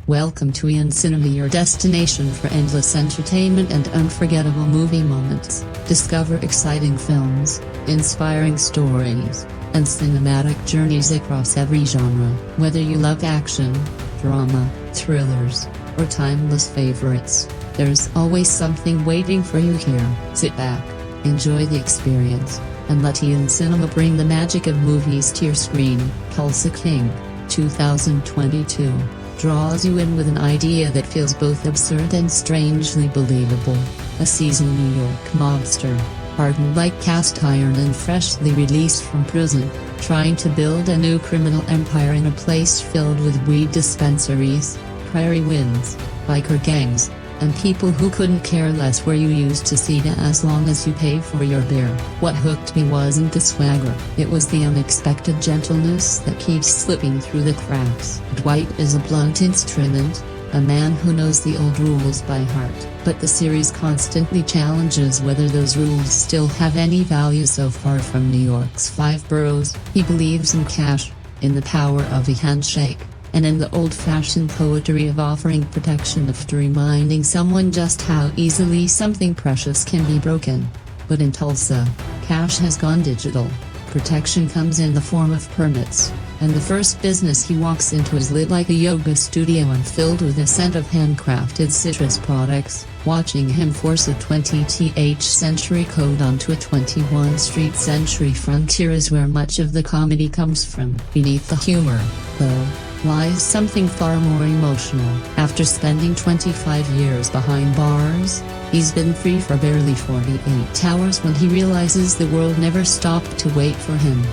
Welcome to Ian Cinema, your destination for endless entertainment and unforgettable movie moments. Discover exciting films, inspiring stories, and cinematic journeys across every genre. Whether you love action, drama, thrillers, or timeless favorites, there's always something waiting for you here. Sit back, enjoy the experience, and let Ian Cinema bring the magic of movies to your screen. Tulsa King, 2022. Draws you in with an idea that feels both absurd and strangely believable. A seasoned New York mobster, hardened like cast iron and freshly released from prison, trying to build a new criminal empire in a place filled with weed dispensaries, prairie winds, biker gangs, and people who couldn't care less where you used to see it as long as you pay for your beer. What hooked me wasn't the swagger, it was the unexpected gentleness that keeps slipping through the cracks. Dwight is a blunt instrument, a man who knows the old rules by heart, but the series constantly challenges whether those rules still have any value. So far from New York's 5 boroughs, he believes in cash, in the power of a handshake, and in the old-fashioned poetry of offering protection after reminding someone just how easily something precious can be broken. But in Tulsa, cash has gone digital. Protection comes in the form of permits, and the first business he walks into is lit like a yoga studio and filled with a scent of handcrafted citrus products. Watching him force a 20th century code onto a 21st century frontier is where much of the comedy comes from. Beneath the humor, though, lies something far more emotional. After spending 25 years behind bars, he's been free for barely 48 hours when he realizes the world never stopped to wait for him.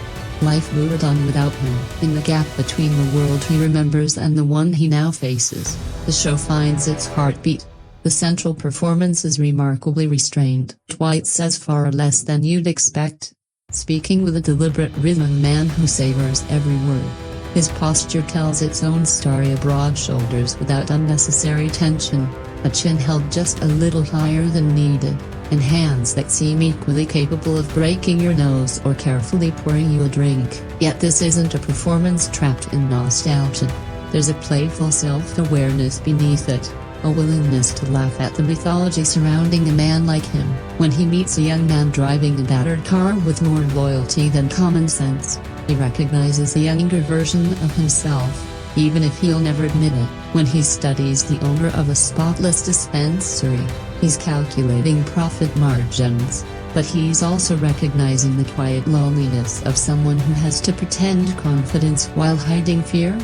Life moved on without him. In the gap between the world he remembers and the one he now faces, the show finds its heartbeat. The central performance is remarkably restrained. Dwight says far less than you'd expect, speaking with a deliberate rhythm, a man who savors every word. His posture tells its own story, broad shoulders without unnecessary tension, a chin held just a little higher than needed, and hands that seem equally capable of breaking your nose or carefully pouring you a drink. Yet this isn't a performance trapped in nostalgia. There's a playful self-awareness beneath it, a willingness to laugh at the mythology surrounding a man like him. When he meets a young man driving a battered car with more loyalty than common sense, he recognizes a younger version of himself, even if he'll never admit it. When he studies the owner of a spotless dispensary, he's calculating profit margins, but he's also recognizing the quiet loneliness of someone who has to pretend confidence while hiding fear.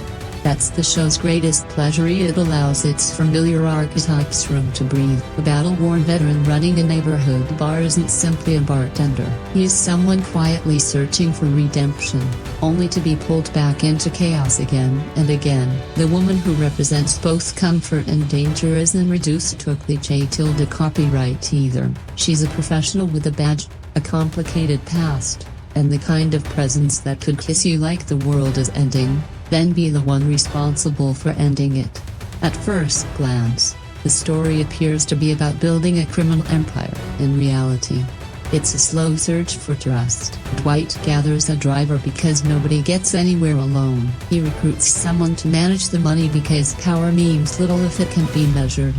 That's the show's greatest pleasure. It allows its familiar archetypes room to breathe. A battle-worn veteran running a neighborhood bar isn't simply a bartender. He is someone quietly searching for redemption, only to be pulled back into chaos again and again. The woman who represents both comfort and danger isn't reduced to a cliché copyright either. She's a professional with a badge, a complicated past, and the kind of presence that could kiss you like the world is ending, then be the one responsible for ending it. At first glance, the story appears to be about building a criminal empire. In reality, it's a slow search for trust. Dwight gathers a driver because nobody gets anywhere alone. He recruits someone to manage the money because power means little if it can be measured.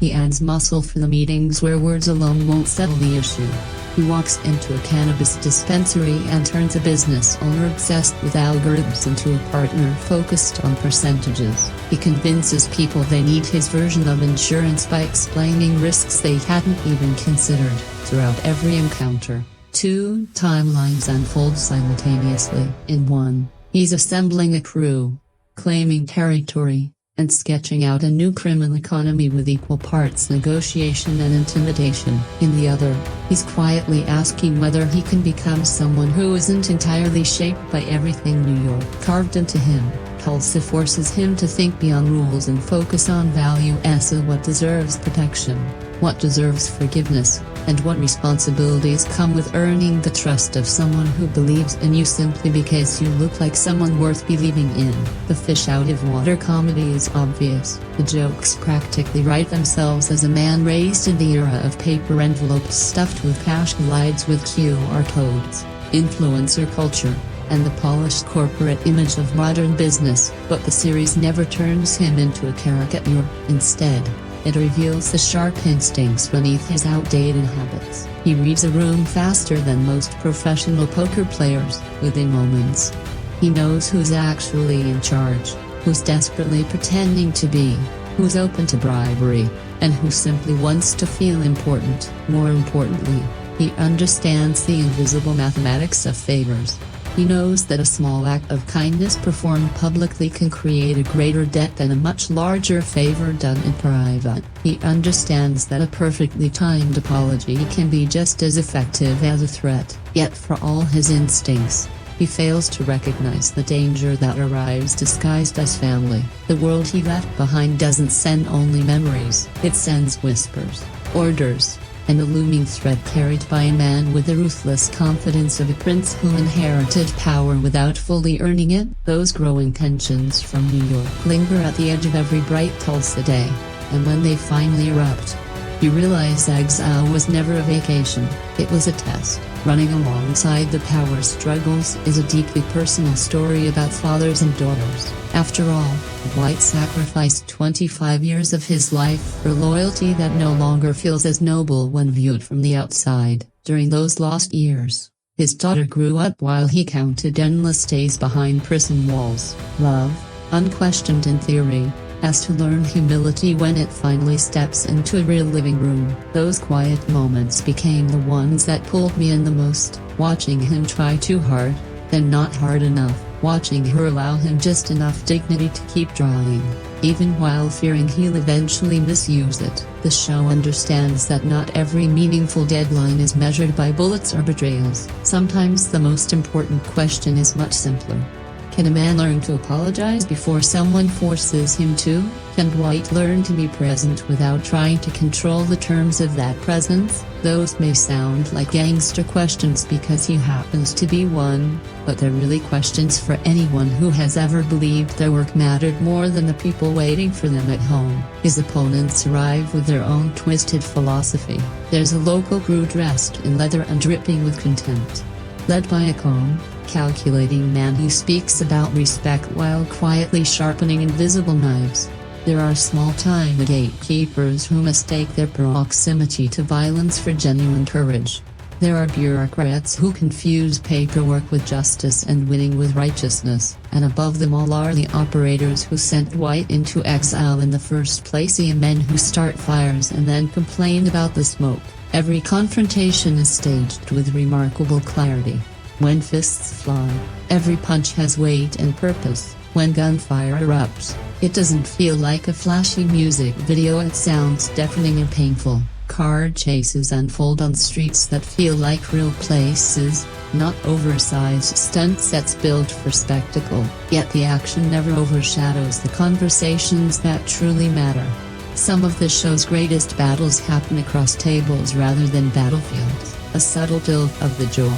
He adds muscle for the meetings where words alone won't settle the issue. He walks into a cannabis dispensary and turns a business owner obsessed with algorithms into a partner focused on percentages. He convinces people they need his version of insurance by explaining risks they hadn't even considered. Throughout every encounter, 2 timelines unfold simultaneously. In one, he's assembling a crew, claiming territory, and sketching out a new criminal economy with equal parts negotiation and intimidation. In the other, he's quietly asking whether he can become someone who isn't entirely shaped by everything New York carved into him. Tulsa forces him to think beyond rules and focus on value as to what deserves protection, what deserves forgiveness, and what responsibilities come with earning the trust of someone who believes in you simply because you look like someone worth believing in. The fish-out-of-water comedy is obvious. The jokes practically write themselves as a man raised in the era of paper envelopes stuffed with cash collides with QR codes, influencer culture, and the polished corporate image of modern business, but the series never turns him into a caricature. Instead, it reveals the sharp instincts beneath his outdated habits. He reads a room faster than most professional poker players, within moments. He knows who's actually in charge, who's desperately pretending to be, who's open to bribery, and who simply wants to feel important. More importantly, he understands the invisible mathematics of favors. He knows that a small act of kindness performed publicly can create a greater debt than a much larger favor done in private. He understands that a perfectly timed apology can be just as effective as a threat. Yet for all his instincts, he fails to recognize the danger that arrives disguised as family. The world he left behind doesn't send only memories, it sends whispers, orders, and a looming thread carried by a man with the ruthless confidence of a prince who inherited power without fully earning it. Those growing tensions from New York linger at the edge of every bright Tulsa day, and when they finally erupt, you realize exile was never a vacation, it was a test. Running alongside the power struggles is a deeply personal story about fathers and daughters. After all, White sacrificed 25 years of his life for loyalty that no longer feels as noble when viewed from the outside. During those lost years, his daughter grew up while he counted endless days behind prison walls. Love, unquestioned in theory, has to learn humility when it finally steps into a real living room. Those quiet moments became the ones that pulled me in the most, watching him try too hard, then not hard enough, watching her allow him just enough dignity to keep trying, even while fearing he'll eventually misuse it. The show understands that not every meaningful deadline is measured by bullets or betrayals. Sometimes the most important question is much simpler. Can a man learn to apologize before someone forces him to? Can White learn to be present without trying to control the terms of that presence? Those may sound like gangster questions because he happens to be one, but they're really questions for anyone who has ever believed their work mattered more than the people waiting for them at home. His opponents arrive with their own twisted philosophy. There's a local crew dressed in leather and dripping with contempt, led by a calm, calculating man who speaks about respect while quietly sharpening invisible knives. There are small-time gatekeepers who mistake their proximity to violence for genuine courage. There are bureaucrats who confuse paperwork with justice and winning with righteousness, and above them all are the operators who sent White into exile in the first place, the men who start fires and then complain about the smoke. Every confrontation is staged with remarkable clarity. When fists fly, every punch has weight and purpose. When gunfire erupts, it doesn't feel like a flashy music video, it sounds deafening and painful. Car chases unfold on streets that feel like real places, not oversized stunt sets built for spectacle. Yet the action never overshadows the conversations that truly matter. Some of the show's greatest battles happen across tables rather than battlefields. A subtle tilt of the jaw,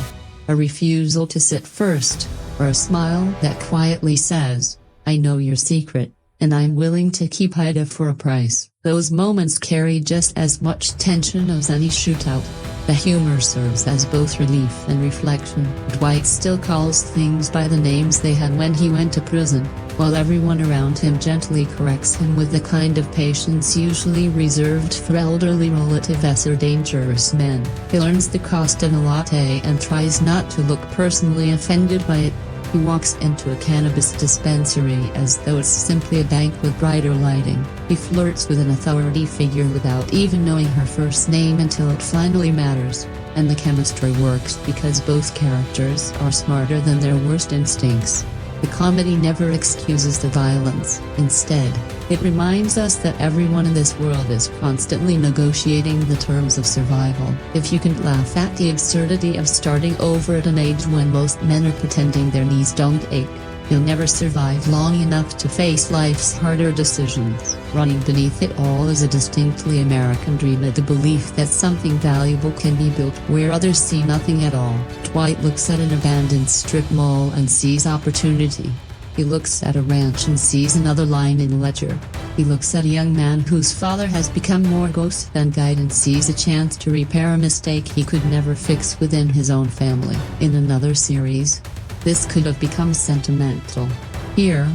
a refusal to sit first, or a smile that quietly says, "I know your secret, and I'm willing to keep it for a price." Those moments carry just as much tension as any shootout. The humor serves as both relief and reflection. Dwight still calls things by the names they had when he went to prison, while everyone around him gently corrects him with the kind of patience usually reserved for elderly relatives or dangerous men. He learns the cost of a latte and tries not to look personally offended by it. He walks into a cannabis dispensary as though it's simply a bank with brighter lighting. He flirts with an authority figure without even knowing her first name until it finally matters, and the chemistry works because both characters are smarter than their worst instincts. The comedy never excuses the violence. Instead, it reminds us that everyone in this world is constantly negotiating the terms of survival. If you can laugh at the absurdity of starting over at an age when most men are pretending their knees don't ache, you'll never survive long enough to face life's harder decisions. Running beneath it all is a distinctly American dream, the belief that something valuable can be built where others see nothing at all. Dwight looks at an abandoned strip mall and sees opportunity. He looks at a ranch and sees another line in the ledger. He looks at a young man whose father has become more ghost than guide and sees a chance to repair a mistake he could never fix within his own family. In another series, this could have become sentimental. Here,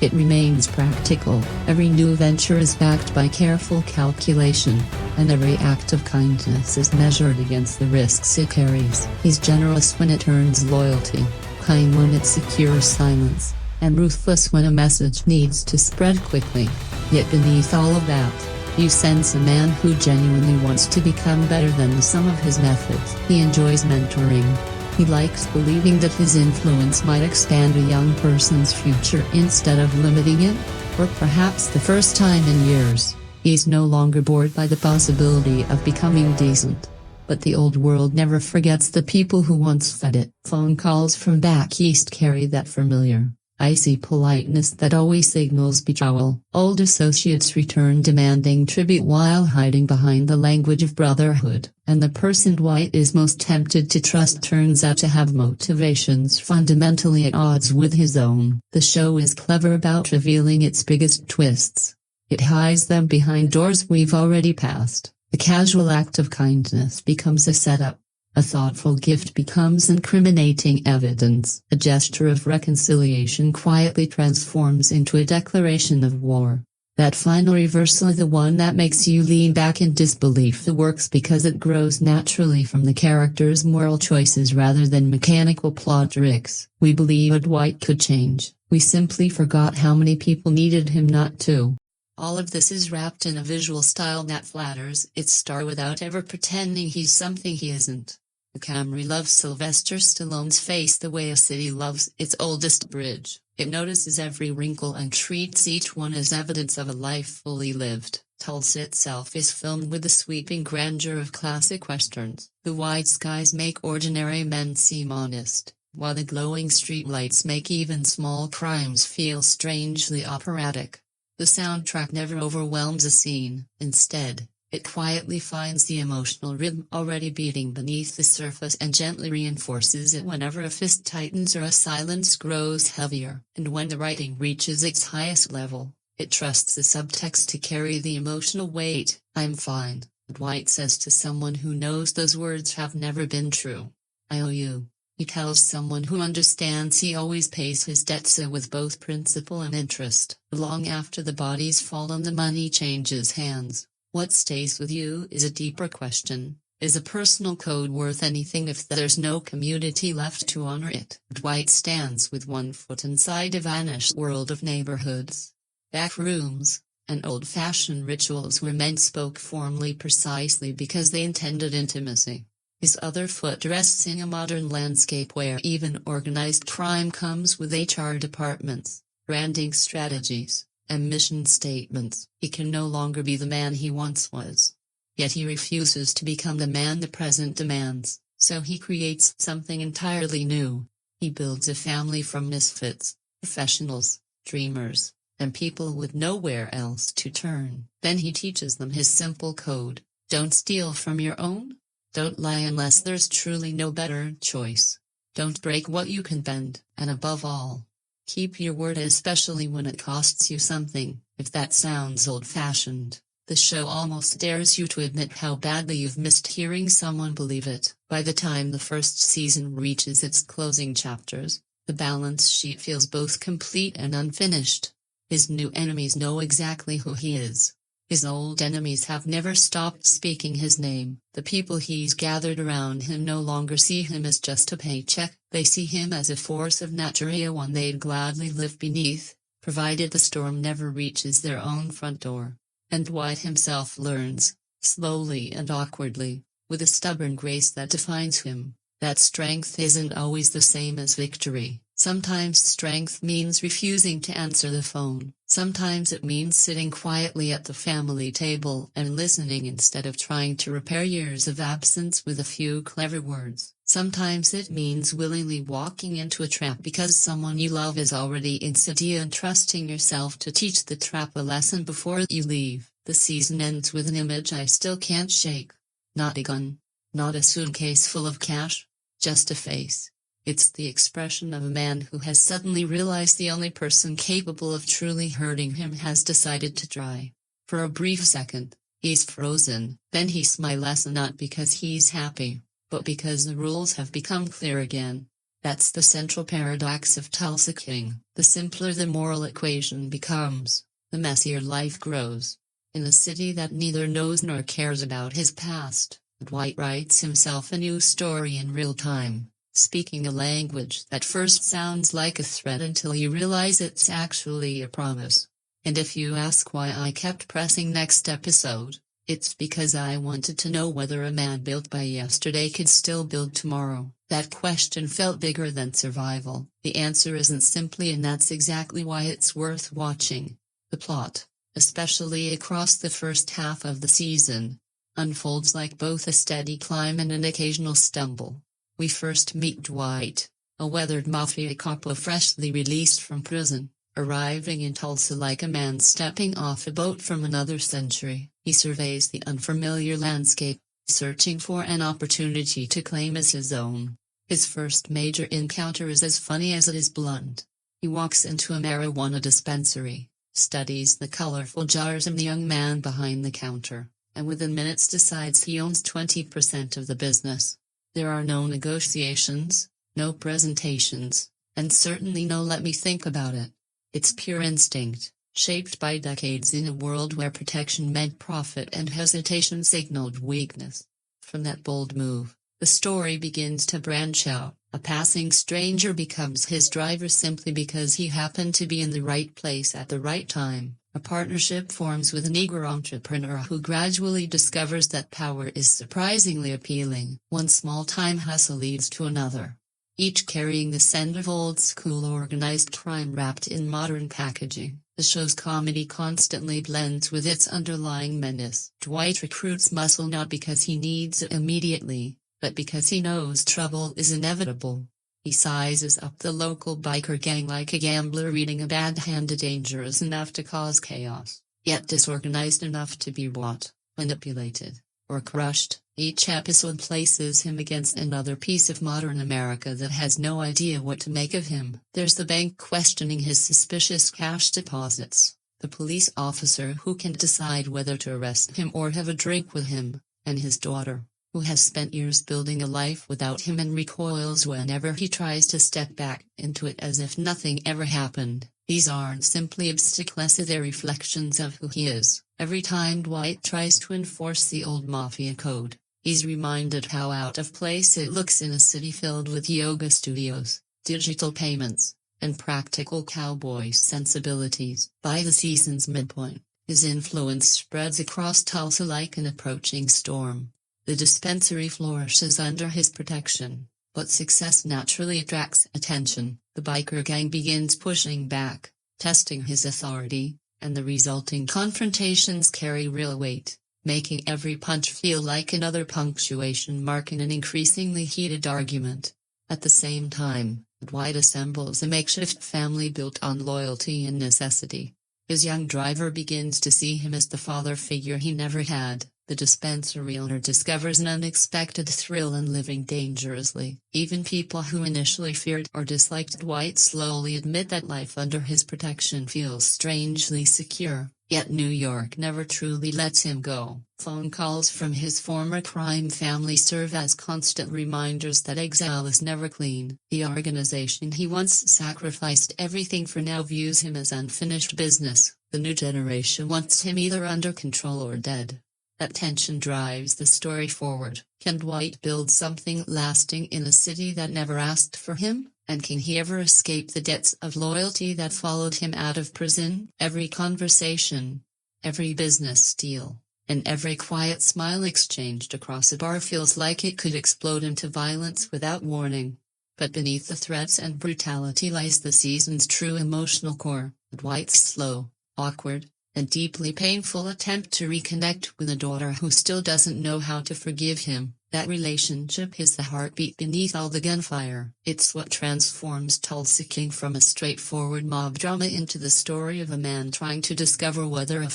it remains practical. Every new venture is backed by careful calculation, and every act of kindness is measured against the risks it carries. He's generous when it earns loyalty, kind when it secures silence, and ruthless when a message needs to spread quickly. Yet beneath all of that, you sense a man who genuinely wants to become better than the sum of his methods. He enjoys mentoring. He likes believing that his influence might expand a young person's future instead of limiting it. For perhaps the first time in years, he's no longer bored by the possibility of becoming decent. But the old world never forgets the people who once fed it. Phone calls from back east carry that familiar, icy politeness that always signals betrayal. Old associates return demanding tribute while hiding behind the language of brotherhood, and the person Dwight is most tempted to trust turns out to have motivations fundamentally at odds with his own. The show is clever about revealing its biggest twists. It hides them behind doors we've already passed. A casual act of kindness becomes a setup. A thoughtful gift becomes incriminating evidence. A gesture of reconciliation quietly transforms into a declaration of war. That final reversal is the one that makes you lean back in disbelief. It works because it grows naturally from the character's moral choices rather than mechanical plot tricks. We believed Dwight could change. We simply forgot how many people needed him not to. All of this is wrapped in a visual style that flatters its star without ever pretending he's something he isn't. The camera loves Sylvester Stallone's face the way a city loves its oldest bridge. It notices every wrinkle and treats each one as evidence of a life fully lived. Tulsa itself is filmed with the sweeping grandeur of classic westerns. The wide skies make ordinary men seem honest, while the glowing streetlights make even small crimes feel strangely operatic. The soundtrack never overwhelms a scene. Instead, it quietly finds the emotional rhythm already beating beneath the surface and gently reinforces it whenever a fist tightens or a silence grows heavier. And when the writing reaches its highest level, it trusts the subtext to carry the emotional weight. "I'm fine," Dwight says to someone who knows those words have never been true. "I owe you," he tells someone who understands he always pays his debts with both principal and interest. Long after the bodies fall and the money changes hands, what stays with you is a deeper question. Is a personal code worth anything if there's no community left to honor it? Dwight stands with one foot inside a vanished world of neighborhoods, back rooms, and old-fashioned rituals where men spoke formally precisely because they intended intimacy. His other foot rests in a modern landscape where even organized crime comes with HR departments, branding strategies, and mission statements. He can no longer be the man he once was. Yet he refuses to become the man the present demands, so he creates something entirely new. He builds a family from misfits, professionals, dreamers, and people with nowhere else to turn. Then he teaches them his simple code: don't steal from your own. Don't lie unless there's truly no better choice. Don't break what you can bend, and above all, keep your word, especially when it costs you something. If that sounds old-fashioned, the show almost dares you to admit how badly you've missed hearing someone believe it. By the time the first season reaches its closing chapters, the balance sheet feels both complete and unfinished. His new enemies know exactly who he is. His old enemies have never stopped speaking his name. The people he's gathered around him no longer see him as just a paycheck. They see him as a force of nature, one they'd gladly live beneath, provided the storm never reaches their own front door. And Dwight himself learns, slowly and awkwardly, with a stubborn grace that defines him, that strength isn't always the same as victory. Sometimes strength means refusing to answer the phone. Sometimes it means sitting quietly at the family table and listening instead of trying to repair years of absence with a few clever words. Sometimes it means willingly walking into a trap because someone you love is already in city and trusting yourself to teach the trap a lesson before you leave. The season ends with an image I still can't shake. Not a gun. Not a suitcase full of cash. Just a face. It's the expression of a man who has suddenly realized the only person capable of truly hurting him has decided to try. For a brief second, he's frozen. Then he smiles, not because he's happy, but because the rules have become clear again. That's the central paradox of Tulsa King. The simpler the moral equation becomes, the messier life grows. In a city that neither knows nor cares about his past, Dwight writes himself a new story in real time, speaking a language that first sounds like a threat until you realize it's actually a promise. And if you ask why I kept pressing next episode, it's because I wanted to know whether a man built by yesterday could still build tomorrow. That question felt bigger than survival. The answer isn't simply, and that's exactly why it's worth watching. The plot, especially across the first half of the season, unfolds like both a steady climb and an occasional stumble. We first meet Dwight, a weathered mafia cop freshly released from prison, arriving in Tulsa like a man stepping off a boat from another century. He surveys the unfamiliar landscape, searching for an opportunity to claim as his own. His first major encounter is as funny as it is blunt. He walks into a marijuana dispensary, studies the colorful jars and the young man behind the counter, and within minutes decides he owns 20% of the business. There are no negotiations, no presentations, and certainly no "let me think about it." It's pure instinct, shaped by decades in a world where protection meant profit and hesitation signaled weakness. From that bold move, the story begins to branch out. A passing stranger becomes his driver simply because he happened to be in the right place at the right time. A partnership forms with an eager entrepreneur who gradually discovers that power is surprisingly appealing. One small-time hustle leads to another, each carrying the scent of old-school organized crime wrapped in modern packaging. The show's comedy constantly blends with its underlying menace. Dwight recruits muscle not because he needs it immediately, but because he knows trouble is inevitable. He sizes up the local biker gang like a gambler reading a bad hand. Dangerous enough to cause chaos, yet disorganized enough to be bought, manipulated, or crushed. Each episode places him against another piece of modern America that has no idea what to make of him. There's the bank questioning his suspicious cash deposits, the police officer who can't decide whether to arrest him or have a drink with him, and his daughter, who has spent years building a life without him and recoils whenever he tries to step back into it as if nothing ever happened. These aren't simply obstacles, they're reflections of who he is. Every time Dwight tries to enforce the old mafia code, he's reminded how out of place it looks in a city filled with yoga studios, digital payments, and practical cowboy sensibilities. By the season's midpoint, his influence spreads across Tulsa like an approaching storm. The dispensary flourishes under his protection, but success naturally attracts attention. The biker gang begins pushing back, testing his authority, and the resulting confrontations carry real weight, making every punch feel like another punctuation mark in an increasingly heated argument. At the same time, Dwight assembles a makeshift family built on loyalty and necessity. His young driver begins to see him as the father figure he never had. The dispensary owner discovers an unexpected thrill in living dangerously. Even people who initially feared or disliked Dwight slowly admit that life under his protection feels strangely secure. Yet New York never truly lets him go. Phone calls from his former crime family serve as constant reminders that exile is never clean. The organization he once sacrificed everything for now views him as unfinished business. The new generation wants him either under control or dead. That tension drives the story forward. Can Dwight build something lasting in a city that never asked for him? And can he ever escape the debts of loyalty that followed him out of prison? Every conversation, every business deal, and every quiet smile exchanged across a bar feels like it could explode into violence without warning. But beneath the threats and brutality lies the season's true emotional core. Dwight's slow, awkward, and deeply painful attempt to reconnect with a daughter who still doesn't know how to forgive him. That relationship is the heartbeat beneath all the gunfire. It's what transforms Tulsa King from a straightforward mob drama into the story of a man trying to discover whether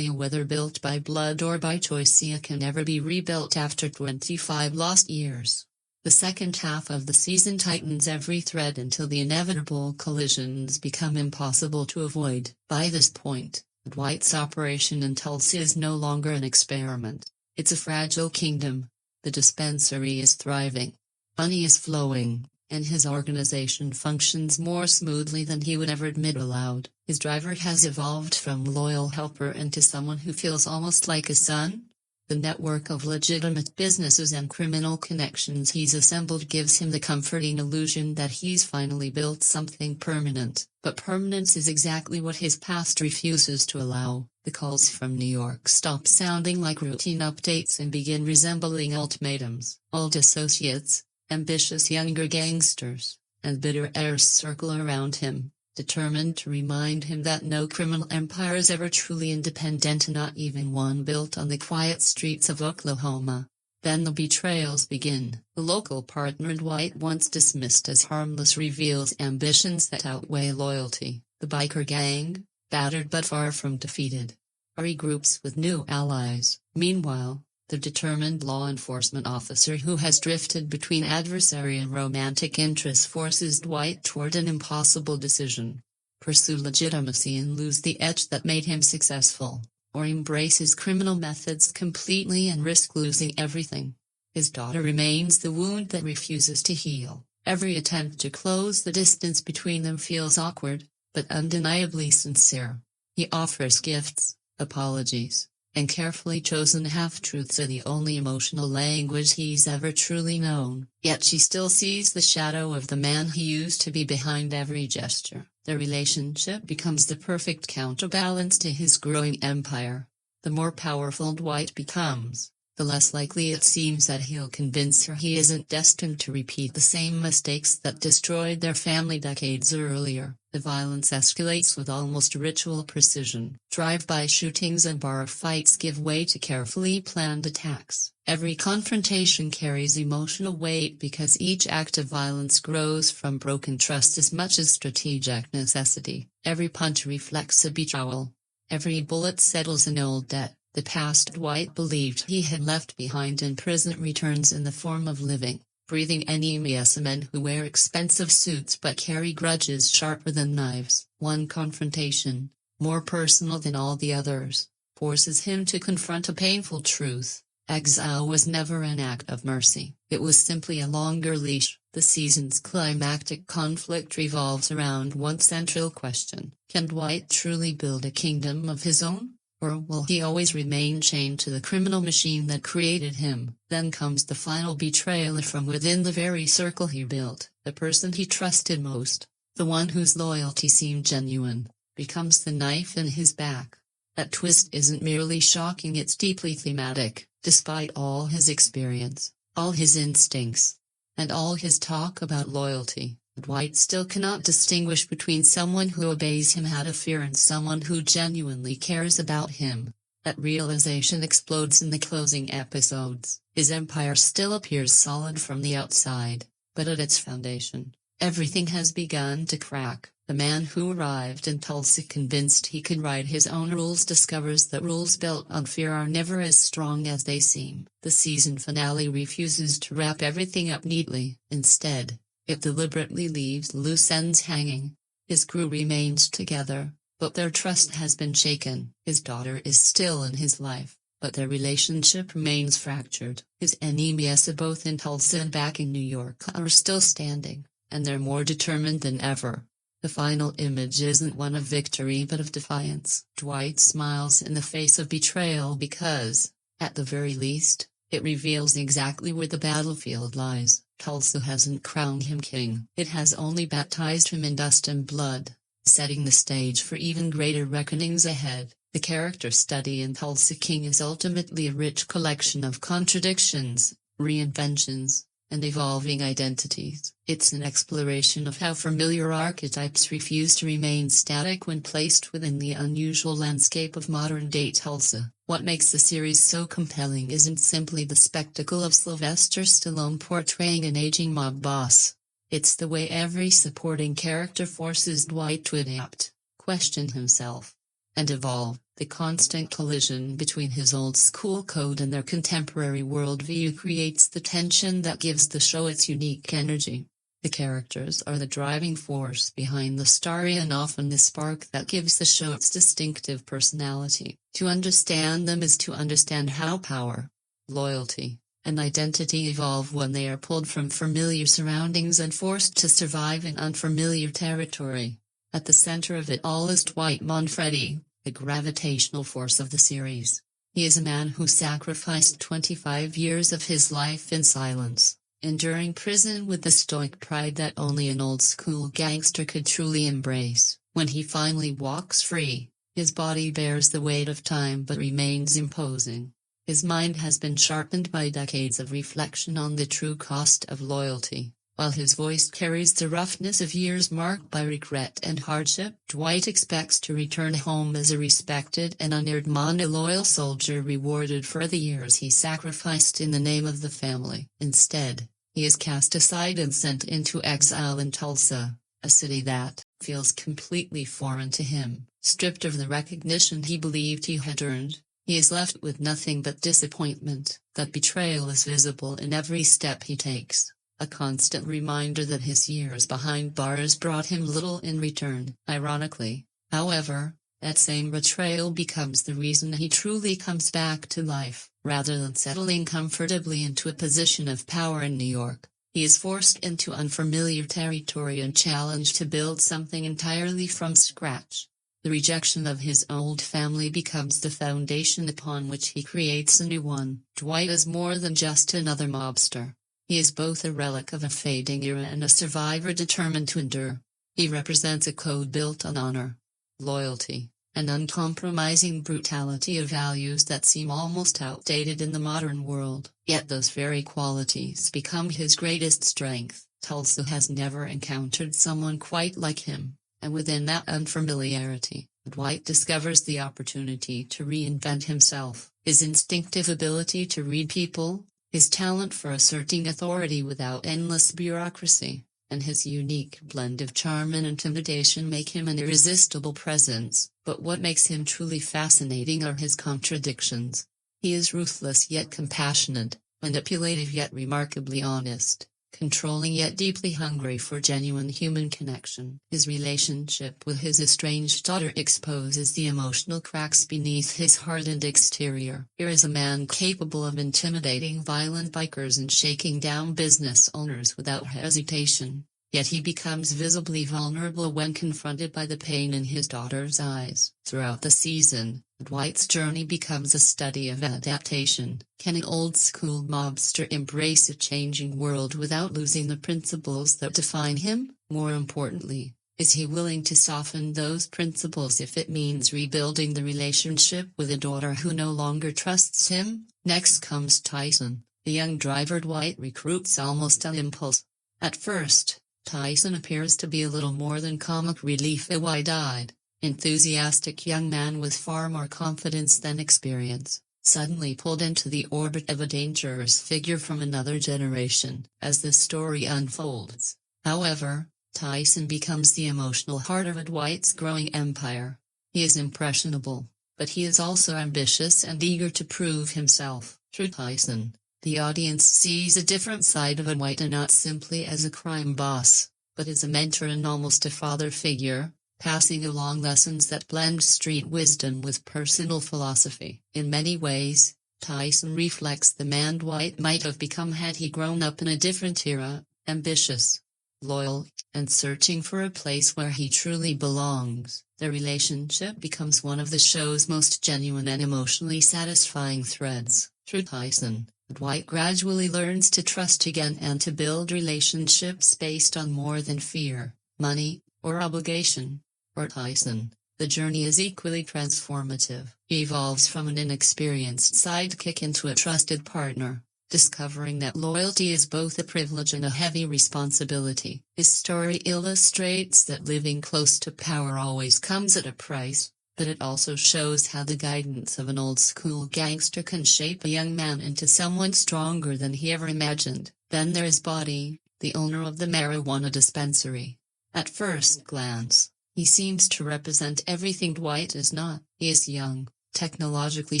built by blood or by choice he can ever be rebuilt after 25 lost years. The second half of the season tightens every thread until the inevitable collisions become impossible to avoid. By this point, Dwight's operation in Tulsa is no longer an experiment. It's a fragile kingdom. The dispensary is thriving. Money is flowing, and his organization functions more smoothly than he would ever admit aloud. His driver has evolved from loyal helper into someone who feels almost like a son. The network of legitimate businesses and criminal connections he's assembled gives him the comforting illusion that he's finally built something permanent. But permanence is exactly what his past refuses to allow. The calls from New York stop sounding like routine updates and begin resembling ultimatums. Old associates, ambitious younger gangsters, and bitter heirs circle around him, determined to remind him that no criminal empire is ever truly independent, not even one built on the quiet streets of Oklahoma. Then the betrayals begin. The local partner Dwight, once dismissed as harmless, reveals ambitions that outweigh loyalty. The biker gang, battered but far from defeated, regroups with new allies. Meanwhile, the determined law enforcement officer who has drifted between adversary and romantic interests forces Dwight toward an impossible decision: pursue legitimacy and lose the edge that made him successful, or embrace his criminal methods completely and risk losing everything. His daughter remains the wound that refuses to heal. Every attempt to close the distance between them feels awkward, but undeniably sincere. He offers gifts, apologies, and carefully chosen half-truths are the only emotional language he's ever truly known. Yet she still sees the shadow of the man he used to be behind every gesture. Their relationship becomes the perfect counterbalance to his growing empire. The more powerful Dwight becomes, the less likely it seems that he'll convince her he isn't destined to repeat the same mistakes that destroyed their family decades earlier. The violence escalates with almost ritual precision. Drive-by shootings and bar fights give way to carefully planned attacks. Every confrontation carries emotional weight because each act of violence grows from broken trust as much as strategic necessity. Every punch reflects a betrayal. Every bullet settles an old debt. The past Dwight believed he had left behind in prison returns in the form of living, breathing enemies, men who wear expensive suits but carry grudges sharper than knives. One confrontation, more personal than all the others, forces him to confront a painful truth: exile was never an act of mercy. It was simply a longer leash. The season's climactic conflict revolves around one central question: can Dwight truly build a kingdom of his own? Or will he always remain chained to the criminal machine that created him? Then comes the final betrayal from within the very circle he built. The person he trusted most, the one whose loyalty seemed genuine, becomes the knife in his back. That twist isn't merely shocking, it's deeply thematic. Despite all his experience, all his instincts, and all his talk about loyalty, Dwight still cannot distinguish between someone who obeys him out of fear and someone who genuinely cares about him. That realization explodes in the closing episodes. His empire still appears solid from the outside, but at its foundation, everything has begun to crack. The man who arrived in Tulsa convinced he could write his own rules discovers that rules built on fear are never as strong as they seem. The season finale refuses to wrap everything up neatly. Instead, it deliberately leaves loose ends hanging. His crew remains together, but their trust has been shaken. His daughter is still in his life, but their relationship remains fractured. His enemies, both in Tulsa and back in New York, are still standing, and they're more determined than ever. The final image isn't one of victory but of defiance. Dwight smiles in the face of betrayal because, at the very least, it reveals exactly where the battlefield lies. Tulsa hasn't crowned him king. It has only baptized him in dust and blood, setting the stage for even greater reckonings ahead. The character study in Tulsa King is ultimately a rich collection of contradictions, reinventions, and evolving identities. It's an exploration of how familiar archetypes refuse to remain static when placed within the unusual landscape of modern-day Tulsa. What makes the series so compelling isn't simply the spectacle of Sylvester Stallone portraying an aging mob boss. It's the way every supporting character forces Dwight to adapt, question himself, and evolve. The constant collision between his old-school code and their contemporary worldview creates the tension that gives the show its unique energy. The characters are the driving force behind the story and often the spark that gives the show its distinctive personality. To understand them is to understand how power, loyalty, An identity evolve when they are pulled from familiar surroundings and forced to survive in unfamiliar territory. At the center of it all is Dwight Manfredi, the gravitational force of the series. He is a man who sacrificed 25 years of his life in silence, enduring prison with the stoic pride that only an old-school gangster could truly embrace. When he finally walks free, his body bears the weight of time but remains imposing. His mind has been sharpened by decades of reflection on the true cost of loyalty, while his voice carries the roughness of years marked by regret and hardship. Dwight expects to return home as a respected and honored man, a loyal soldier rewarded for the years he sacrificed in the name of the family. Instead, he is cast aside and sent into exile in Tulsa, a city that feels completely foreign to him. Stripped of the recognition he believed he had earned, he is left with nothing but disappointment. That betrayal is visible in every step he takes, a constant reminder that his years behind bars brought him little in return. Ironically, however, that same betrayal becomes the reason he truly comes back to life. Rather than settling comfortably into a position of power in New York, he is forced into unfamiliar territory and challenged to build something entirely from scratch. The rejection of his old family becomes the foundation upon which he creates a new one. Dwight is more than just another mobster. He is both a relic of a fading era and a survivor determined to endure. He represents a code built on honor, loyalty, and uncompromising brutality, of values that seem almost outdated in the modern world. Yet those very qualities become his greatest strength. Tulsa has never encountered someone quite like him. And within that unfamiliarity, Dwight discovers the opportunity to reinvent himself. His instinctive ability to read people, his talent for asserting authority without endless bureaucracy, and his unique blend of charm and intimidation make him an irresistible presence. But what makes him truly fascinating are his contradictions. He is ruthless yet compassionate, manipulative yet remarkably honest, controlling yet deeply hungry for genuine human connection. His relationship with his estranged daughter exposes the emotional cracks beneath his hardened exterior. Here is a man capable of intimidating violent bikers and shaking down business owners without hesitation, yet he becomes visibly vulnerable when confronted by the pain in his daughter's eyes. Throughout the season, Dwight's journey becomes a study of adaptation. Can an old-school mobster embrace a changing world without losing the principles that define him? More importantly, is he willing to soften those principles if it means rebuilding the relationship with a daughter who no longer trusts him? Next comes Tyson, the young driver Dwight recruits almost on impulse. At first, Tyson appears to be a little more than comic relief, a wide-eyed, enthusiastic young man with far more confidence than experience, suddenly pulled into the orbit of a dangerous figure from another generation. As the story unfolds, however, Tyson becomes the emotional heart of Dwight's growing empire. He is impressionable, but he is also ambitious and eager to prove himself. Through Tyson, the audience sees a different side of Dwight, and not simply as a crime boss, but as a mentor and almost a father figure, passing along lessons that blend street wisdom with personal philosophy. In many ways, Tyson reflects the man Dwight might have become had he grown up in a different era, ambitious, loyal, and searching for a place where he truly belongs. Their relationship becomes one of the show's most genuine and emotionally satisfying threads. Through Tyson, Dwight gradually learns to trust again and to build relationships based on more than fear, money, or obligation. For Tyson, the journey is equally transformative. He evolves from an inexperienced sidekick into a trusted partner, discovering that loyalty is both a privilege and a heavy responsibility. His story illustrates that living close to power always comes at a price, but it also shows how the guidance of an old-school gangster can shape a young man into someone stronger than he ever imagined. Then there is Buddy, the owner of the marijuana dispensary. At first glance, he seems to represent everything Dwight is not. He is young, technologically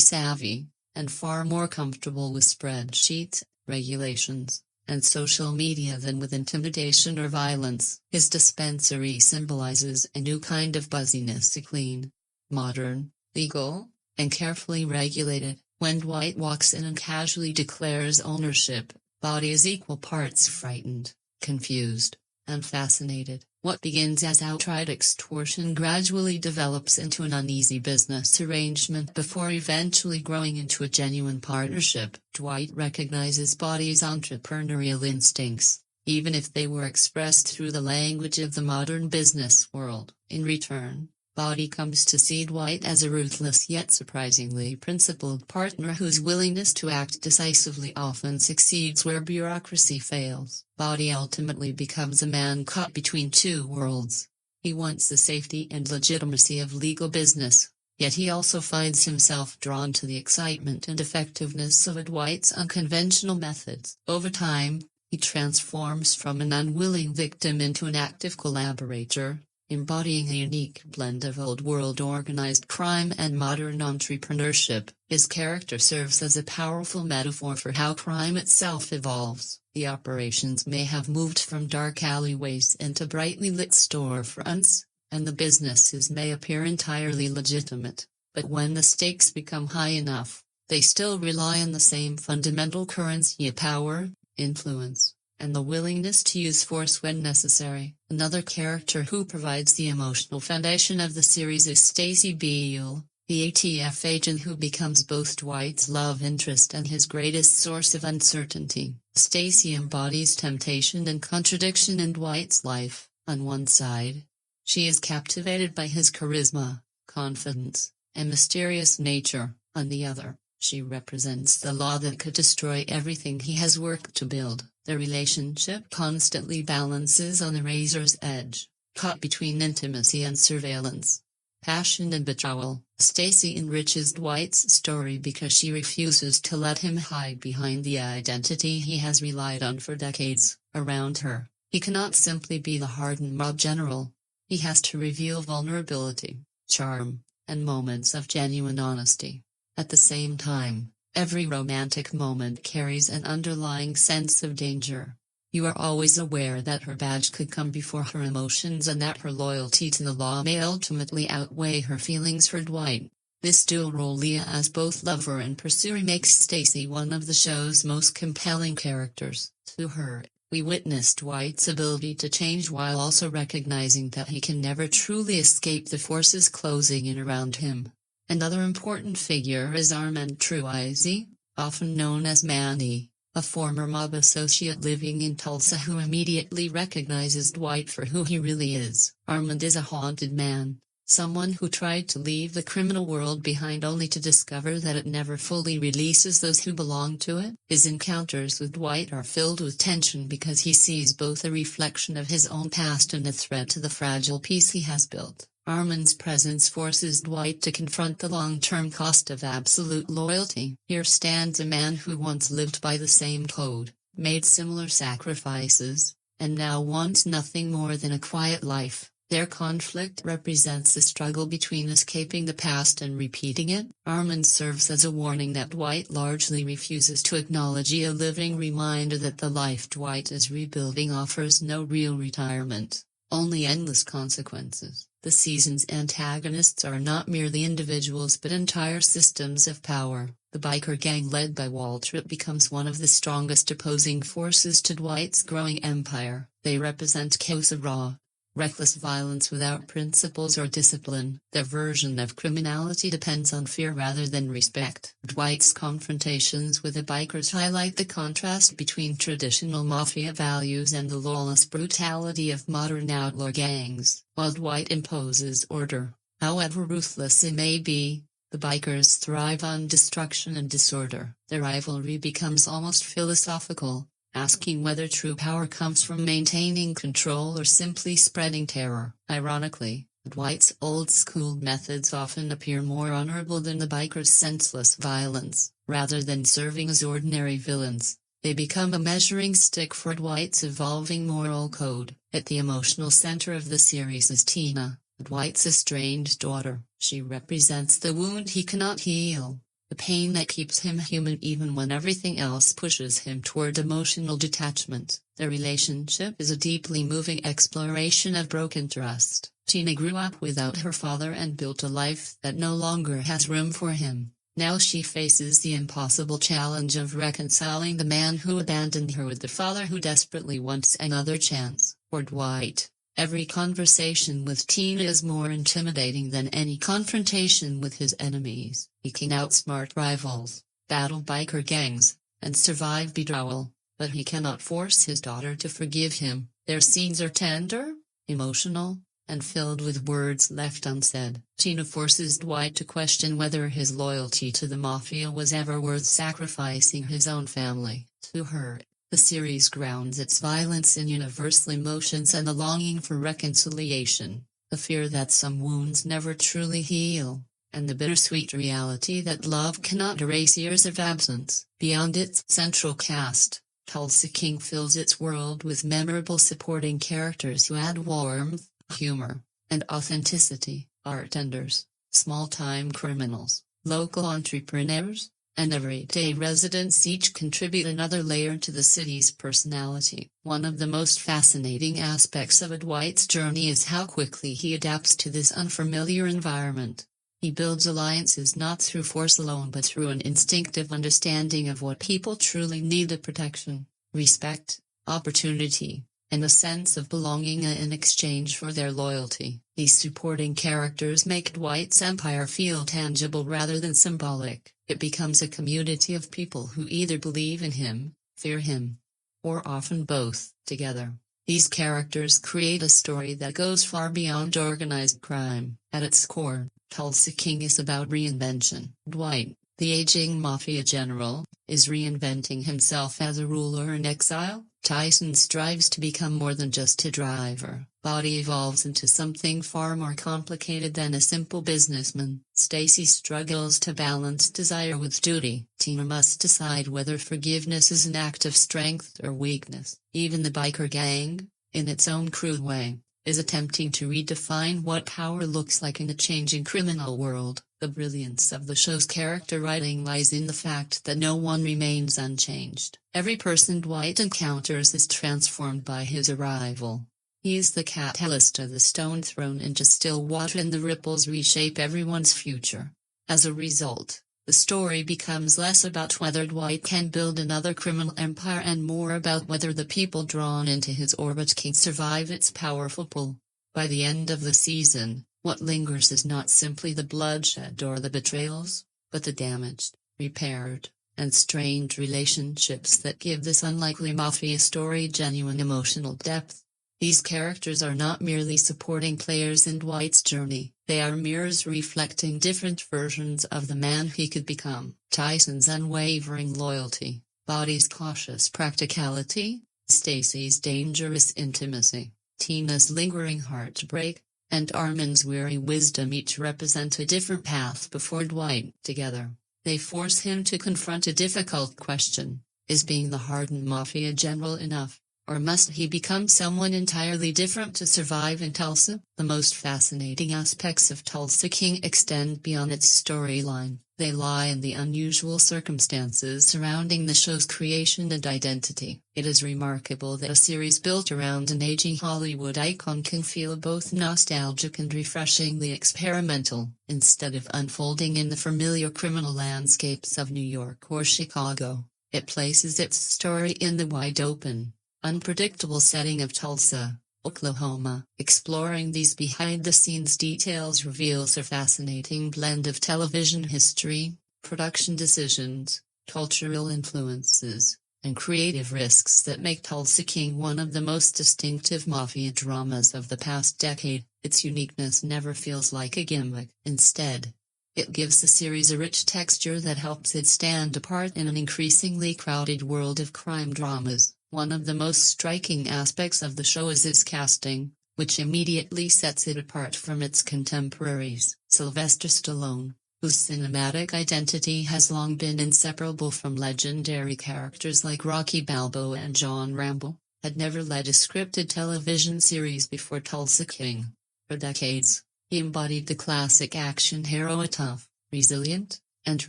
savvy, and far more comfortable with spreadsheets, regulations, and social media than with intimidation or violence. His dispensary symbolizes a new kind of buzziness, a clean, modern, legal, and carefully regulated, When Dwight walks in and casually declares ownership, Body is equal parts frightened, confused, and fascinated. What begins as outright extortion gradually develops into an uneasy business arrangement before eventually growing into a genuine partnership. Dwight recognizes Body's entrepreneurial instincts, even if they were expressed through the language of the modern business world. In return, Body comes to see Dwight as a ruthless yet surprisingly principled partner whose willingness to act decisively often succeeds where bureaucracy fails. Body ultimately becomes a man caught between two worlds. He wants the safety and legitimacy of legal business, yet he also finds himself drawn to the excitement and effectiveness of Dwight's unconventional methods. Over time, he transforms from an unwilling victim into an active collaborator, embodying a unique blend of old-world organized crime and modern entrepreneurship. His character serves as a powerful metaphor for how crime itself evolves. The operations may have moved from dark alleyways into brightly lit storefronts, and the businesses may appear entirely legitimate, but when the stakes become high enough, they still rely on the same fundamental currency of power, influence, and the willingness to use force when necessary. Another character who provides the emotional foundation of the series is Stacy Beale, the ATF agent who becomes both Dwight's love interest and his greatest source of uncertainty. Stacy embodies temptation and contradiction in Dwight's life. On one side, she is captivated by his charisma, confidence, and mysterious nature. On the other, she represents the law that could destroy everything he has worked to build. The relationship constantly balances on the razor's edge, caught between intimacy and surveillance, passion and betrayal. Stacy enriches Dwight's story because she refuses to let him hide behind the identity he has relied on for decades. Around her, he cannot simply be the hardened mob general. He has to reveal vulnerability, charm, and moments of genuine honesty. At the same time, every romantic moment carries an underlying sense of danger. You are always aware that her badge could come before her emotions and that her loyalty to the law may ultimately outweigh her feelings for Dwight. This dual role Leah as both lover and pursuer makes Stacy one of the show's most compelling characters. Through her, we witness Dwight's ability to change while also recognizing that he can never truly escape the forces closing in around him. Another important figure is Armand Truise, often known as Manny, a former mob associate living in Tulsa who immediately recognizes Dwight for who he really is. Armand is a haunted man, someone who tried to leave the criminal world behind only to discover that it never fully releases those who belong to it. His encounters with Dwight are filled with tension because he sees both a reflection of his own past and a threat to the fragile peace he has built. Armand's presence forces Dwight to confront the long-term cost of absolute loyalty. Here stands a man who once lived by the same code, made similar sacrifices, and now wants nothing more than a quiet life. Their conflict represents the struggle between escaping the past and repeating it. Armand serves as a warning that Dwight largely refuses to acknowledge, a living reminder that the life Dwight is rebuilding offers no real retirement, only endless consequences. The season's antagonists are not merely individuals but entire systems of power. The biker gang led by Waltrip becomes one of the strongest opposing forces to Dwight's growing empire. They represent chaos, raw, reckless violence without principles or discipline. Their version of criminality depends on fear rather than respect. Dwight's confrontations with the bikers highlight the contrast between traditional mafia values and the lawless brutality of modern outlaw gangs. While Dwight imposes order, however ruthless it may be, the bikers thrive on destruction and disorder. Their rivalry becomes almost philosophical, asking whether true power comes from maintaining control or simply spreading terror. Ironically, Dwight's old-school methods often appear more honorable than the bikers' senseless violence. Rather than serving as ordinary villains, they become a measuring stick for Dwight's evolving moral code. At the emotional center of the series is Tina, Dwight's estranged daughter. She represents the wound he cannot heal, the pain that keeps him human even when everything else pushes him toward emotional detachment. Their relationship is a deeply moving exploration of broken trust. Tina grew up without her father and built a life that no longer has room for him. Now she faces the impossible challenge of reconciling the man who abandoned her with the father who desperately wants another chance. For Dwight, every conversation with Tina is more intimidating than any confrontation with his enemies. He can outsmart rivals, battle biker gangs, and survive betrayal, but he cannot force his daughter to forgive him. Their scenes are tender, emotional, and filled with words left unsaid. Tina forces Dwight to question whether his loyalty to the mafia was ever worth sacrificing his own family. To her, the series grounds its violence in universal emotions and the longing for reconciliation, the fear that some wounds never truly heal, and the bittersweet reality that love cannot erase years of absence. Beyond its central cast, Tulsa King fills its world with memorable supporting characters who add warmth, humor, and authenticity. Bartenders, small-time criminals, local entrepreneurs, and everyday residents each contribute another layer to the city's personality. One of the most fascinating aspects of Dwight's journey is how quickly he adapts to this unfamiliar environment. He builds alliances not through force alone but through an instinctive understanding of what people truly need: protection, respect, opportunity, and a sense of belonging in exchange for their loyalty. These supporting characters make Dwight's empire feel tangible rather than symbolic. It becomes a community of people who either believe in him, fear him, or often both together. These characters create a story that goes far beyond organized crime. At its core, Tulsa King is about reinvention. Dwight, the aging mafia general, is reinventing himself as a ruler in exile. Tyson strives to become more than just a driver. Body evolves into something far more complicated than a simple businessman. Stacy struggles to balance desire with duty. Tina must decide whether forgiveness is an act of strength or weakness. Even the biker gang, in its own crude way, is attempting to redefine what power looks like in a changing criminal world. The brilliance of the show's character writing lies in the fact that no one remains unchanged. Every person Dwight encounters is transformed by his arrival. He is the catalyst of the stone thrown into still water, and the ripples reshape everyone's future. As a result, the story becomes less about whether Dwight can build another criminal empire and more about whether the people drawn into his orbit can survive its powerful pull. By the end of the season, what lingers is not simply the bloodshed or the betrayals, but the damaged, repaired, and strained relationships that give this unlikely mafia story genuine emotional depth. These characters are not merely supporting players in Dwight's journey, they are mirrors reflecting different versions of the man he could become. Tyson's unwavering loyalty, Body's cautious practicality, Stacy's dangerous intimacy, Tina's lingering heartbreak, and Armin's weary wisdom each represent a different path before Dwight. Together, they force him to confront a difficult question: is being the hardened mafia general enough? Or must he become someone entirely different to survive in Tulsa? The most fascinating aspects of Tulsa King extend beyond its storyline. They lie in the unusual circumstances surrounding the show's creation and identity. It is remarkable that a series built around an aging Hollywood icon can feel both nostalgic and refreshingly experimental. Instead of unfolding in the familiar criminal landscapes of New York or Chicago, it places its story in the wide-open, unpredictable setting of Tulsa, Oklahoma. Exploring these behind-the-scenes details reveals a fascinating blend of television history, production decisions, cultural influences, and creative risks that make Tulsa King one of the most distinctive mafia dramas of the past decade. Its uniqueness never feels like a gimmick. Instead, it gives the series a rich texture that helps it stand apart in an increasingly crowded world of crime dramas. One of the most striking aspects of the show is its casting, which immediately sets it apart from its contemporaries. Sylvester Stallone, whose cinematic identity has long been inseparable from legendary characters like Rocky Balboa and John Rambo, had never led a scripted television series before Tulsa King. For decades, he embodied the classic action hero, tough, resilient, and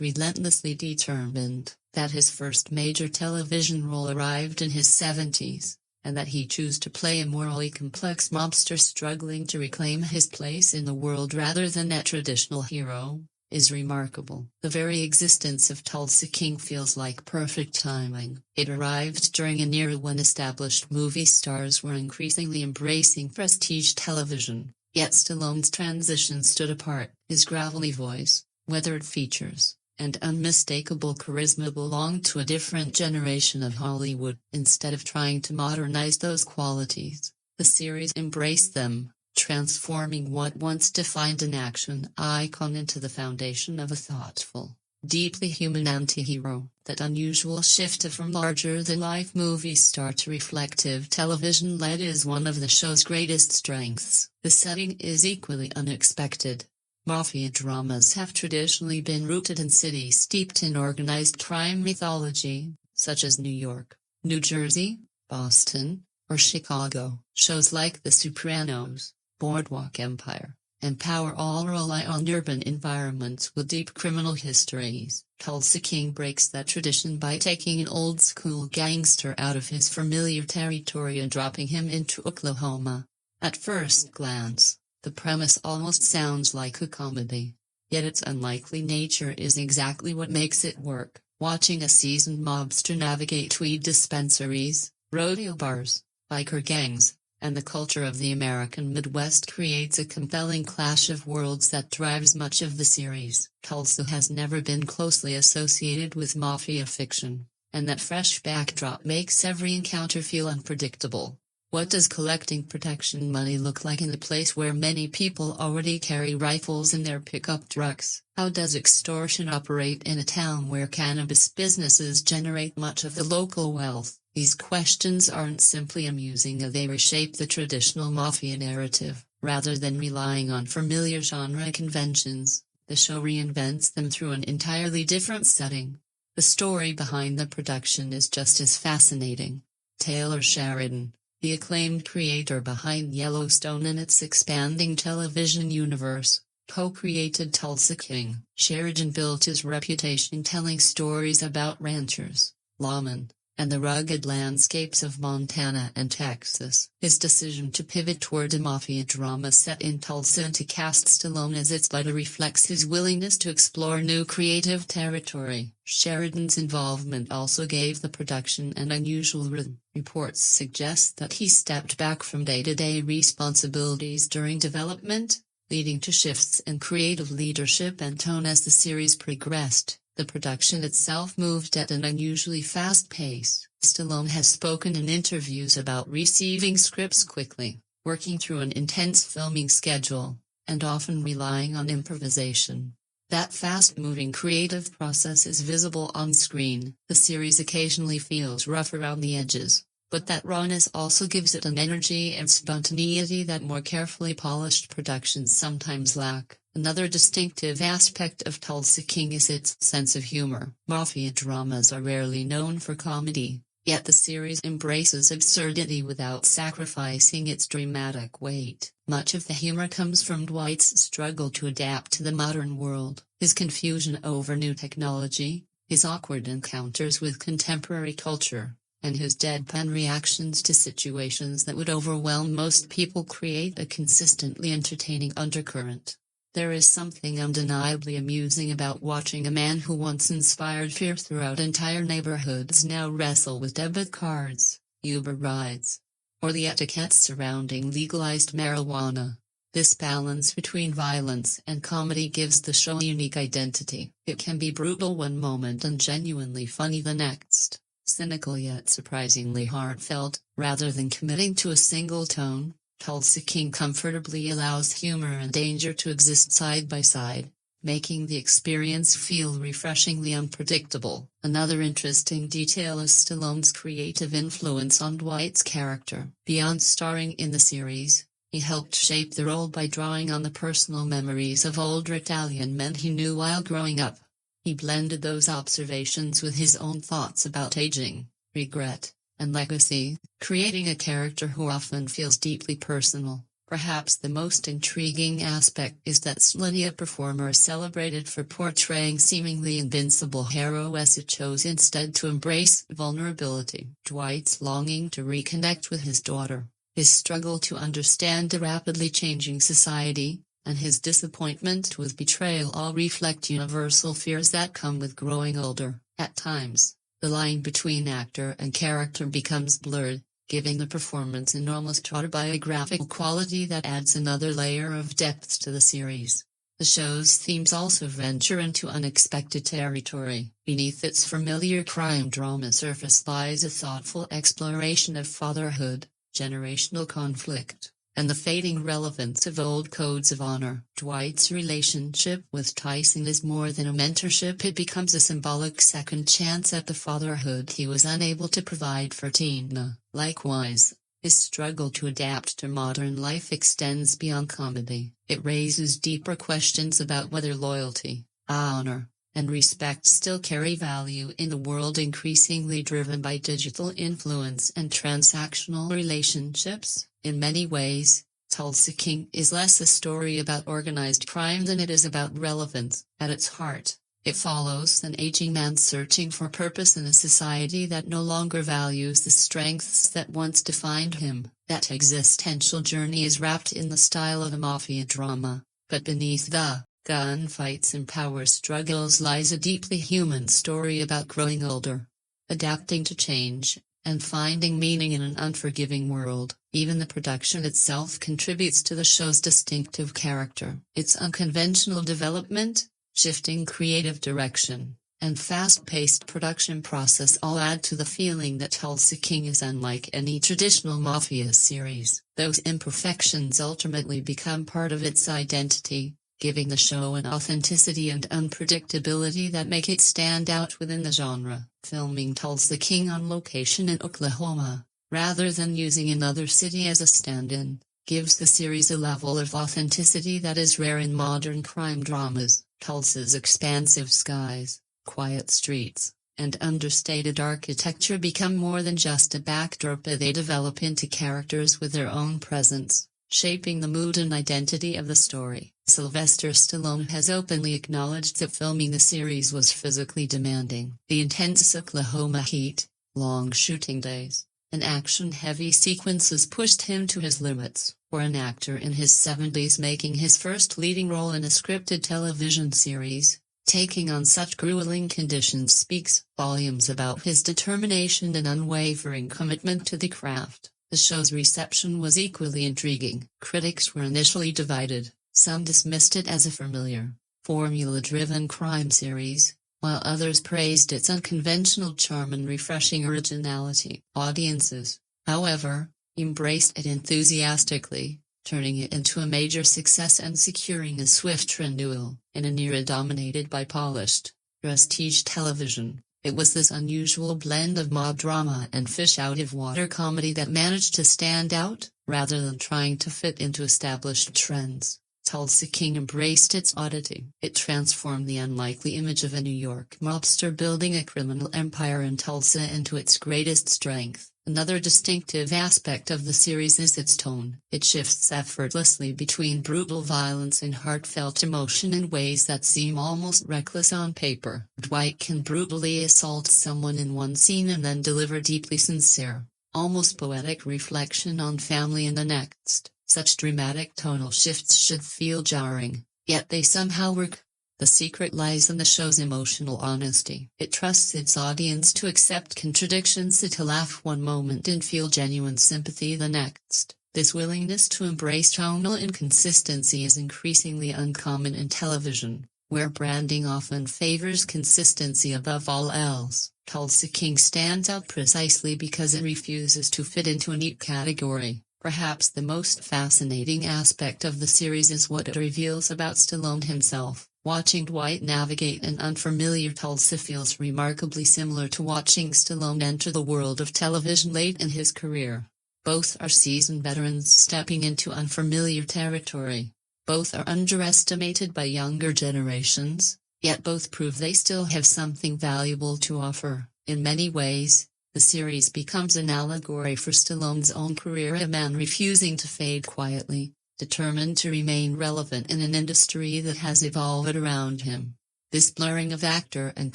relentlessly determined. That his first major television role arrived in his 70s, and that he chose to play a morally complex mobster struggling to reclaim his place in the world rather than a traditional hero, is remarkable. The very existence of Tulsa King feels like perfect timing. It arrived during an era when established movie stars were increasingly embracing prestige television, yet Stallone's transition stood apart. His gravelly voice, weathered features, and unmistakable charisma belonged to a different generation of Hollywood. Instead of trying to modernize those qualities, the series embraced them, transforming what once defined an action icon into the foundation of a thoughtful, deeply human anti-hero. That unusual shift from larger-than-life movie star to reflective television lead is one of the show's greatest strengths. The setting is equally unexpected. Mafia dramas have traditionally been rooted in cities steeped in organized crime mythology, such as New York, New Jersey, Boston, or Chicago. Shows like The Sopranos, Boardwalk Empire, and Power all rely on urban environments with deep criminal histories. Tulsa King breaks that tradition by taking an old-school gangster out of his familiar territory and dropping him into Oklahoma. At first glance, the premise almost sounds like a comedy, yet its unlikely nature is exactly what makes it work. Watching a seasoned mobster navigate tweed dispensaries, rodeo bars, biker gangs, and the culture of the American Midwest creates a compelling clash of worlds that drives much of the series. Tulsa has never been closely associated with mafia fiction, and that fresh backdrop makes every encounter feel unpredictable. What does collecting protection money look like in a place where many people already carry rifles in their pickup trucks? How does extortion operate in a town where cannabis businesses generate much of the local wealth? These questions aren't simply amusing, they reshape the traditional mafia narrative. Rather than relying on familiar genre conventions, the show reinvents them through an entirely different setting. The story behind the production is just as fascinating. Taylor Sheridan, the acclaimed creator behind Yellowstone and its expanding television universe, co-created Tulsa King. Sheridan built his reputation telling stories about ranchers, lawmen, and the rugged landscapes of Montana and Texas. His decision to pivot toward a mafia drama set in Tulsa and to cast Stallone as its leader reflects his willingness to explore new creative territory. Sheridan's involvement also gave the production an unusual rhythm. Reports suggest that he stepped back from day-to-day responsibilities during development, leading to shifts in creative leadership and tone as the series progressed. The production itself moved at an unusually fast pace. Stallone has spoken in interviews about receiving scripts quickly, working through an intense filming schedule, and often relying on improvisation. That fast-moving creative process is visible on screen. The series occasionally feels rough around the edges, but that rawness also gives it an energy and spontaneity that more carefully polished productions sometimes lack. Another distinctive aspect of Tulsa King is its sense of humor. Mafia dramas are rarely known for comedy, yet the series embraces absurdity without sacrificing its dramatic weight. Much of the humor comes from Dwight's struggle to adapt to the modern world, his confusion over new technology, his awkward encounters with contemporary culture, and his deadpan reactions to situations that would overwhelm most people create a consistently entertaining undercurrent. There is something undeniably amusing about watching a man who once inspired fear throughout entire neighborhoods now wrestle with debit cards, Uber rides, or the etiquette surrounding legalized marijuana. This balance between violence and comedy gives the show a unique identity. It can be brutal one moment and genuinely funny the next, cynical yet surprisingly heartfelt. Rather than committing to a single tone, Tulsa King comfortably allows humor and danger to exist side by side, making the experience feel refreshingly unpredictable. Another interesting detail is Stallone's creative influence on Dwight's character. Beyond starring in the series, he helped shape the role by drawing on the personal memories of older Italian men he knew while growing up. He blended those observations with his own thoughts about aging, regret, and legacy, creating a character who often feels deeply personal. Perhaps the most intriguing aspect is that Stallone, a performer, is celebrated for portraying seemingly invincible heroes who chose instead to embrace vulnerability. Dwight's longing to reconnect with his daughter, his struggle to understand a rapidly changing society, and his disappointment with betrayal all reflect universal fears that come with growing older. At times, the line between actor and character becomes blurred, giving the performance an almost autobiographical quality that adds another layer of depth to the series. The show's themes also venture into unexpected territory. Beneath its familiar crime drama surface lies a thoughtful exploration of fatherhood, generational conflict, and the fading relevance of old codes of honor. Dwight's relationship with Tyson is more than a mentorship, it becomes a symbolic second chance at the fatherhood he was unable to provide for Tina. Likewise, his struggle to adapt to modern life extends beyond comedy. It raises deeper questions about whether loyalty, honor, and respect still carry value in a world increasingly driven by digital influence and transactional relationships. In many ways, Tulsa King is less a story about organized crime than it is about relevance. At its heart, it follows an aging man searching for purpose in a society that no longer values the strengths that once defined him. That existential journey is wrapped in the style of a mafia drama, but beneath the gunfights and power struggles lies a deeply human story about growing older, adapting to change, and finding meaning in an unforgiving world. Even the production itself contributes to the show's distinctive character. Its unconventional development, shifting creative direction, and fast-paced production process all add to the feeling that Tulsa King is unlike any traditional mafia series. Those imperfections ultimately become part of its identity, giving the show an authenticity and unpredictability that make it stand out within the genre. Filming Tulsa King on location in Oklahoma, rather than using another city as a stand-in, gives the series a level of authenticity that is rare in modern crime dramas. Tulsa's expansive skies, quiet streets, and understated architecture become more than just a backdrop, they develop into characters with their own presence, shaping the mood and identity of the story. Sylvester Stallone has openly acknowledged that filming the series was physically demanding. The intense Oklahoma heat, long shooting days, and action-heavy sequences pushed him to his limits. For an actor in his 70s making his first leading role in a scripted television series, taking on such grueling conditions speaks volumes about his determination and unwavering commitment to the craft. The show's reception was equally intriguing. Critics were initially divided. Some dismissed it as a familiar, formula-driven crime series, while others praised its unconventional charm and refreshing originality. Audiences, however, embraced it enthusiastically, turning it into a major success and securing a swift renewal. In an era dominated by polished, prestige television, it was this unusual blend of mob drama and fish-out-of-water comedy that managed to stand out, rather than trying to fit into established trends. Tulsa King embraced its oddity. It transformed the unlikely image of a New York mobster building a criminal empire in Tulsa into its greatest strength. Another distinctive aspect of the series is its tone. It shifts effortlessly between brutal violence and heartfelt emotion in ways that seem almost reckless on paper. Dwight can brutally assault someone in one scene and then deliver deeply sincere, almost poetic reflection on family in the next. Such dramatic tonal shifts should feel jarring, yet they somehow work. The secret lies in the show's emotional honesty. It trusts its audience to accept contradictions, to laugh one moment and feel genuine sympathy the next. This willingness to embrace tonal inconsistency is increasingly uncommon in television, where branding often favors consistency above all else. Tulsa King stands out precisely because it refuses to fit into a neat category. Perhaps the most fascinating aspect of the series is what it reveals about Stallone himself. Watching Dwight navigate an unfamiliar Tulsa feels remarkably similar to watching Stallone enter the world of television late in his career. Both are seasoned veterans stepping into unfamiliar territory. Both are underestimated by younger generations, yet both prove they still have something valuable to offer. In many ways, the series becomes an allegory for Stallone's own career, a man refusing to fade quietly, determined to remain relevant in an industry that has evolved around him. This blurring of actor and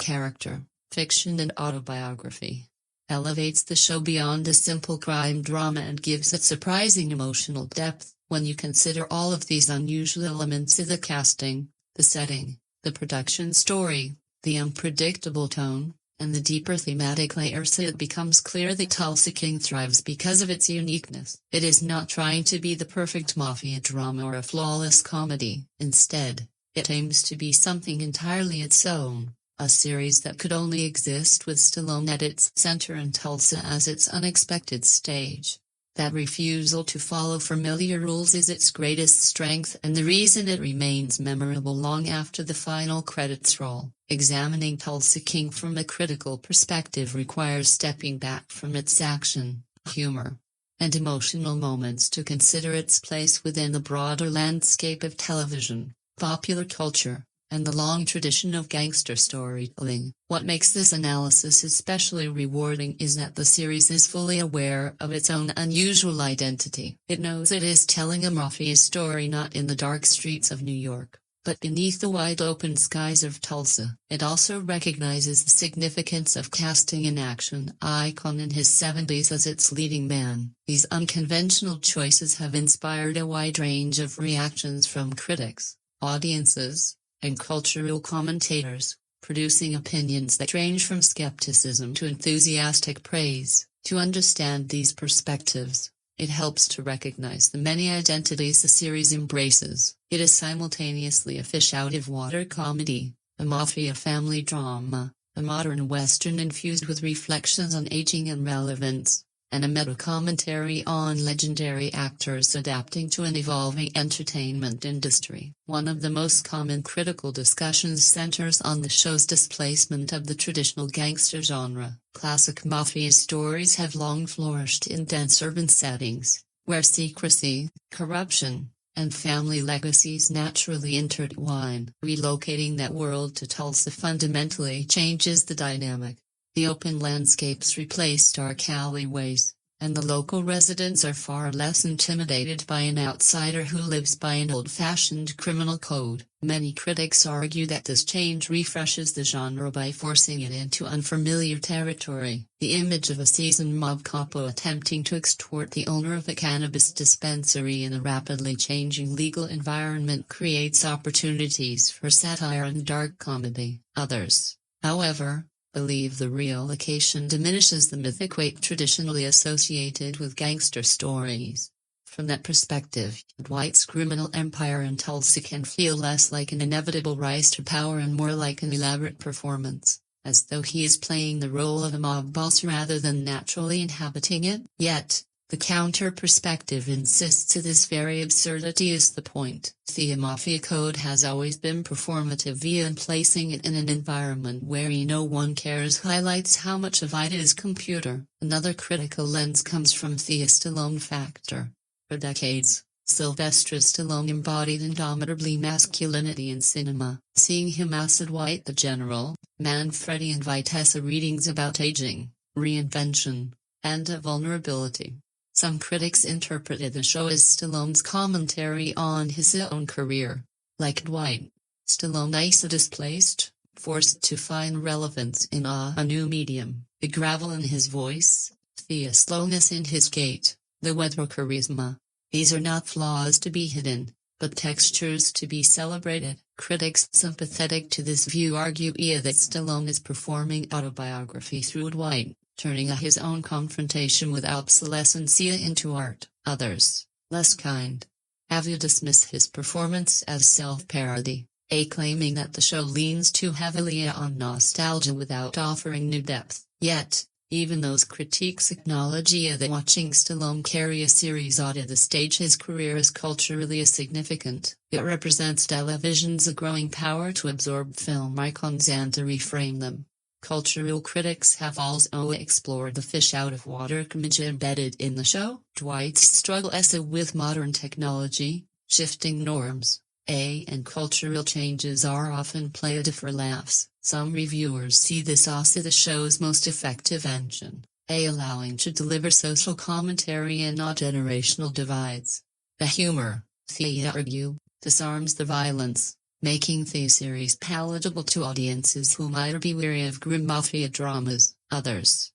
character, fiction and autobiography, elevates the show beyond a simple crime drama and gives it surprising emotional depth. When you consider all of these unusual elements of the casting, the setting, the production story, the unpredictable tone, and the deeper thematic layers, it becomes clear that Tulsa King thrives because of its uniqueness. It is not trying to be the perfect mafia drama or a flawless comedy. Instead, it aims to be something entirely its own, a series that could only exist with Stallone at its center and Tulsa as its unexpected stage. That refusal to follow familiar rules is its greatest strength and the reason it remains memorable long after the final credits roll. Examining Tulsa King from a critical perspective requires stepping back from its action, humor, and emotional moments to consider its place within the broader landscape of television, popular culture, and the long tradition of gangster storytelling. What makes this analysis especially rewarding is that the series is fully aware of its own unusual identity. It knows it is telling a mafia story not in the dark streets of New York, but beneath the wide-open skies of Tulsa. It also recognizes the significance of casting an action icon in his 70s as its leading man. These unconventional choices have inspired a wide range of reactions from critics, audiences, and cultural commentators, producing opinions that range from skepticism to enthusiastic praise. To understand these perspectives, it helps to recognize the many identities the series embraces. It is simultaneously a fish-out-of-water comedy, a mafia family drama, a modern western infused with reflections on aging and relevance, and a meta-commentary on legendary actors adapting to an evolving entertainment industry. One of the most common critical discussions centers on the show's displacement of the traditional gangster genre. Classic mafia stories have long flourished in dense urban settings, where secrecy, corruption, and family legacies naturally intertwine. Relocating that world to Tulsa fundamentally changes the dynamic. The open landscapes replace dark alleyways, and the local residents are far less intimidated by an outsider who lives by an old-fashioned criminal code. Many critics argue that this change refreshes the genre by forcing it into unfamiliar territory. The image of a seasoned mob capo attempting to extort the owner of a cannabis dispensary in a rapidly changing legal environment creates opportunities for satire and dark comedy. Others, however, believe the relocation diminishes the mythic weight traditionally associated with gangster stories. From that perspective, Dwight's criminal empire in Tulsa can feel less like an inevitable rise to power and more like an elaborate performance, as though he is playing the role of a mob boss rather than naturally inhabiting it. Yet, the counter-perspective insists that this very absurdity is the point. The mafia code has always been performative via placing it in an environment where no one cares highlights how much of it is computer. Another critical lens comes from the Stallone factor. For decades, Sylvester Stallone embodied indomitable masculinity in cinema. Seeing him as Dwight the General, Manfredi and Vitessa readings about aging, reinvention, and vulnerability. Some critics interpreted the show as Stallone's commentary on his own career. Like Dwight, Stallone is displaced, forced to find relevance in a new medium. The gravel in his voice, the slowness in his gait, the weather charisma. These are not flaws to be hidden, but textures to be celebrated. Critics sympathetic to this view argue that Stallone is performing autobiography through Dwight, turning his own confrontation with obsolescence into art. Others, less kind, have dismissed his performance as self-parody, claiming that the show leans too heavily on nostalgia without offering new depth. Yet, even those critiques acknowledge that watching Stallone carry a series to the stage his career is culturally significant. It represents television's growing power to absorb film icons and to reframe them. Cultural critics have also explored the fish-out-of-water image embedded in the show. Dwight's struggle with modern technology, shifting norms, and cultural changes are often played for laughs. Some reviewers see this as the show's most effective engine, allowing to deliver social commentary and not generational divides. The humor, they argue, disarms the violence, making the series palatable to audiences who might be weary of grim mafia dramas. Others,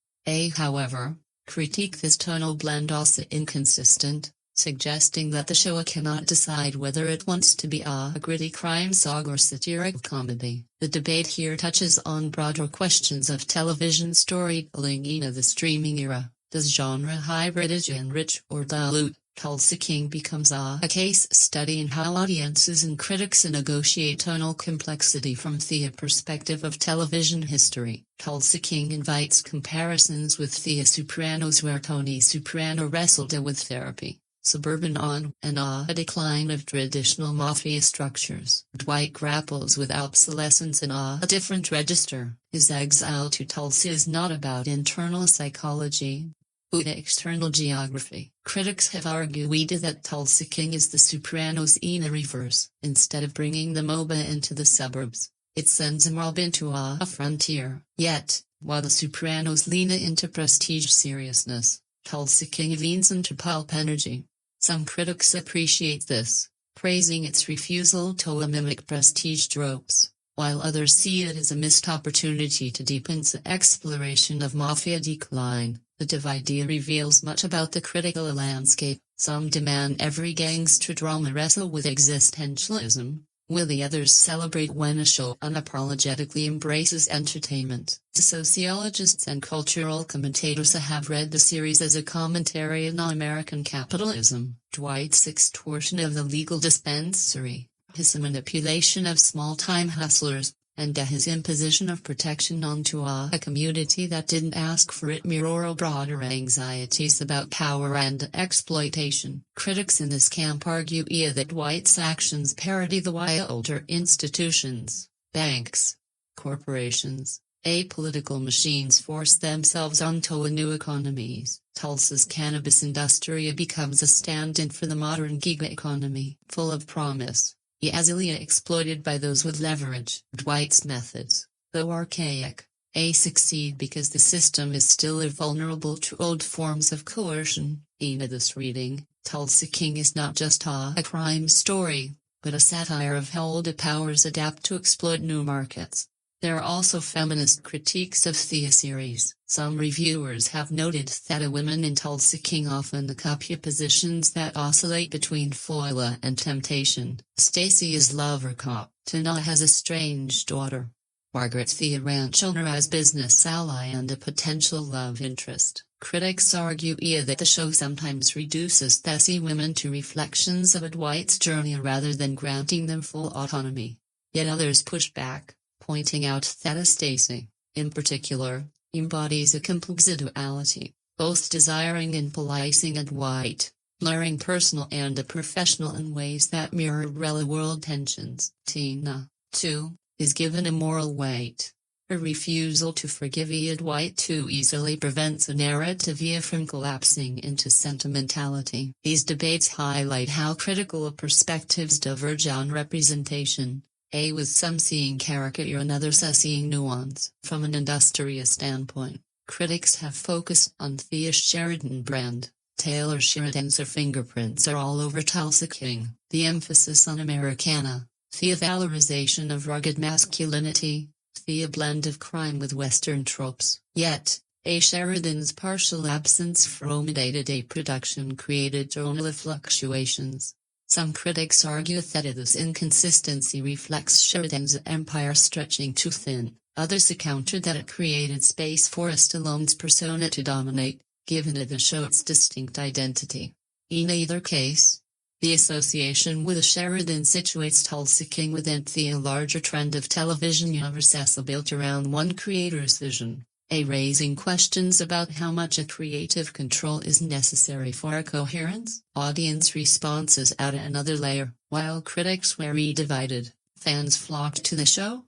however, critique this tonal blend as inconsistent, suggesting that the show cannot decide whether it wants to be a gritty crime saga or satiric comedy. The debate here touches on broader questions of television storytelling in the streaming era. Does genre hybridage enrich or dilute? Tulsa King becomes a case study in how audiences and critics negotiate tonal complexity from the perspective of television history. Tulsa King invites comparisons with The Sopranos, where Tony Soprano wrestled with therapy, suburban on and a decline of traditional mafia structures. Dwight grapples with obsolescence in a different register. His exile to Tulsa is not about internal psychology, but external geography. Critics have argued that Tulsa King is The Sopranos in a reverse. Instead of bringing the MOBA into the suburbs, it sends a mob into a frontier. Yet, while The Sopranos lean into prestige seriousness, Tulsa King leans into pulp energy. Some critics appreciate this, praising its refusal to mimic prestige tropes, while others see it as a missed opportunity to deepen the exploration of mafia decline. The divide reveals much about the critical landscape. Some demand every gangster drama wrestle with existentialism, while the others celebrate when a show unapologetically embraces entertainment. Sociologists and cultural commentators have read the series as a commentary on American capitalism. Dwight's extortion of the legal dispensary, his manipulation of small-time hustlers, and his imposition of protection onto a community that didn't ask for it mirror broader anxieties about power and exploitation. Critics in this camp argue that Dwight's actions parody the wilder institutions, banks, corporations, apolitical machines force themselves onto new economies. Tulsa's cannabis industry becomes a stand-in for the modern gig economy, full of promise, easily exploited by those with leverage. Dwight's methods, though archaic, succeed because the system is still vulnerable to old forms of coercion. In this reading, Tulsa King is not just a crime story, but a satire of how old powers adapt to exploit new markets. There are also feminist critiques of the series. Some reviewers have noted that women in Tulsa King often occupy positions that oscillate between foil and temptation. Stacy is lover cop. Tina has a strange daughter. Margaret the ranch owner as business ally and a potential love interest. Critics argue that the show sometimes reduces these women to reflections of Dwight's journey rather than granting them full autonomy. Yet others push back, pointing out that Stacy, in particular, embodies a complex duality, both desiring and policing Dwight, blurring personal and professional in ways that mirror real-world tensions. Tina, too, is given a moral weight. Her refusal to forgive Dwight too easily prevents a narrative from collapsing into sentimentality. These debates highlight how critical perspectives diverge on representation, with some seeing caricature and others seeing nuance. From an industrial standpoint, critics have focused on the Sheridan brand. Taylor Sheridan's fingerprints are all over Tulsa King. The emphasis on Americana, the valorization of rugged masculinity, the blend of crime with Western tropes. Yet, Sheridan's partial absence from day-to-day production created tonal fluctuations. Some critics argue that this inconsistency reflects Sheridan's empire stretching too thin. Others counter that it created space for Stallone's persona to dominate, given the show's distinct identity. In either case, the association with Sheridan situates Tulsa King within the larger trend of television universe built around one creator's vision, raising questions about how much creative control is necessary for coherence. Audience responses add another layer. While critics were divided, fans flocked to the show,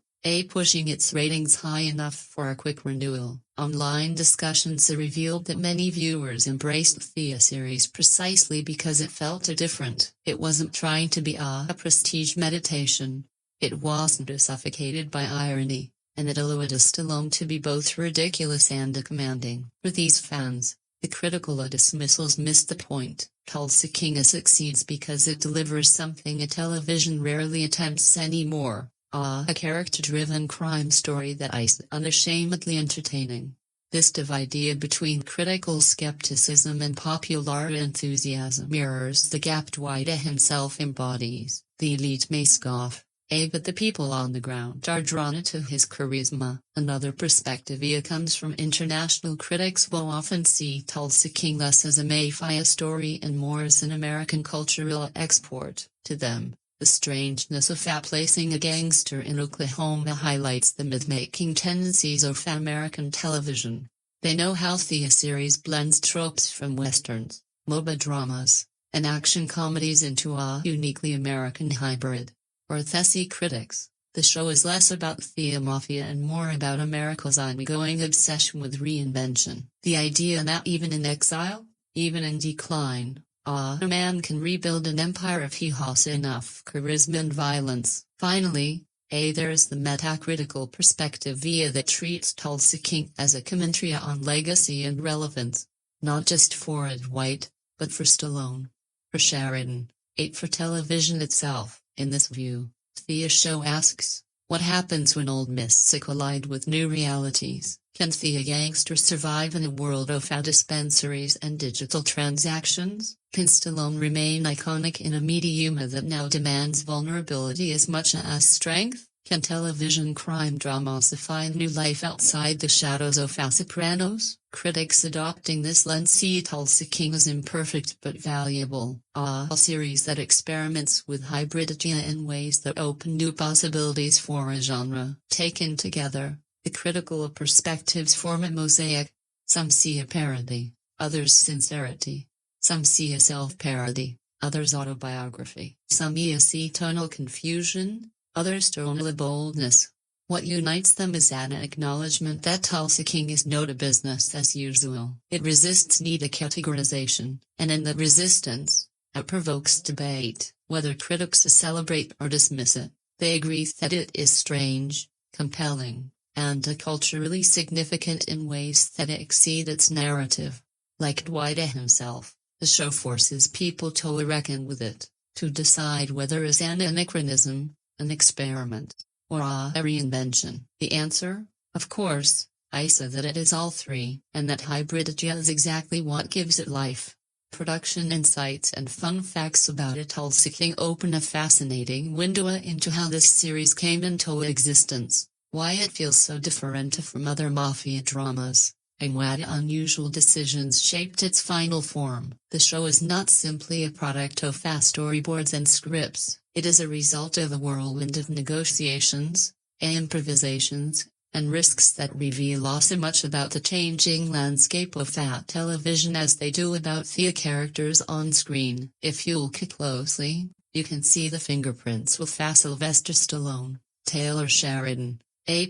pushing its ratings high enough for a quick renewal. Online discussions revealed that many viewers embraced the series precisely because it felt different. It wasn't trying to be a prestige meditation. It wasn't suffocated by irony, and it allowed Stallone to be both ridiculous and commanding. For these fans, the critical dismissals missed the point. Tulsa King succeeds because it delivers something television rarely attempts anymore. A character-driven crime story that is unashamedly entertaining. This divide between critical skepticism and popular enthusiasm mirrors the gap Dwight himself embodies. The elite may scoff, but the people on the ground are drawn to his charisma. Another perspective comes from international critics who often see Tulsa King less as a mafia story and more as an American cultural export. To them, the strangeness of placing a gangster in Oklahoma highlights the myth-making tendencies of American television. They know how the series blends tropes from westerns, MOBA dramas, and action comedies into a uniquely American hybrid. For the critics, the show is less about the mafia and more about America's ongoing obsession with reinvention. The idea that even in exile, even in decline, a man can rebuild an empire if he has enough charisma and violence. Finally, there's the metacritical perspective that treats Tulsa King as a commentary on legacy and relevance, not just for Dwight, but for Stallone, for Sheridan, for television itself. In this view, the show asks, what happens when old myths collide with new realities? Can the gangster survive in a world of dispensaries and digital transactions? Can Stallone remain iconic in a medium that now demands vulnerability as much as strength? Can television crime dramas find new life outside the shadows of Sopranos? Critics adopting this lens see Tulsa King as imperfect but valuable, a series that experiments with hybridity in ways that open new possibilities for a genre. Taken together, the critical perspectives form a mosaic. Some see a parody, others sincerity. Some see a self-parody, others autobiography. Some see tonal confusion, others tonal boldness. What unites them is an acknowledgement that Tulsa King is not a business as usual. It resists neat categorization, and in the resistance, it provokes debate. Whether critics celebrate or dismiss it, they agree that it is strange, compelling, and culturally significant in ways that exceed its narrative. Like Dwight himself, the show forces people to reckon with it, to decide whether it is an anachronism, an experiment, or a reinvention. The answer, of course, is that it is all three, and that hybridity is exactly what gives it life. Production insights and fun facts about Tulsa King open a fascinating window into how this series came into existence, why it feels so different from other mafia dramas, and what unusual decisions shaped its final form. The show is not simply a product of storyboards and scripts, it is a result of a whirlwind of negotiations, improvisations, and risks that reveal so much about the changing landscape of television as they do about the characters on screen. If you look closely, you can see the fingerprints of Sylvester Stallone, Taylor Sheridan,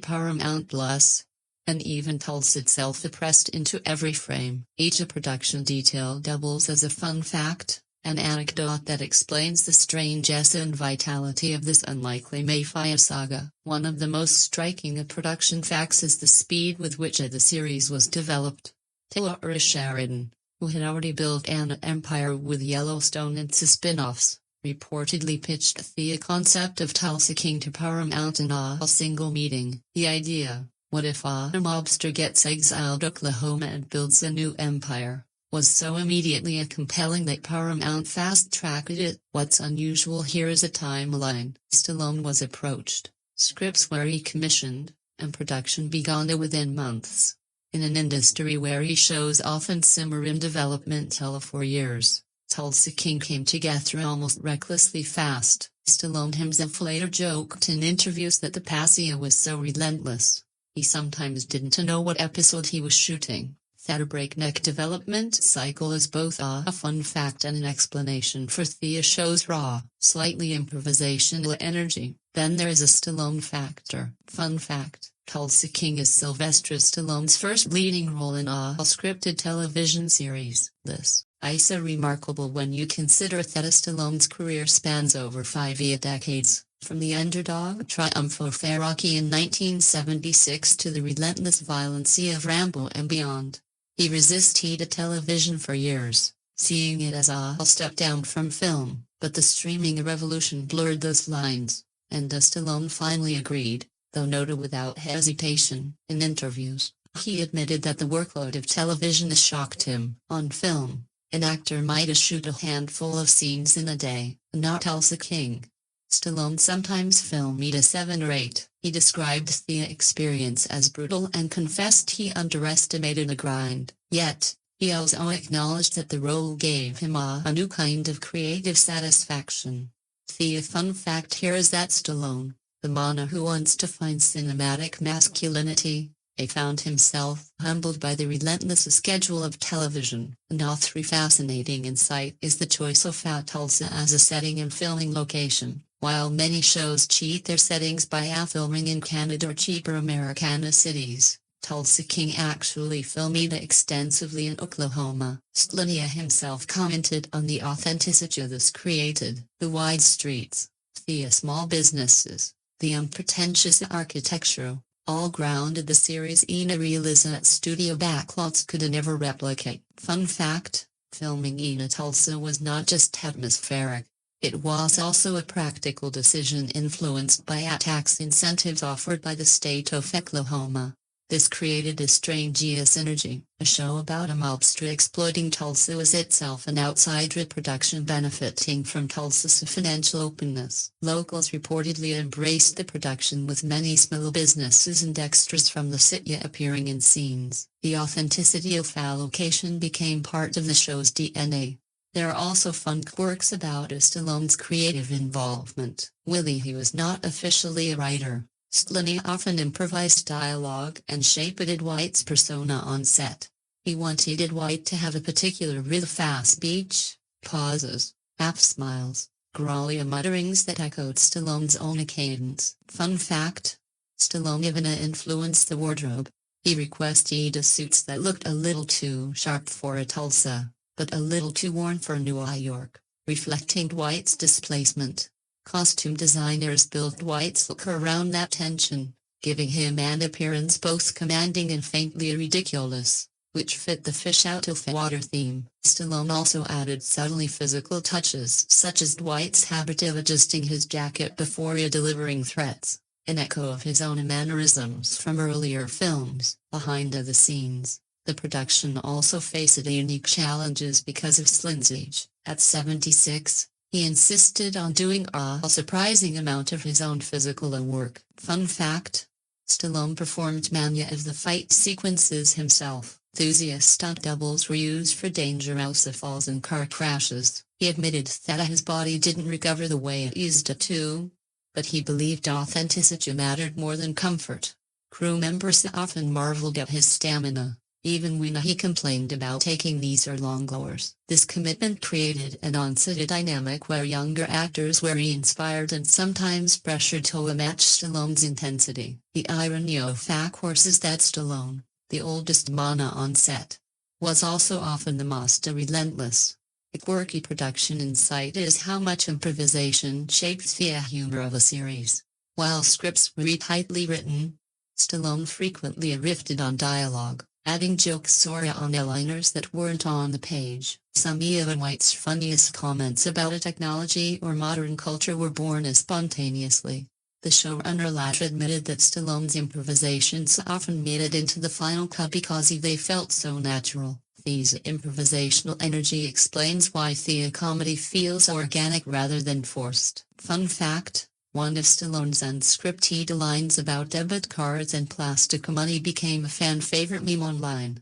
Paramount Plus, and even Tulsa itself pressed into every frame. Each production detail doubles as a fun fact, an anecdote that explains the strangeness and vitality of this unlikely mafia saga. One of the most striking production facts is the speed with which the series was developed. Taylor Sheridan, who had already built an empire with Yellowstone and spin-offs, reportedly pitched the concept of Tulsa King to Paramount in a single meeting. The idea, what if a mobster gets exiled to Oklahoma and builds a new empire, was so immediately compelling that Paramount fast-tracked it. What's unusual here is a timeline. Stallone was approached, scripts were commissioned, and production began within months. In an industry where shows often simmer in development for years, Tulsa King came together almost recklessly fast. Stallone himself later joked in interviews that the passion was so relentless, he sometimes didn't know what episode he was shooting. That breakneck development cycle is both a fun fact and an explanation for the show's raw, slightly improvisational energy. Then there is a Stallone factor. Fun fact, Tulsa King is Sylvester Stallone's first leading role in a scripted television series. This is remarkable when you consider that Stallone's career spans over 5 decades, from the underdog triumph of Rocky in 1976 to the relentless violence of Rambo and beyond. He resisted television for years, seeing it as a step down from film, but the streaming revolution blurred those lines, and Stallone finally agreed, though noted without hesitation. In interviews, He admitted that the workload of television shocked him. On film, an actor might shoot a handful of scenes in a day, not Tulsa King. Stallone sometimes filmed 7 or 8. He described the experience as brutal and confessed he underestimated the grind. Yet, he also acknowledged that the role gave him a new kind of creative satisfaction. The fun fact here is that Stallone, the man who wants to find cinematic masculinity, found himself humbled by the relentless schedule of television. Another fascinating insight is the choice of Tulsa as a setting and filming location. While many shows cheat their settings by filming in Canada or cheaper Americana cities, Tulsa King actually filmed extensively in Oklahoma. Stallone himself commented on the authenticity this created. The wide streets, the small businesses, the unpretentious architecture, all grounded the series in a realism that studio backlots could never replicate. Fun fact, filming in Tulsa was not just atmospheric. It was also a practical decision influenced by tax incentives offered by the state of Oklahoma. This created a strange synergy. A show about a mobster exploiting Tulsa was itself an outsider production benefiting from Tulsa's financial openness. Locals reportedly embraced the production, with many small businesses and extras from the city appearing in scenes. The authenticity of a location became part of the show's DNA. There are also fun quirks about Stallone's creative involvement. He was not officially a writer. Stallone often improvised dialogue and shaped Dwight's persona on set. He wanted Dwight to have a particular rhythm, fast speech, pauses, half smiles, growly mutterings that echoed Stallone's own cadence. Fun fact, Stallone even influenced the wardrobe. He requested suits that looked a little too sharp for Tulsa, but a little too worn for New York, reflecting Dwight's displacement. Costume designers built Dwight's look around that tension, giving him an appearance both commanding and faintly ridiculous, which fit the fish out of water theme. Stallone also added subtly physical touches, such as Dwight's habit of adjusting his jacket before delivering threats, an echo of his own mannerisms from earlier films. Behind the scenes, the production also faced unique challenges because of Stallone's age. At 76, he insisted on doing a surprising amount of his own physical work. Fun fact, Stallone performed many of the fight sequences himself. Enthusiast stunt doubles were used for dangerous falls and car crashes. He admitted that his body didn't recover the way it used to, but he believed authenticity mattered more than comfort. Crew members often marveled at his stamina, even when he complained about taking these or long hours. This commitment created an on-set dynamic where younger actors were inspired and sometimes pressured to match Stallone's intensity. The irony of course is that Stallone, the oldest man on set, was also often the most relentless. A quirky production insight is how much improvisation shaped the humor of a series. While scripts were tightly written, Stallone frequently riffed on dialogue, adding jokes or one-liners that weren't on the page. Some of White's funniest comments about technology or modern culture were born spontaneously. The showrunner later admitted that Stallone's improvisations often made it into the final cut because they felt so natural. This improvisational energy explains why the comedy feels organic rather than forced. Fun fact, one of Stallone's unscripted lines about debit cards and plastic money became a fan favorite meme online,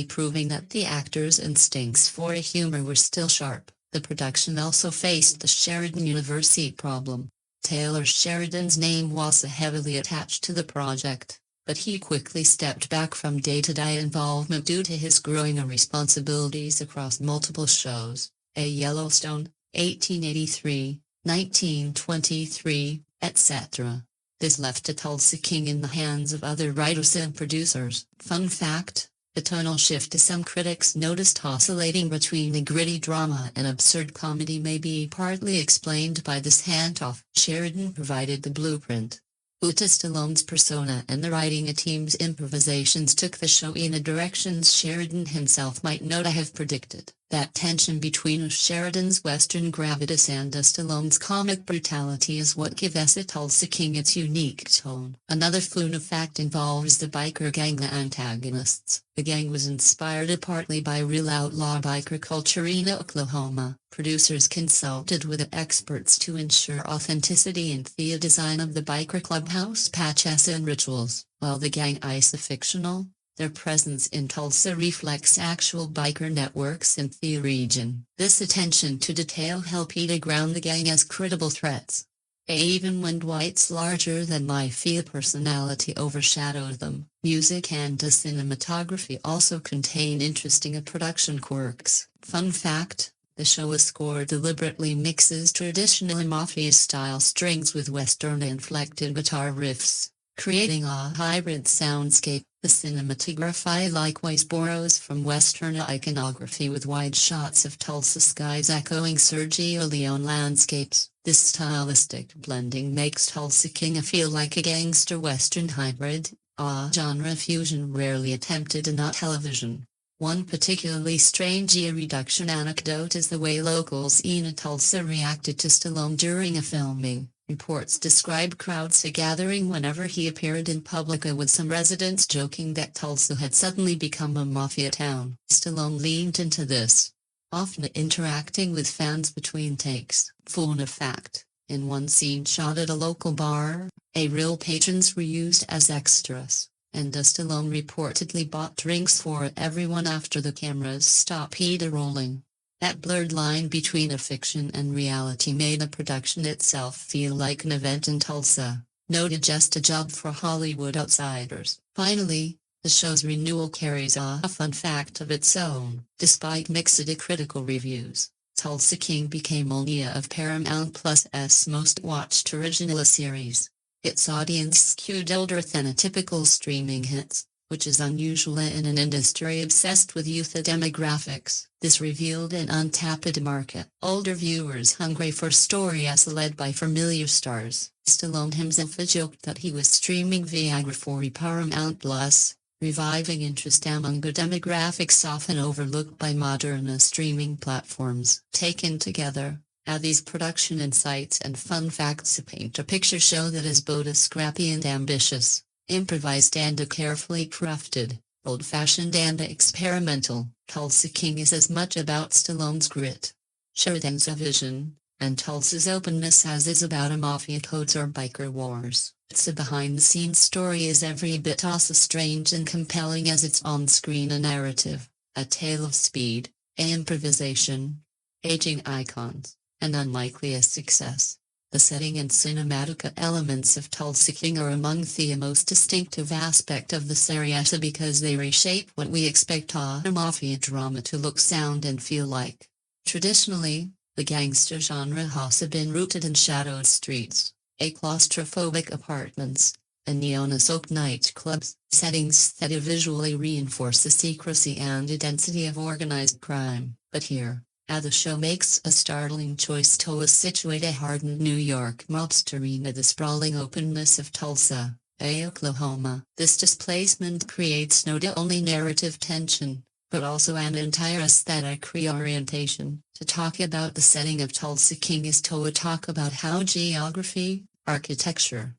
proving that the actor's instincts for humor were still sharp. The production also faced the Sheridan University problem. Taylor Sheridan's name was heavily attached to the project, but he quickly stepped back from day-to-day involvement due to his growing responsibilities across multiple shows, Yellowstone, 1883, 1923, etc. This left Tulsa King in the hands of other writers and producers. Fun fact, the tonal shift some critics noticed oscillating between the gritty drama and absurd comedy may be partly explained by this handoff. Sheridan provided the blueprint. Stallone's persona and the writing team's improvisations took the show in directions Sheridan himself might not have predicted. That tension between Sheridan's Western gravitas and Stallone's comic brutality is what gives Tulsa King its unique tone. Another fun fact involves the biker gang the antagonists. The gang was inspired partly by real outlaw biker culture in Oklahoma. Producers consulted with experts to ensure authenticity in the design of the biker clubhouse patches and rituals. While the gang is fictional, their presence in Tulsa reflects actual biker networks in the region. This attention to detail helped to ground the gang as credible threats, even when Dwight's larger-than-life personality overshadowed them. Music and cinematography also contain interesting production quirks. Fun fact: the show's score deliberately mixes traditional mafia-style strings with Western-inflected guitar riffs, creating a hybrid soundscape. The cinematography likewise borrows from Western iconography with wide shots of Tulsa skies echoing Sergio Leone landscapes. This stylistic blending makes Tulsa King feel like a gangster Western hybrid, a genre fusion rarely attempted in television. One particularly strange reduction anecdote is the way locals in Tulsa reacted to Stallone during filming. Reports describe crowds gathering whenever he appeared in public, with some residents joking that Tulsa had suddenly become a mafia town. Stallone leaned into this, often interacting with fans between takes. Fun fact: in one scene shot at a local bar, real patrons were used as extras, and Stallone reportedly bought drinks for everyone after the cameras stopped rolling. That blurred line between fiction and reality made the production itself feel like an event in Tulsa, not just a job for Hollywood outsiders. Finally, the show's renewal carries a fun fact of its own. Despite mixed critical reviews, Tulsa King became one of Paramount Plus's most watched original series. Its audience skewed older than typical streaming hits, which is unusual in an industry obsessed with youth demographics. This revealed an untapped market. Older viewers hungry for stories led by familiar stars. Stallone himself joked that he was streaming Viagra for Paramount Plus, reviving interest among demographics often overlooked by modern streaming platforms. Taken together, these production insights and fun facts paint a picture show that is both scrappy and ambitious, improvised and carefully crafted, old-fashioned and experimental. Tulsa King is as much about Stallone's grit, Sheridan's vision, and Tulsa's openness as is about mafia codes or biker wars. Its behind-the-scenes story is every bit as strange and compelling as its on-screen narrative, a tale of speed, improvisation, aging icons, and unlikely success. The setting and cinematic elements of Tulsa King are among the most distinctive aspects of the series because they reshape what we expect a mafia drama to look, sound and feel like. Traditionally, the gangster genre has been rooted in shadowed streets, claustrophobic apartments, and neon-soaked nightclubs, settings that visually reinforce the secrecy and density of organized crime. But here, the show makes a startling choice to situate a hardened New York mobster in the sprawling openness of Tulsa, Oklahoma. This displacement creates not only narrative tension, but also an entire aesthetic reorientation. To talk about the setting of Tulsa King is to talk about how geography, architecture,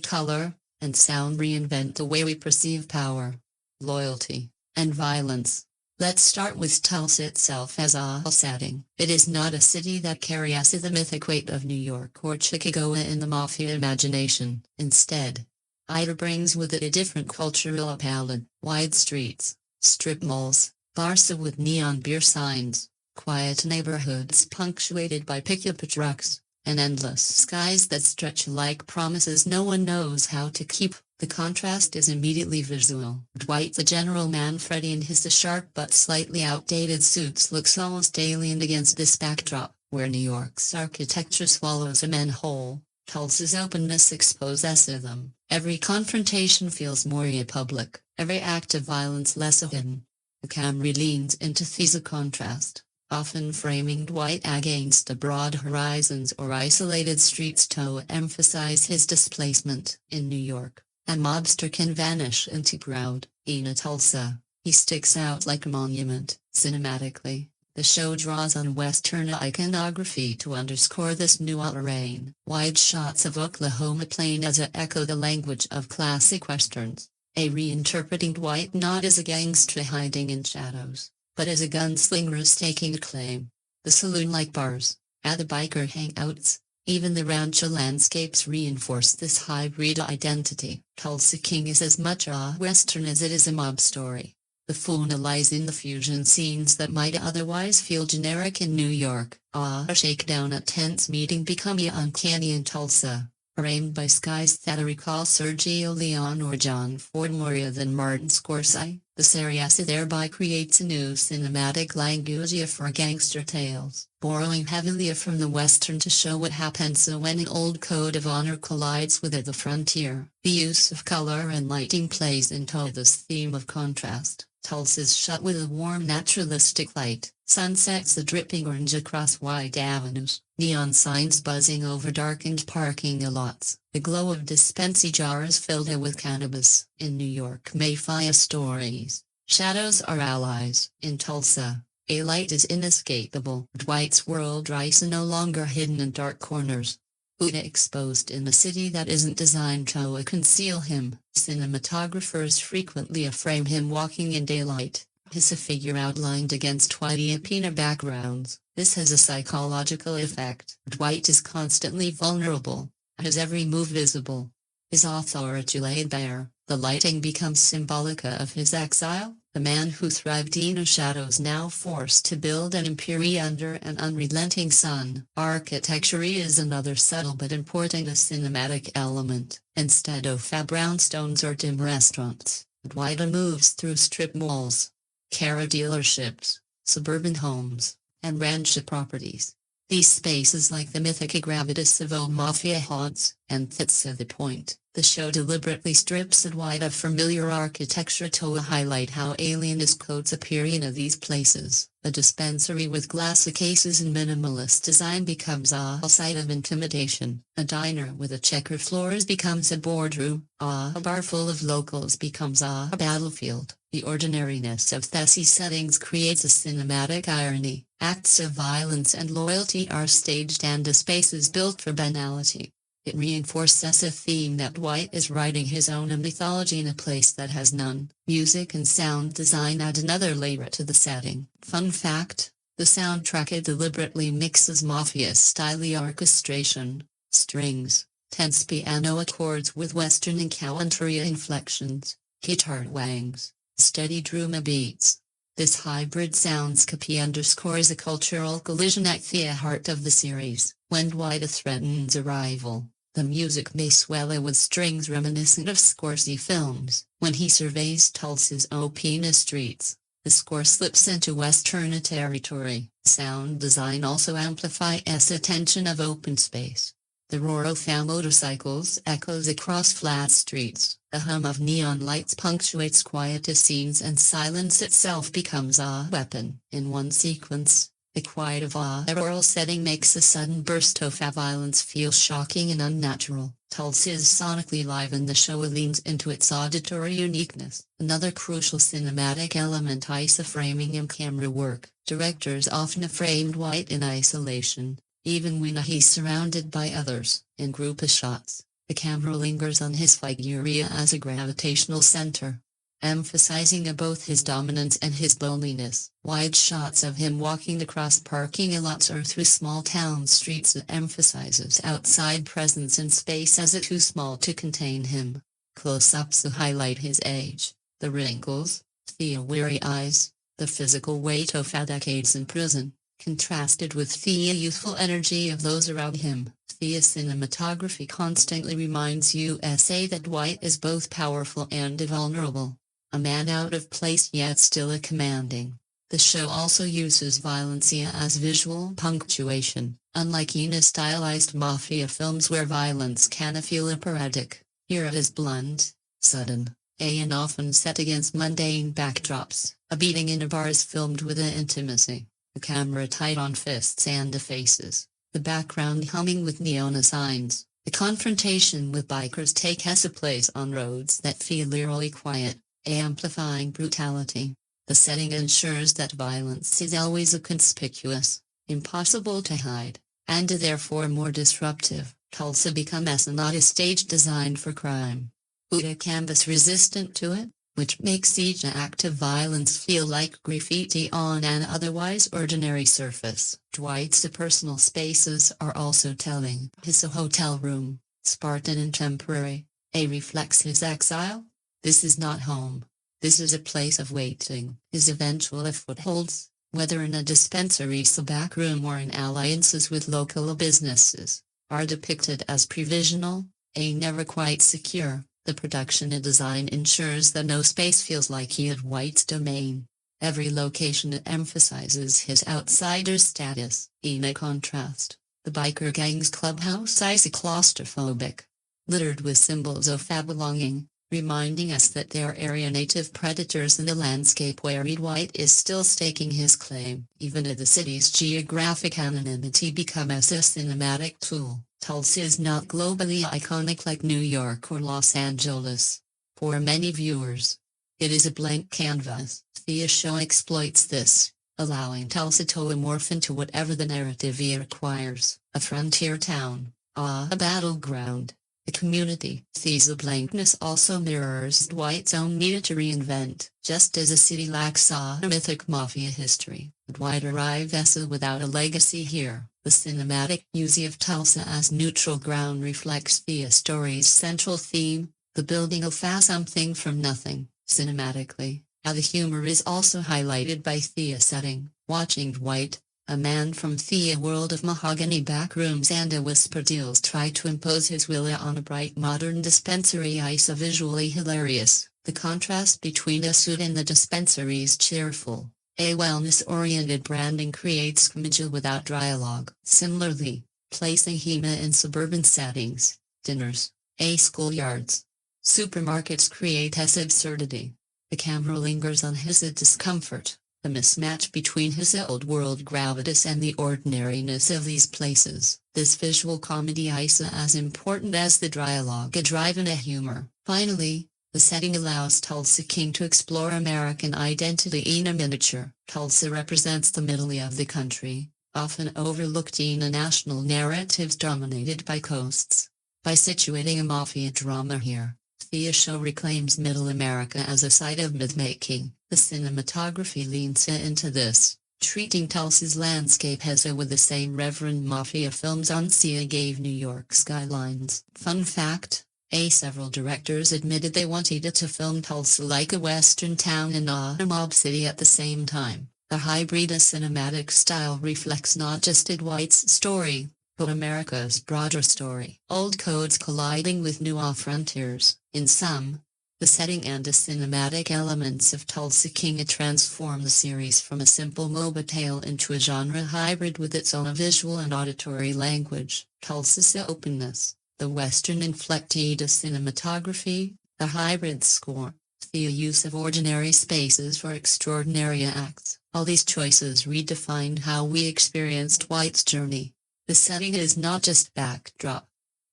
color, and sound reinvent the way we perceive power, loyalty, and violence. Let's start with Tulsa itself as a setting. It is not a city that carries the mythic weight of New York or Chicago in the mafia imagination. Instead, it brings with it a different cultural palette: wide streets, strip malls, bars with neon beer signs, quiet neighborhoods punctuated by pickup trucks, and endless skies that stretch like promises no one knows how to keep. The contrast is immediately visual. Dwight the General Manfredi in his sharp but slightly outdated suits looks almost alien against this backdrop. Where New York's architecture swallows men whole, Tulsa's openness exposes them. Every confrontation feels more public, every act of violence less hidden. The camera leans into this contrast, often framing Dwight against the broad horizons or isolated streets to emphasize his displacement. In New York, a mobster can vanish into crowd. In Tulsa, he sticks out like a monument. Cinematically, The show draws on Western iconography to underscore this new terrain. Wide shots of Oklahoma Plaza echo the language of classic Westerns, a reinterpreting Dwight not as a gangster hiding in shadows, but as a gunslinger staking a claim. The saloon-like bars, at the biker hangouts, even the rancho landscapes reinforce this hybrid identity. Tulsa King is as much a Western as it is a mob story. The fauna lies in the fusion scenes that might otherwise feel generic in New York. A shakedown at tense meeting becoming uncanny in Tulsa, framed by skies that recall Sergio Leone or John Ford more than Martin Scorsese. The series thereby creates a new cinematic language for gangster tales, borrowing heavily from the Western to show what happens when an old code of honor collides with the frontier. The use of color and lighting plays into this theme of contrast. Tulsa is shot with a warm naturalistic light, sunsets the dripping orange across wide avenues, neon signs buzzing over darkened parking lots, the glow of dispensing jars filled with cannabis. In New York mafia stories, shadows are allies. In Tulsa, a light is inescapable. Dwight's world lies no longer hidden in dark corners, but exposed in a city that isn't designed to conceal him. Cinematographers frequently frame him walking in daylight, his figure outlined against white backgrounds. This has a psychological effect. Dwight is constantly vulnerable, his every move visible, his authority laid bare. The lighting becomes symbolic of his exile, the man who thrived in shadows now forced to build an empire under an unrelenting sun. Architecture is another subtle but important cinematic element. Instead of brownstones or dim restaurants, Dwight moves through strip malls, car dealerships, suburban homes, and ranch properties. These spaces like the mythic gravitas of old mafia haunts, and that's the point. The show deliberately strips Dwight of familiar architecture to highlight how alien his codes appear in these places. A dispensary with glass cases and minimalist design becomes a site of intimidation. A diner with a checker floors becomes a boardroom. A bar full of locals becomes a battlefield. The ordinariness of these settings creates a cinematic irony. Acts of violence and loyalty are staged and the space is built for banality. It reinforces a theme that Dwight is writing his own mythology in a place that has none. Music and sound design add another layer to the setting. Fun fact, the soundtrack deliberately mixes mafia-style orchestration, strings, tense piano chords with western and country inflections, guitar wangs, steady drum beats. This hybrid soundscape underscores a cultural collision at the heart of the series. When Dwight threatens arrival, the music may swell with strings reminiscent of Scorsese films. When he surveys Tulsa's open streets, the score slips into Western territory. Sound design also amplifies the tension of open space. The roar of motorcycles echoes across flat streets. The hum of neon lights punctuates quiet scenes and silence itself becomes a weapon. In one sequence, the quiet of a rural setting makes a sudden burst of violence feel shocking and unnatural. Tulsa is sonically live and the show leans into its auditory uniqueness. Another crucial cinematic element is the framing and camera work. Directors often frame Dwight in isolation, even when he's surrounded by others. In group shots, the camera lingers on his figure as a gravitational center, emphasizing both his dominance and his loneliness. Wide shots of him walking across parking lots or through small town streets emphasizes outside presence in space as too small to contain him. Close-ups highlight his age, the wrinkles, the weary eyes, the physical weight of decades in prison, contrasted with the youthful energy of those around him. The cinematography constantly reminds us that Dwight is both powerful and vulnerable, a man out of place yet still commanding. The show also uses violence as visual punctuation. Unlike in stylized mafia films where violence can feel sporadic, here it is blunt, sudden, and often set against mundane backdrops. A beating in a bar is filmed with intimacy, the camera tight on fists and faces, the background humming with neon signs. The confrontation with bikers takes place on roads that feel eerily quiet, amplifying brutality. The setting ensures that violence is always conspicuous, impossible to hide, and therefore more disruptive. Tulsa becomes not a stage designed for crime, but a canvas resistant to it, which makes each act of violence feel like graffiti on an otherwise ordinary surface. Dwight's personal spaces are also telling. His hotel room, Spartan and temporary, reflects his exile. This is not home. This is a place of waiting. His eventual footholds, whether in a dispensary's back room or in alliances with local businesses, are depicted as provisional, never quite secure. The production and design ensures that no space feels like Dwight's domain. Every location emphasizes his outsider status. In a contrast, the biker gang's clubhouse is claustrophobic, littered with symbols of belonging, reminding us that there are area native predators in the landscape where Dwight is still staking his claim. Even if the city's geographic anonymity becomes a cinematic tool, Tulsa is not globally iconic like New York or Los Angeles. For many viewers, it is a blank canvas. The show exploits this, allowing Tulsa to morph into whatever the narrative requires. A frontier town, a battleground, a community. The blankness also mirrors Dwight's own need to reinvent. Just as a city lacks a mythic mafia history, Dwight arrives without a legacy here. The cinematic use of Tulsa as neutral ground reflects the story's central theme, the building of something from nothing. Cinematically, the humor is also highlighted by the setting. Watching Dwight, a man from the world of mahogany backrooms and whisper deals, try to impose his will on a bright modern dispensary is visually hilarious. The contrast between a suit and the dispensary's cheerful, wellness-oriented branding creates comedy without dialogue. Similarly, placing him in suburban settings, dinners, schoolyards, supermarkets create his absurdity. The camera lingers on his discomfort, the mismatch between his old-world gravitas and the ordinariness of these places. This visual comedy is as important as the dialogue driven humor. Finally, the setting allows Tulsa King to explore American identity in a miniature. Tulsa represents the middle of the country, often overlooked in national narratives dominated by coasts. By situating a mafia drama here, the show reclaims Middle America as a site of myth-making. The cinematography leans into this, treating Tulsa's landscape as with the same reverent mafia films on gave New York skylines. Fun fact: several directors admitted they wanted to film Tulsa like a western town and a mob city at the same time. The hybrid cinematic style reflects not just Dwight's story, but America's broader story. Old codes colliding with new frontiers. In sum, the setting and the cinematic elements of Tulsa King transform the series from a simple MOBA tale into a genre hybrid with its own visual and auditory language. Tulsa's openness, the Western-inflected cinematography, the hybrid score, the use of ordinary spaces for extraordinary acts. All these choices redefined how we experienced Dwight's journey. The setting is not just backdrop.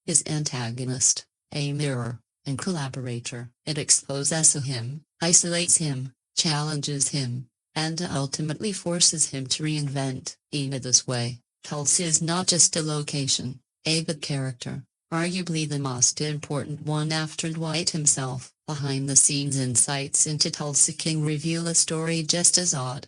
His antagonist, a mirror, and collaborator. It exposes him, isolates him, challenges him, and ultimately forces him to reinvent. In this way, Tulsa is not just a location, but character, arguably the most important one after Dwight himself. Behind-the-scenes insights into Tulsa King reveal a story just as odd,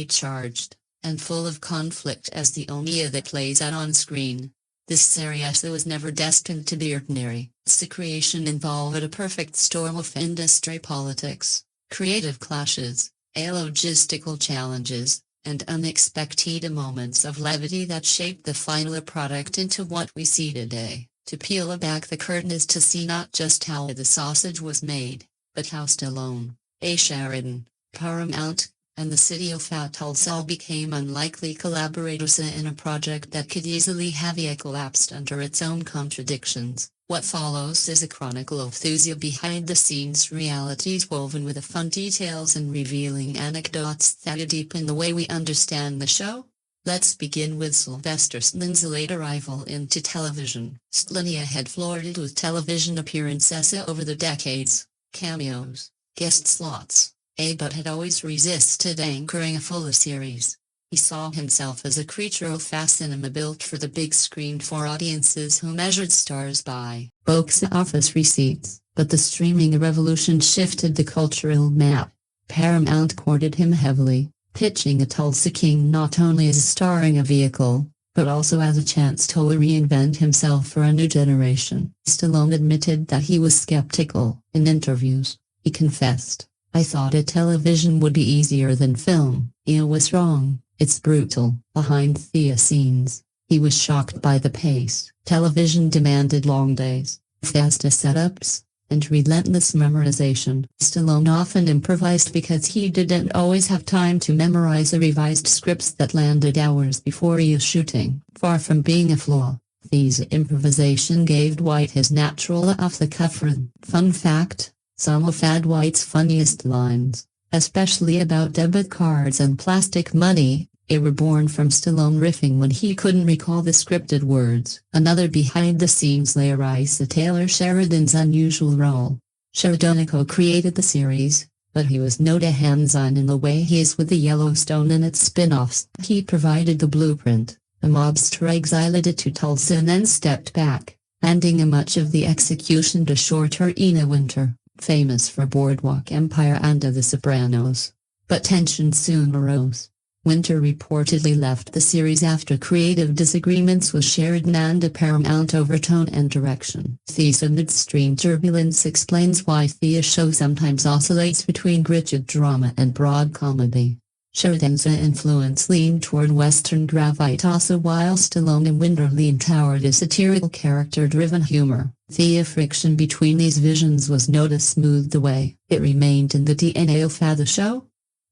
charged, and full of conflict as the only that plays out on screen. This series was never destined to be ordinary. Its creation involved a perfect storm of industry politics, creative clashes, logistical challenges, and unexpected moments of levity that shaped the final product into what we see today. To peel back the curtain is to see not just how the sausage was made, but how Stallone, Sheridan, Paramount, and the city of Tulsa became unlikely collaborators in a project that could easily have collapsed under its own contradictions. What follows is a chronicle of the behind-the-scenes realities woven with the fun details and revealing anecdotes that deepen the way we understand the show. Let's begin with Sylvester Stallone's late arrival into television. Stallone had flirted with television appearances over the decades, cameos, guest slots, but had always resisted anchoring a full series. He saw himself as a creature of fast cinema built for the big screen for audiences who measured stars by box office receipts, but the streaming revolution shifted the cultural map. Paramount courted him heavily, pitching a Tulsa King not only as a starring vehicle, but also as a chance to reinvent himself for a new generation. Stallone admitted that he was skeptical. In interviews, he confessed, "I thought a television would be easier than film. I was wrong. It's brutal." Behind the scenes, he was shocked by the pace. Television demanded long days, fast setups, and relentless memorization. Stallone often improvised because he didn't always have time to memorize the revised scripts that landed hours before shooting. Far from being a flaw, this improvisation gave White his natural off-the-cuff rhythm. Fun fact, some of White's funniest lines, especially about debit cards and plastic money, were born from Stallone riffing when he couldn't recall the scripted words. Another behind-the-scenes layer is Taylor Sheridan's unusual role. Sheridan co-created the series, but he was not hands-on in the way he is with the Yellowstone and its spin-offs. He provided the blueprint. The mobster exiled it to Tulsa and then stepped back, handing much of the execution to shorter Ina Winter, famous for Boardwalk Empire and The Sopranos. But tension soon arose. Winter reportedly left the series after creative disagreements with Sheridan and Paramount over tone and direction. This midstream turbulence explains why the show sometimes oscillates between gritty drama and broad comedy. Sheridan's influence leaned toward Western gravitas, while Stallone and Winter leaned toward a satirical character-driven humor. The friction between these visions was not smoothed away. It remained in the DNA of the show.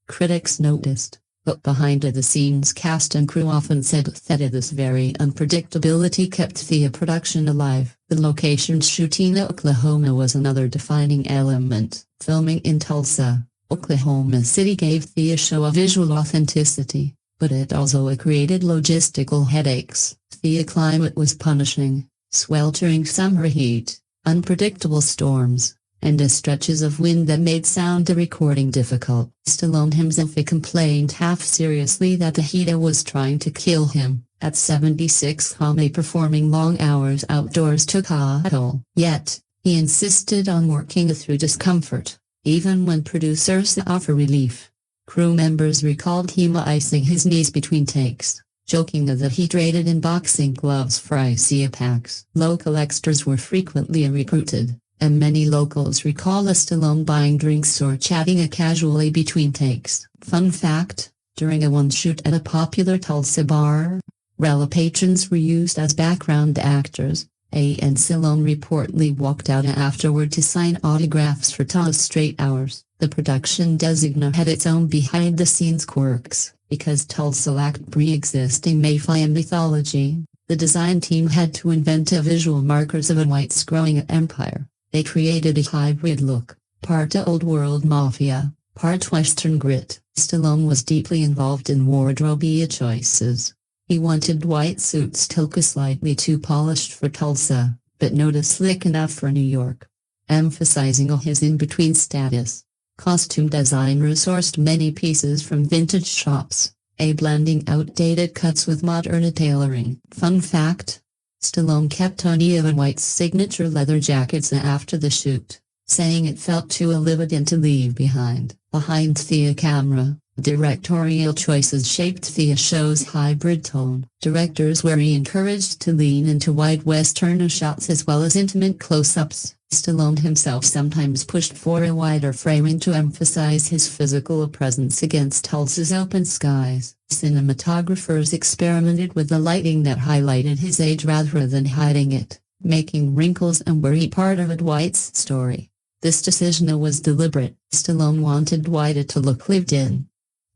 Critics noticed, but behind-the-scenes cast and crew often said that this very unpredictability kept the production alive. The location shooting in Oklahoma was another defining element. Filming in Tulsa, Oklahoma City gave the show a visual authenticity, but it also created logistical headaches. The climate was punishing, sweltering summer heat, unpredictable storms, and stretches of wind that made sound recording difficult. Stallone himself complained half-seriously that the heat was trying to kill him. At 76, performing long hours outdoors took a toll. Yet, he insisted on working through discomfort, even when producers offered relief. Crew members recalled him icing his knees between takes, joking that he traded in boxing gloves for icy packs. Local extras were frequently recruited, and many locals recall Stallone buying drinks or chatting casually between takes. Fun fact, during one shoot at a popular Tulsa bar, rela patrons were used as background actors, and Stallone reportedly walked out afterward to sign autographs for 2 straight hours. The production designator had its own behind-the-scenes quirks. Because Tulsa lacked pre-existing mafia mythology, the design team had to invent visual markers of White's growing empire. They created a hybrid look, part old-world mafia, part Western grit. Stallone was deeply involved in wardrobe choices. He wanted White suits to look slightly too polished for Tulsa, but not slick enough for New York. Emphasizing his in-between status, costume designers sourced many pieces from vintage shops, blending outdated cuts with modern tailoring. Fun fact, Stallone kept on White's signature leather jackets after the shoot, saying it felt too elegant to leave behind. Behind the camera, directorial choices shaped the show's hybrid tone. Directors were encouraged to lean into wide Western shots as well as intimate close-ups. Stallone himself sometimes pushed for a wider framing to emphasize his physical presence against Tulsa's open skies. Cinematographers experimented with the lighting that highlighted his age rather than hiding it, making wrinkles and worry part of White's story. This decision was deliberate. Stallone wanted White to look lived in,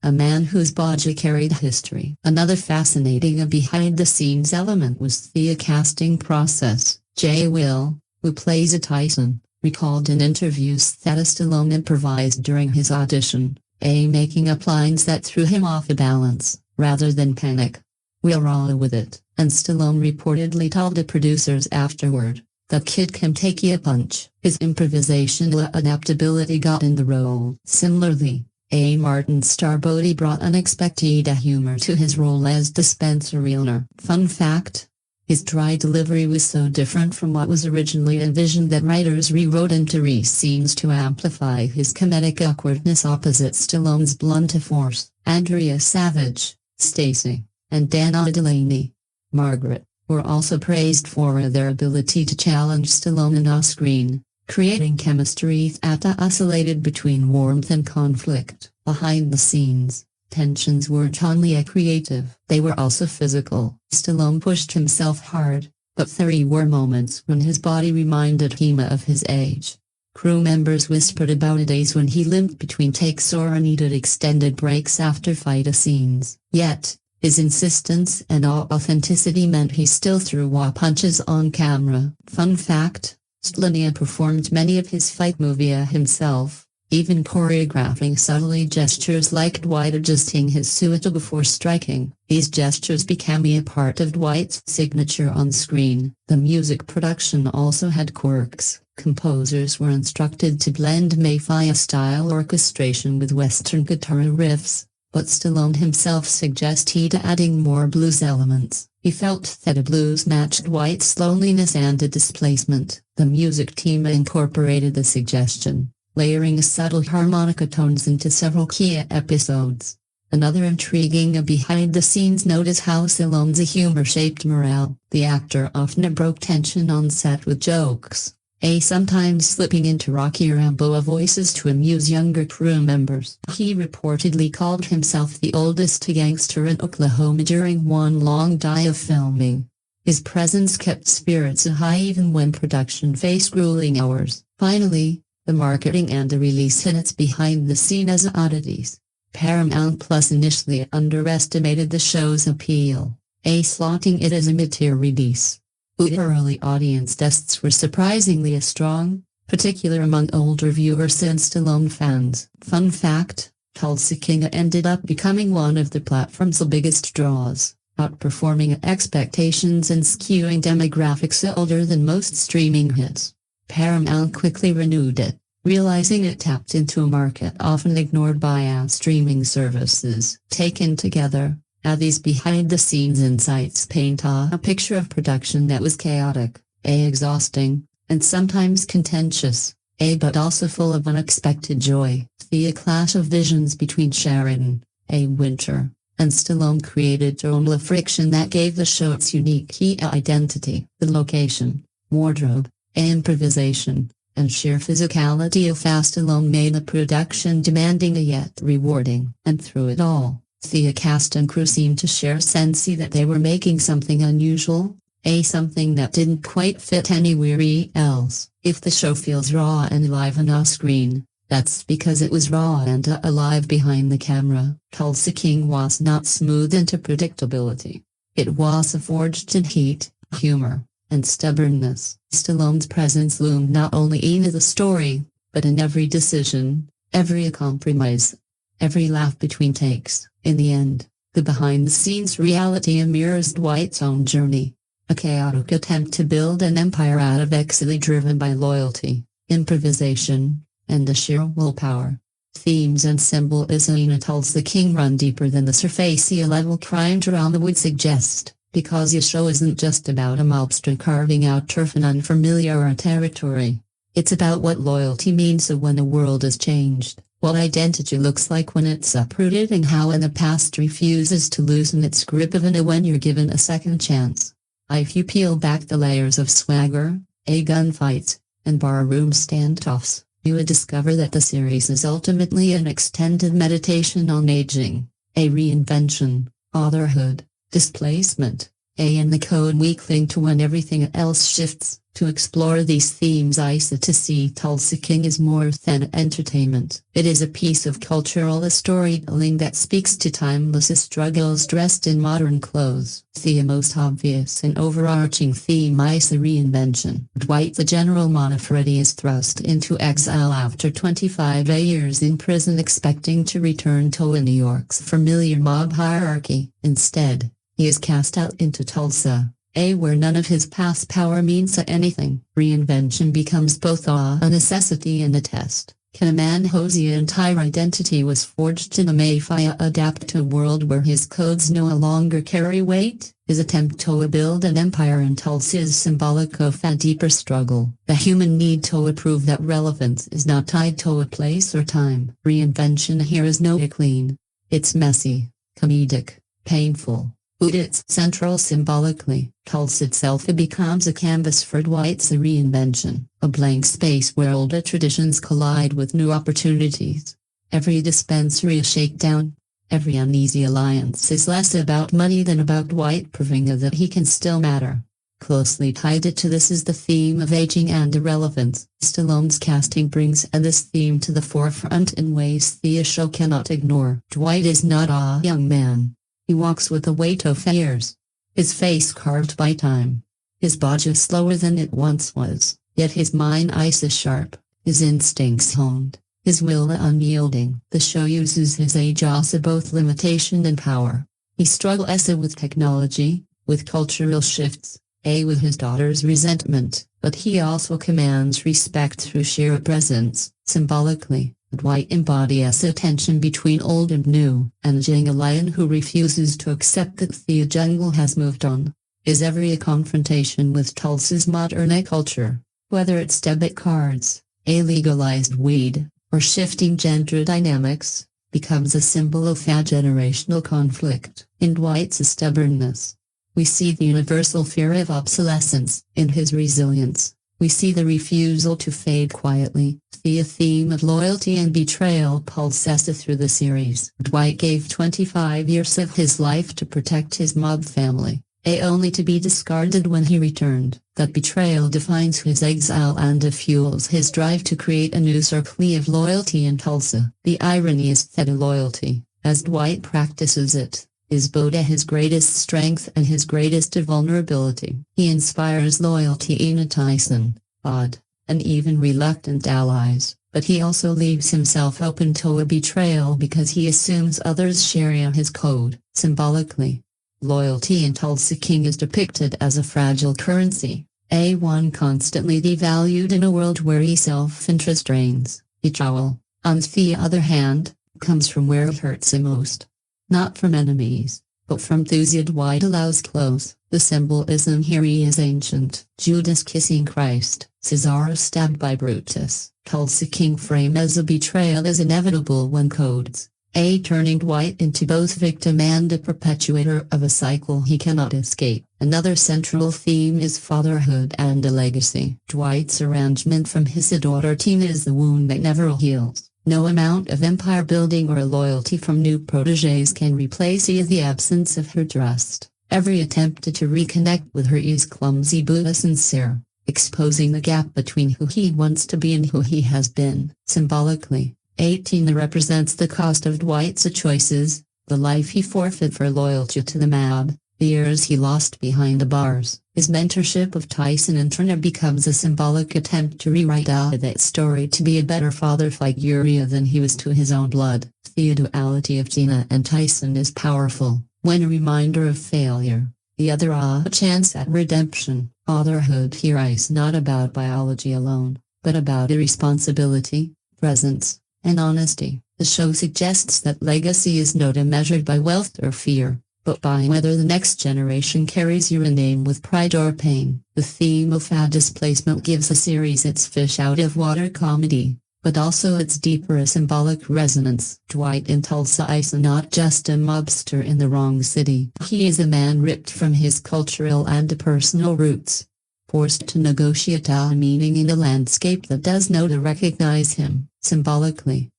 a man whose body carried history. Another fascinating behind-the-scenes element was the casting process. J. Will, who plays Tyson, recalled in interviews that Stallone improvised during his audition, making up lines that threw him off balance, rather than panic. "We'll roll with it," and Stallone reportedly told the producers afterward, "The kid can take a punch." His improvisational adaptability got in the role. Similarly, Martin Starbody brought unexpected humor to his role as dispenser owner. Fun fact: his dry delivery was so different from what was originally envisioned that writers rewrote into scenes to amplify his comedic awkwardness opposite Stallone's blunt force. Andrea Savage, Stacy, and Dana Delaney, Margaret, were also praised for their ability to challenge Stallone off-screen, creating chemistry that oscillated between warmth and conflict. Behind the scenes, tensions weren't only creative, they were also physical. Stallone pushed himself hard, but there were moments when his body reminded him of his age. Crew members whispered about days when he limped between takes or needed extended breaks after fight scenes. Yet, his insistence and authenticity meant he still threw punches on camera. Fun fact: Stallone performed many of his fight movies himself, even choreographing subtly gestures like Dwight adjusting his suit before striking. These gestures became a part of Dwight's signature on screen. The music production also had quirks. Composers were instructed to blend mafia-style orchestration with Western guitar riffs, but Stallone himself suggested adding more blues elements. He felt that a blues matched Dwight's loneliness and displacement. The music team incorporated the suggestion, layering subtle harmonica tones into several key episodes. Another intriguing behind-the-scenes note is how Stallone's humor shaped morale. The actor often broke tension on set with jokes, sometimes slipping into Rocky Rambo voices to amuse younger crew members. He reportedly called himself the oldest gangster in Oklahoma during one long day of filming. His presence kept spirits high even when production faced grueling hours. Finally, the marketing and the release hints behind the scenes oddities. Paramount Plus initially underestimated the show's appeal, slotting it as a mid-tier release. Early audience tests were surprisingly strong, particularly among older viewers and Stallone fans. Fun fact: Tulsa King ended up becoming one of the platform's biggest draws, outperforming expectations and skewing demographics older than most streaming hits. Paramount quickly renewed it, realizing it tapped into a market often ignored by streaming services. Taken together, these behind-the-scenes insights paint a picture of production that was chaotic, exhausting, and sometimes contentious, but also full of unexpected joy. The clash of visions between Sheridan, Winter, and Stallone created a friction that gave the show its unique identity. The location, wardrobe, improvisation, and sheer physicality of Stallone made the production demanding yet rewarding. And through it all, the cast and crew seemed to share a sense that they were making something unusual, something that didn't quite fit anywhere else. If the show feels raw and alive on screen, that's because it was raw and alive behind the camera. Tulsa King was not smooth into predictability. It was forged in heat, humor, and stubbornness. Stallone's presence loomed not only in the story, but in every decision, every compromise, every laugh between takes. In the end, the behind-the-scenes reality mirrors Dwight's own journey, a chaotic attempt to build an empire out of exile driven by loyalty, improvisation, and the sheer willpower. Themes and symbolism in Tulsa King run deeper than the surface-level crime drama would suggest, because the show isn't just about a mobster carving out turf in unfamiliar territory. It's about what loyalty means when the world is changed, what identity looks like when it's uprooted, and how the past refuses to loosen its grip even when you're given a second chance. If you peel back the layers of swagger, gunfights, and barroom standoffs, you would discover that the series is ultimately an extended meditation on aging, reinvention, fatherhood, displacement, and the code we cling to when everything else shifts. To explore these themes, to see Tulsa King is more than entertainment. It is a piece of cultural storytelling that speaks to timeless struggles dressed in modern clothes. The most obvious and overarching theme is the reinvention. Dwight the General Manfredi is thrust into exile after 25 years in prison, expecting to return to New York's familiar mob hierarchy. Instead, he is cast out into Tulsa, Where none of his past power means anything. Reinvention becomes both a necessity and a test. Can a man whose entire identity was forged in the mafia adapt to a world where his codes no longer carry weight? His attempt to build an empire in Tulsa is symbolic of a deeper struggle, the human need to prove that relevance is not tied to a place or time. Reinvention here is no clean. It's messy, comedic, painful. But it's central symbolically. Tulsa itself becomes a canvas for Dwight's reinvention, a blank space where older traditions collide with new opportunities. Every dispensary is shakedown. Every uneasy alliance is less about money than about Dwight proving that he can still matter. Closely tied to this is the theme of aging and irrelevance. Stallone's casting brings this theme to the forefront in ways the show cannot ignore. Dwight is not a young man. He walks with the weight of years. His face carved by time. His body slower than it once was, yet his mind ice sharp, his instincts honed, his will unyielding. The show uses his age as both limitation and power. He struggles with technology, with cultural shifts, with his daughter's resentment, but he also commands respect through sheer presence. Symbolically, Dwight embodies a tension between old and new, and being a lion who refuses to accept that the jungle has moved on. Is every confrontation with Tulsa's modern culture, whether it's debit cards, a legalized weed, or shifting gender dynamics, becomes a symbol of a generational conflict. In Dwight's stubbornness, we see the universal fear of obsolescence. In his resilience, we see the refusal to fade quietly. The theme of loyalty and betrayal pulses through the series. Dwight gave 25 years of his life to protect his mob family, only to be discarded when he returned. That betrayal defines his exile and fuels his drive to create a new circle of loyalty in Tulsa. The irony is that loyalty, as Dwight practices it, is both his greatest strength and his greatest vulnerability. He inspires loyalty in Tyson, odd, and even reluctant allies, but he also leaves himself open to a betrayal because he assumes others share his code. Symbolically, loyalty in Tulsa King is depicted as a fragile currency, one constantly devalued in a world where self-interest reigns. Betrayal, on the other hand, comes from where it hurts most. Not from enemies, but from those Dwight allows close. The symbolism here is ancient. Judas kissing Christ, Caesar stabbed by Brutus. Tulsa King frame as a betrayal is inevitable when codes, turning Dwight into both victim and a perpetuator of a cycle he cannot escape. Another central theme is fatherhood and a legacy. Dwight's arrangement from his daughter Tina is the wound that never heals. No amount of empire building or loyalty from new protégés can replace the absence of her trust. Every attempt to reconnect with her is clumsy but sincere, exposing the gap between who he wants to be and who he has been. Symbolically, 18 represents the cost of Dwight's choices, the life he forfeited for loyalty to the mob, the years he lost behind the bars. His mentorship of Tyson and Turner becomes a symbolic attempt to rewrite that story to be a better father figure than he was to his own blood. The duality of Tina and Tyson is powerful. When a reminder of failure, the other a chance at redemption. Fatherhood here is not about biology alone, but about irresponsibility, presence, and honesty. The show suggests that legacy is not measured by wealth or fear, but by whether the next generation carries your name with pride or pain. The theme of displacement gives the series its fish-out-of-water comedy, but also its deeper symbolic resonance. Dwight in Tulsa is not just a mobster in the wrong city. He is a man ripped from his cultural and personal roots, forced to negotiate a meaning in a landscape that does not recognize him. Symbolically,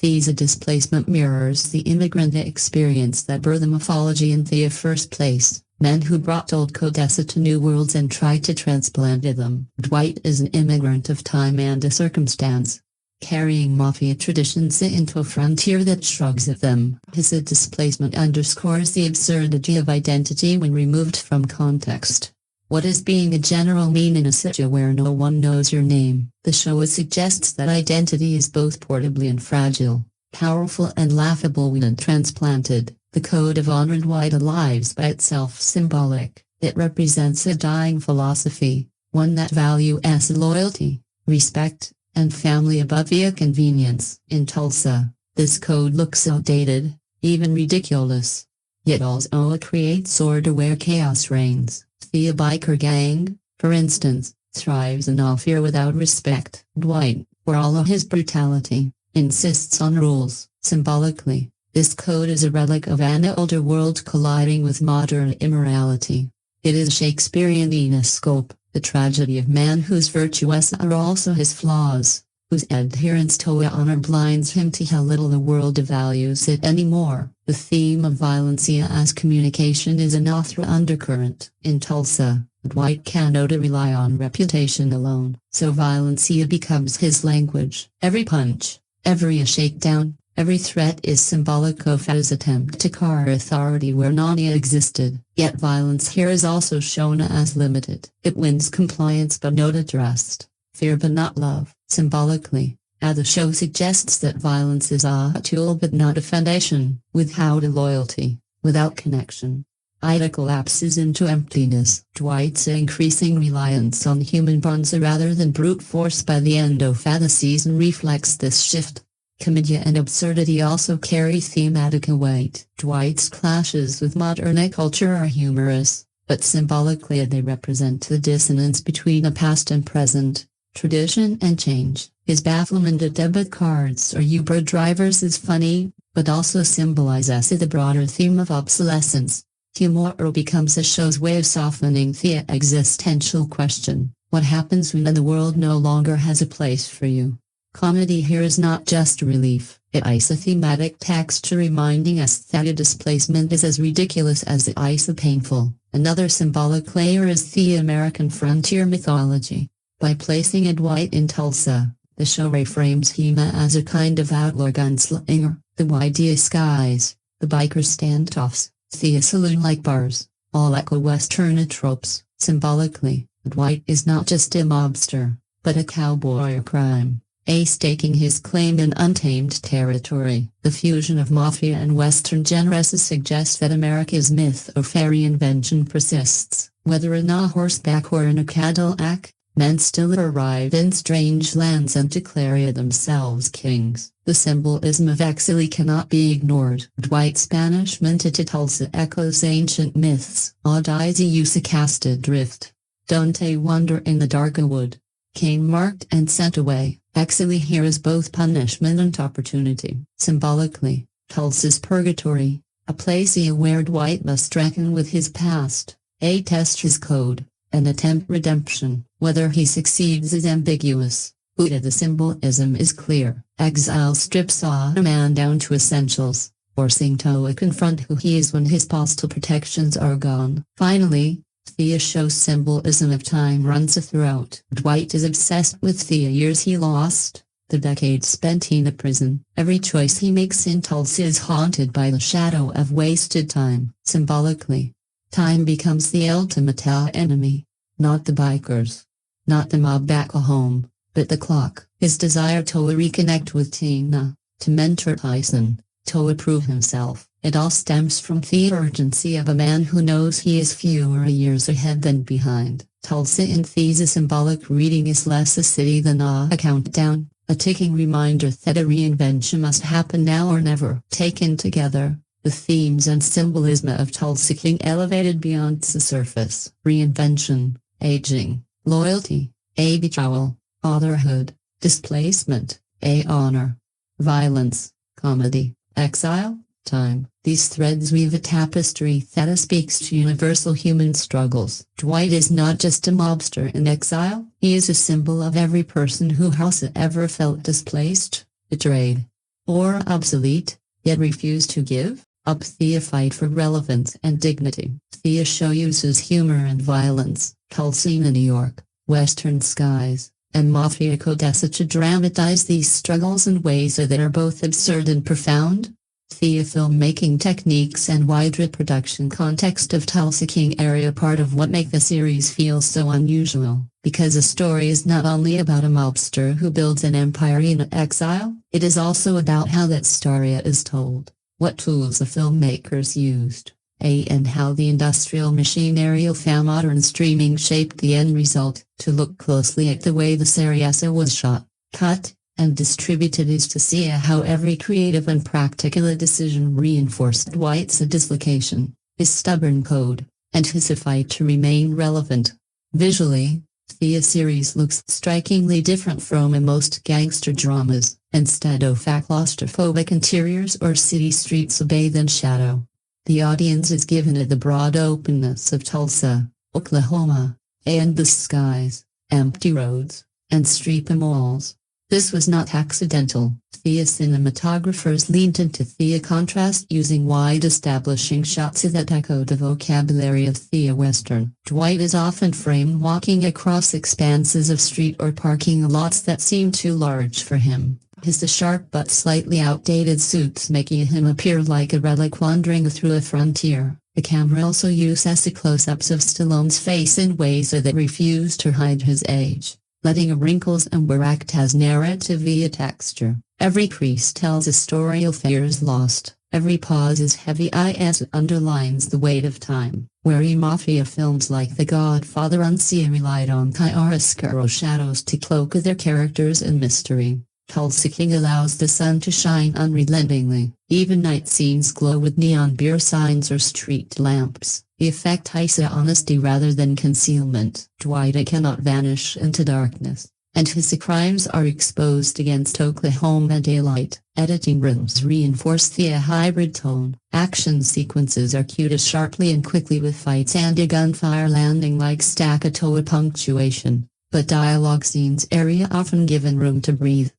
the displacement mirrors the immigrant experience that birthed the mythology in the first place. Men who brought old codes to new worlds and tried to transplant them. Dwight is an immigrant of time and a circumstance, carrying mafia traditions into a frontier that shrugs at them. His displacement underscores the absurdity of identity when removed from context. What does being a general mean in a city where no one knows your name? The show suggests that identity is both portable and fragile, powerful and laughable when transplanted. The code of honor and Dwight lives by itself symbolic. It represents a dying philosophy, one that values loyalty, respect, and family above via convenience. In Tulsa, this code looks outdated, even ridiculous. Yet also creates order where chaos reigns. The biker gang, for instance, thrives in all fear without respect. Dwight, for all of his brutality, insists on rules. Symbolically, this code is a relic of an older world colliding with modern immorality. It is Shakespearean in a scope, the tragedy of man whose virtues are also his flaws, whose adherence to honor blinds him to how little the world values it anymore. The theme of violence as communication is an author undercurrent. In Tulsa, Dwight cannot rely on reputation alone, so violence becomes his language. Every punch, every shakedown, every threat is symbolic of his attempt to carve authority where none existed. Yet violence here is also shown as limited. It wins compliance but not trust, fear but not love. Symbolically, the show suggests that violence is a tool but not a foundation. Without loyalty, without connection, it collapses into emptiness. Dwight's increasing reliance on human bonds rather than brute force by the end of the season reflects this shift. Comedy and absurdity also carry thematic weight. Dwight's clashes with modern culture are humorous, but symbolically they represent the dissonance between the past and present, tradition and change. His bafflement at debit cards or Uber drivers is funny, but also symbolizes the broader theme of obsolescence. Humor becomes the show's way of softening the existential question: what happens when the world no longer has a place for you? Comedy here is not just relief, it is a thematic texture reminding us that a displacement is as ridiculous as it is painful. Another symbolic layer is the American frontier mythology. By placing Dwight in Tulsa, the show reframes him as a kind of outlaw gunslinger. The wide skies, the biker standoffs, the saloon-like bars, all echo Western tropes. Symbolically, Dwight is not just a mobster, but a cowboy of crime, staking his claim in untamed territory. The fusion of mafia and Western genres suggests that America's myth of fairy invention persists. Whether on a horseback or in a Cadillac, men still arrive in strange lands and declare themselves kings. The symbolism of exile cannot be ignored. Dwight's banishment to Tulsa echoes ancient myths. Odysseus cast adrift, Dante wander in the dark wood, Cain marked and sent away. Exile here is both punishment and opportunity. Symbolically, Tulsa's purgatory, a place where Dwight must reckon with his past, test his code, and attempt redemption. Whether he succeeds is ambiguous, but the symbolism is clear. Exile strips a man down to essentials, forcing to confront who he is when his postal protections are gone. Finally, the show's symbolism of time runs throughout. Dwight is obsessed with the years he lost, the decades spent in a prison. Every choice he makes in Tulsa is haunted by the shadow of wasted time. Symbolically, time becomes the ultimate enemy. Not the bikers, not the mob back home, but the clock. His desire to reconnect with Tina, to mentor Tyson, to prove himself. It all stems from the urgency of a man who knows he is fewer years ahead than behind. Tulsa in the symbolic reading is less a city than a countdown, a ticking reminder that a reinvention must happen now or never. Taken together, the themes and symbolism of Tulsa King elevated beyond the surface. Reinvention, aging, loyalty, a betrayal, fatherhood, displacement, a honor, violence, comedy, exile, time. These threads weave a tapestry that speaks to universal human struggles. Dwight is not just a mobster in exile, he is a symbol of every person who has ever felt displaced, betrayed, or obsolete, yet refused to give up the fight for relevance and dignity. The show uses humor and violence, Tulsa, New York, Western skies, and mafia codes to dramatize these struggles in ways that are both absurd and profound. The filmmaking techniques and wider production context of Tulsa King are a part of what make the series feel so unusual, because the story is not only about a mobster who builds an empire in exile, it is also about how that story is told, what tools the filmmakers used, And how the industrial machinery of modern streaming shaped the end result. To look closely at the way the series was shot, cut, and distributed is to see how every creative and practical decision reinforced Dwight's dislocation, his stubborn code, and his fight to remain relevant. Visually, the series looks strikingly different from most gangster dramas. Instead of claustrophobic interiors or city streets bathed in shadow, the audience is given the broad openness of Tulsa, Oklahoma, endless skies, empty roads, and street malls. This was not accidental. The cinematographers leaned into the contrast using wide establishing shots that echo the vocabulary of the Western. Dwight is often framed walking across expanses of street or parking lots that seem too large for him, his sharp but slightly outdated suits making him appear like a relic wandering through a frontier. The camera also uses close-ups of Stallone's face in ways that refuse to hide his age, letting wrinkles and act as narrative via texture. Every crease tells a story of years lost, every pause is heavy as it underlines the weight of time. Where mafia films like The Godfather relied on chiaroscuro shadows to cloak their characters in mystery, Tulsa King allows the sun to shine unrelentingly. Even night scenes glow with neon beer signs or street lamps. The effect is honesty rather than concealment. Dwight cannot vanish into darkness, and his crimes are exposed against Oklahoma daylight. Editing rooms reinforce the hybrid tone. Action sequences are cued sharply and quickly with fights and gunfire landing like staccato punctuation, but dialogue scenes are often given room to breathe.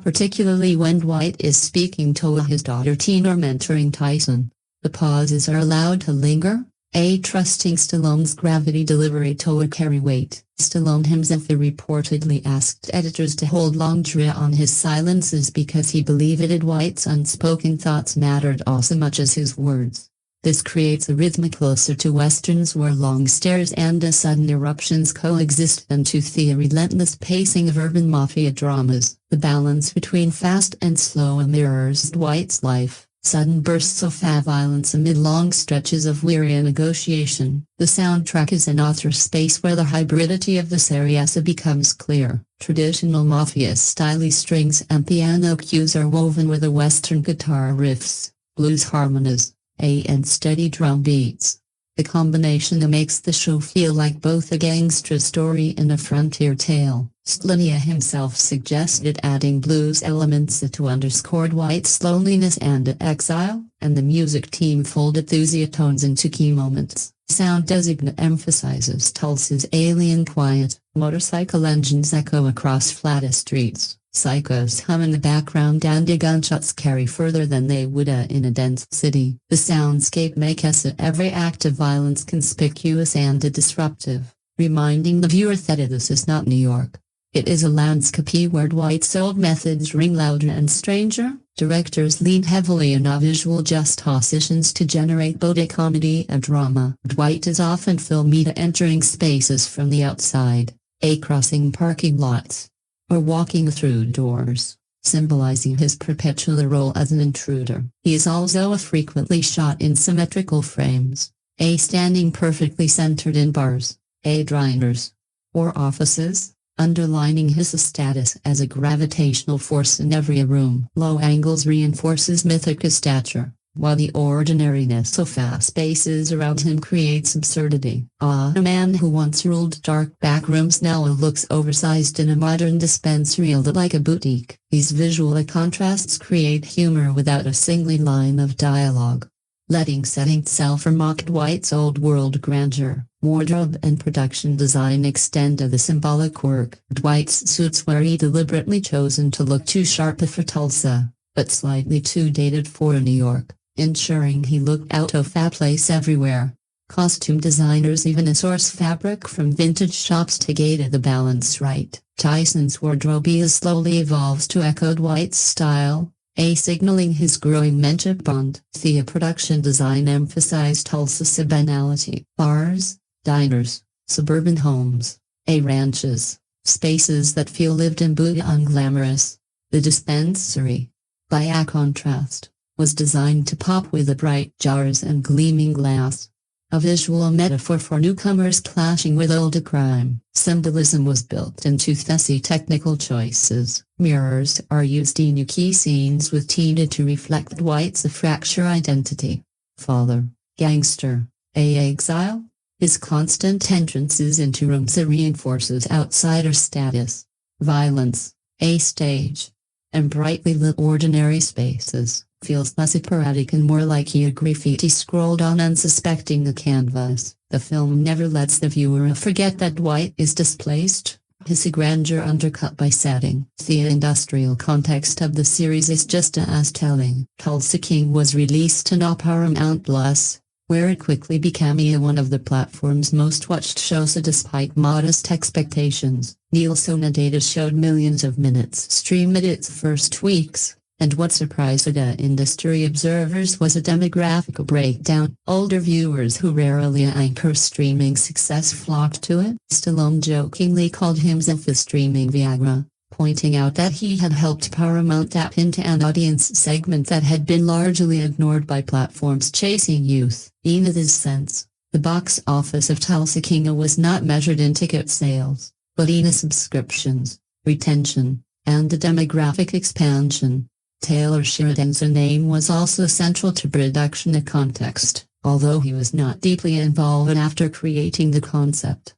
Particularly when Dwight is speaking to his daughter Teen or mentoring Tyson. The pauses are allowed to linger, trusting Stallone's gravity delivery to carry weight. Stallone himself reportedly asked editors to hold longer on his silences because he believed Dwight's unspoken thoughts mattered as much as his words. This creates a rhythm closer to westerns where long stares and sudden eruptions coexist than to the relentless pacing of urban mafia dramas. The balance between fast and slow mirrors Dwight's life. Sudden bursts of violence amid long stretches of weary negotiation. The soundtrack is an author's space where the hybridity of the series becomes clear. Traditional mafia-style strings and piano cues are woven with the western guitar riffs, blues harmonies, and steady drum beats. The combination makes the show feel like both a gangster story and a frontier tale. Stallone himself suggested adding blues elements to underscore Dwight's loneliness and exile, and the music team folded those tones into key moments. Sound design emphasizes Tulsa's alien quiet. Motorcycle engines echo across flat streets. Psychos hum in the background and gunshots carry further than they would in a dense city. The soundscape makes every act of violence conspicuous and disruptive, reminding the viewer that this is not New York. It is a landscape where Dwight's old methods ring louder and stranger. Directors lean heavily on visual juxtapositions to generate both comedy and drama. Dwight is often filmed entering spaces from the outside, crossing parking lots, or walking through doors, symbolizing his perpetual role as an intruder. He is also frequently shot in symmetrical frames, standing perfectly centered in bars, diners, or offices, underlining his status as a gravitational force in every room. Low angles reinforces mythic stature, while the ordinariness of fast spaces around him creates absurdity. A man who once ruled dark back rooms now looks oversized in a modern dispensary like a boutique. These visual contrasts create humor without a single line of dialogue, letting setting itself mock Dwight's old world grandeur. Wardrobe and production design extend to the symbolic work. Dwight's suits were deliberately chosen to look too sharp for Tulsa, but slightly too dated for New York, ensuring he looked out of place everywhere. Costume designers even source fabric from vintage shops to get the balance right. Tyson's wardrobe slowly evolves to echo Dwight's style, signaling his growing mentorship bond. The production design emphasized Tulsa's banality. Bars, diners, suburban homes, ranches, spaces that feel lived in but unglamorous. The dispensary, by contrast, was designed to pop with the bright jars and gleaming glass. A visual metaphor for newcomers clashing with older crime. Symbolism was built into fussy technical choices. Mirrors are used in key scenes with Tina to reflect Dwight's fractured identity. Father, Gangster, exile. His constant entrances into rooms reinforces outsider status. Violence, stage. And brightly lit ordinary spaces, feels less sporadic and more like a graffiti scrolled on unsuspecting a canvas. The film never lets the viewer forget that Dwight is displaced, his grandeur undercut by setting. The industrial context of the series is just as telling. Tulsa King was released on Paramount Plus, where it quickly became one of the platform's most watched shows despite modest expectations. Nielsen data showed millions of minutes streamed its first weeks, and what surprised industry observers was a demographic breakdown. Older viewers who rarely anchor streaming success flocked to it. Stallone jokingly called himself a streaming Viagra, pointing out that he had helped Paramount tap into an audience segment that had been largely ignored by platforms chasing youth. In this sense, the box office of Tulsa King was not measured in ticket sales, but in subscriptions, retention, and the demographic expansion. Taylor Sheridan's name was also central to production and context, although he was not deeply involved after creating the concept.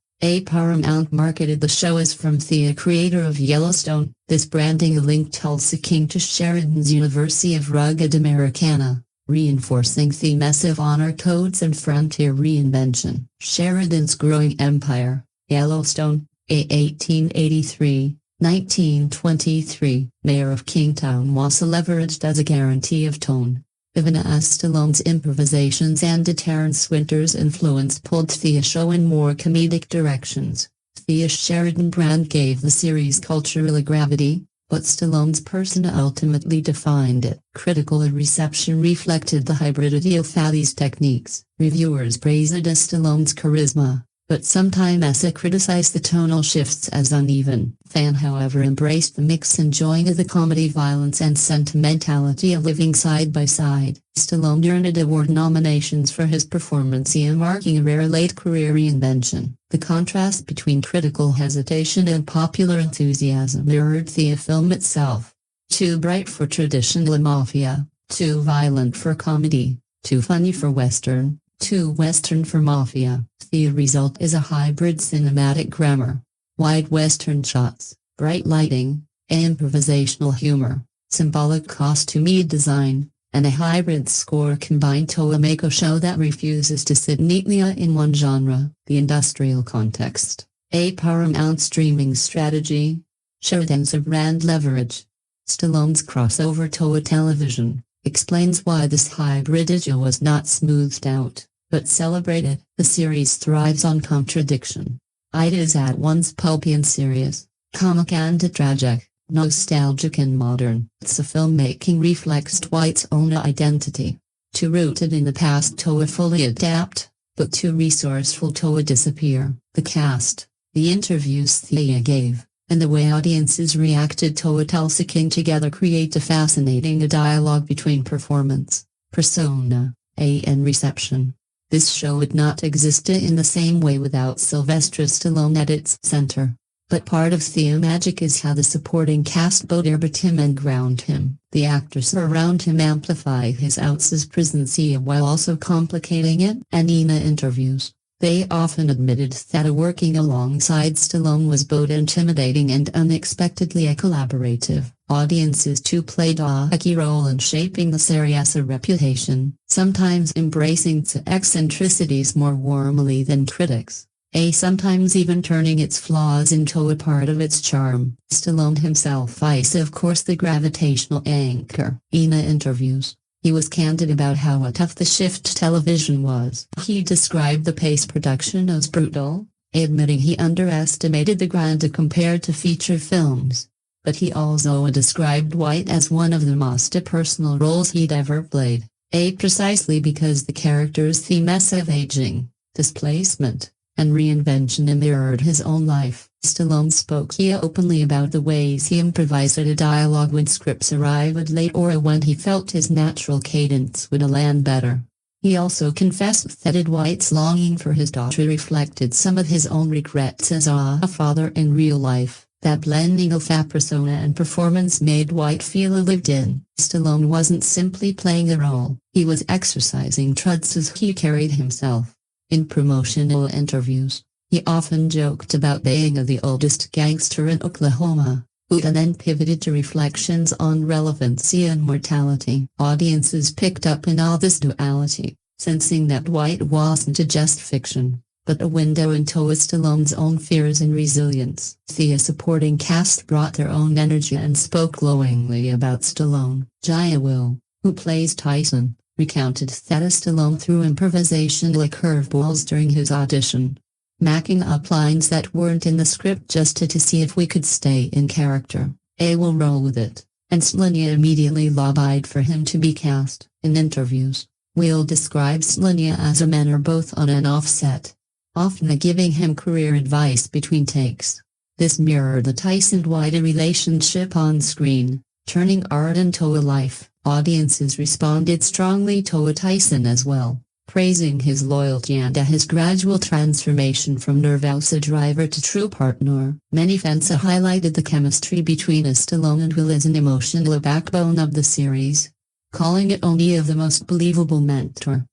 Paramount marketed the show as from the creator of Yellowstone. This branding linked Tulsa King to Sheridan's University of Rugged Americana, reinforcing the massive honor codes and frontier reinvention. Sheridan's growing empire, Yellowstone, a 1883-1923, mayor of Kingtown was leveraged as a guarantee of tone. Even as Stallone's improvisations and Terrence Winter's influence pulled the show in more comedic directions. The Sheridan brand gave the series cultural gravity, but Stallone's persona ultimately defined it. Critical reception reflected the hybridity of these techniques. Reviewers praised Stallone's charisma, but sometimes criticized the tonal shifts as uneven. Fans, however, embraced the mix, enjoying the comedy, violence, and sentimentality of living side by side. Stallone earned award nominations for his performance, marking a rare late-career reinvention. The contrast between critical hesitation and popular enthusiasm mirrored the film itself. Too bright for traditional mafia, too violent for comedy, too funny for Western, too Western for mafia. The result is a hybrid cinematic grammar. Wide Western shots, bright lighting, improvisational humor, symbolic costume design, and a hybrid score combine to make a show that refuses to sit neatly in one genre. The industrial context. A Paramount streaming strategy. Sheridan's brand leverage. Stallone's crossover to television explains why this hybridity was not smoothed out, but celebrated. The series thrives on contradiction. It is at once pulpy and serious, comic and tragic, nostalgic and modern. Its filmmaking reflects Dwight's own identity. Too rooted in the past to fully adapt, but too resourceful to disappear. The cast, the interviews Thea gave, and the way audiences reacted to Tulsa King together create a fascinating dialogue between performance, persona, and reception. This show would not exist in the same way without Sylvester Stallone at its center. But part of the magic is how the supporting cast both orbit him and ground him. The actors around him amplify his outsized presence while also complicating it. And in interviews, they often admitted that working alongside Stallone was both intimidating and unexpectedly collaborative. Audiences too played a key role in shaping the series' reputation, sometimes embracing its eccentricities more warmly than critics, sometimes even turning its flaws into a part of its charm. Stallone himself is of course the gravitational anchor. In interviews, he was candid about how tough the shift to television was. He described the pace production as brutal, admitting he underestimated the grind compared to feature films. But he also described Dwight as one of the most personal roles he'd ever played, precisely because the character's theme of aging, displacement, and reinvention mirrored his own life. Stallone spoke openly about the ways he improvised a dialogue when scripts arrived late or when he felt his natural cadence would land better. He also confessed that Dwight's longing for his daughter reflected some of his own regrets as a father in real life. That blending of persona and performance made Dwight feel lived in. Stallone wasn't simply playing a role, he was exercising truths as he carried himself. In promotional interviews, he often joked about being the oldest gangster in Oklahoma, and then pivoted to reflections on relevancy and mortality. Audiences picked up on all this duality, sensing that Dwight wasn't just fiction, but a window into Stallone's own fears and resilience. The supporting cast brought their own energy and spoke glowingly about Stallone. Jaya Will, who plays Tyson, recounted that Stallone threw improvisational curveballs during his audition, macking up lines that weren't in the script just to see if we could stay in character. Will roll with it, and Stallone immediately lobbied for him to be cast. In interviews, Will describes Stallone as a mentor both on and off set, often giving him career advice between takes. This mirrored the Tyson-Dwight relationship on screen, turning art into a life. Audiences responded strongly to Tyson as well, praising his loyalty and his gradual transformation from nervous driver to true partner. Many fans highlighted the chemistry between Stallone and Will as an emotional backbone of the series, calling it only of the most believable mentor.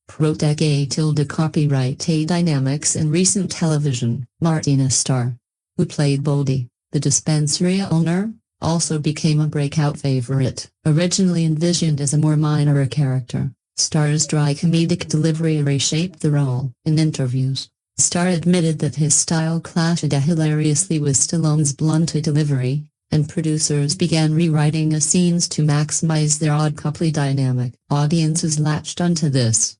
Copyright dynamics in recent television. Martina Starr, who played Boldy, the dispensary owner, also became a breakout favorite. Originally envisioned as a more minor character, Starr's dry comedic delivery reshaped the role. In interviews, Starr admitted that his style clashed hilariously with Stallone's blunt delivery, and producers began rewriting scenes to maximize their odd couple dynamic. Audiences latched onto this,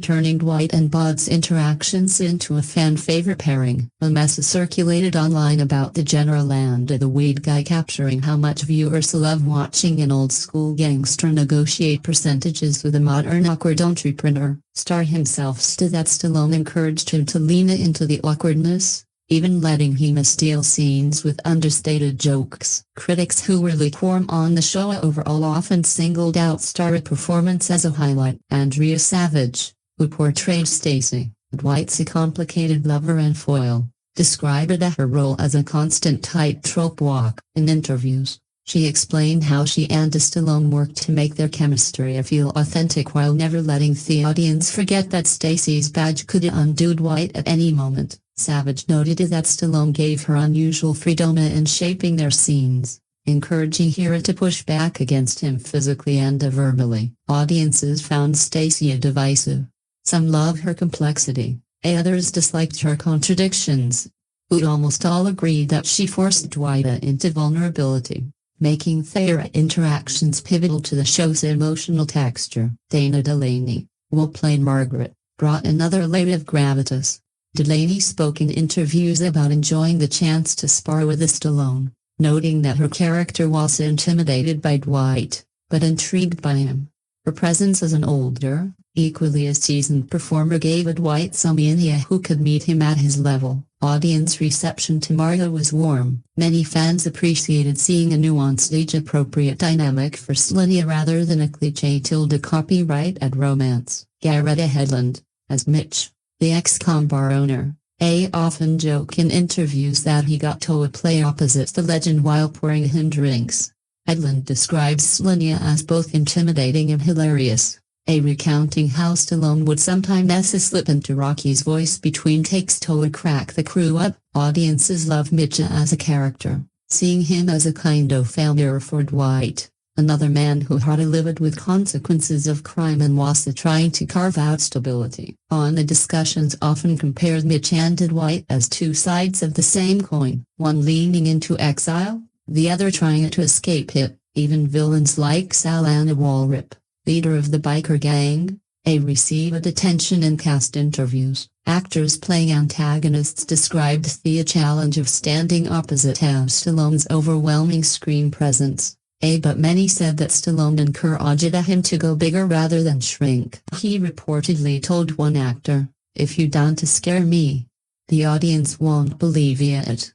turning Dwight and Bud's interactions into a fan-favorite pairing. A mess circulated online about the general and the weed guy, capturing how much viewers love watching an old-school gangster negotiate percentages with a modern awkward entrepreneur. Starr himself stated that Stallone encouraged him to lean into the awkwardness, even letting him steal scenes with understated jokes. Critics who were lukewarm on the show overall often singled out Starr's performance as a highlight. Andrea Savage, who portrayed Stacy, Dwight's complicated lover and foil, described her role as a constant tightrope walk. In interviews, she explained how she and Stallone worked to make their chemistry feel authentic while never letting the audience forget that Stacy's badge could undo Dwight at any moment. Savage noted that Stallone gave her unusual freedom in shaping their scenes, encouraging her to push back against him physically and verbally. Audiences found Stacy divisive. Some loved her complexity, others disliked her contradictions. But almost all agreed that she forced Dwight into vulnerability, making their interactions pivotal to the show's emotional texture. Dana Delaney, who played Margaret, brought another layer of gravitas. Delaney spoke in interviews about enjoying the chance to spar with Stallone, noting that her character was intimidated by Dwight, but intrigued by him. Her presence as an older, equally as seasoned performer gave Dwight some who could meet him at his level. Audience reception to Martha was warm. Many fans appreciated seeing a nuanced age-appropriate dynamic for Stallone rather than a cliché copyright at romance. Garrett Hedlund, as Mitch, the ex-com bar owner, often joke in interviews that he got to play opposite the legend while pouring him drinks. Hedlund describes Stallone as both intimidating and hilarious, recounting how Stallone would sometimes slip into Rocky's voice between takes to crack the crew up. Audiences love Mitch as a character, seeing him as a kind of failure for Dwight, another man who had lived with consequences of crime and was trying to carve out stability. The discussions often compared Mitch and Dwight as two sides of the same coin, one leaning into exile, the other trying to escape it. Even villains like Sal and Walrip, leader of the biker gang, received attention in cast interviews. Actors playing antagonists described the challenge of standing opposite Stallone's overwhelming screen presence. But many said that Stallone encouraged him to go bigger rather than shrink. He reportedly told one actor, "If you don't scare me, the audience won't believe it,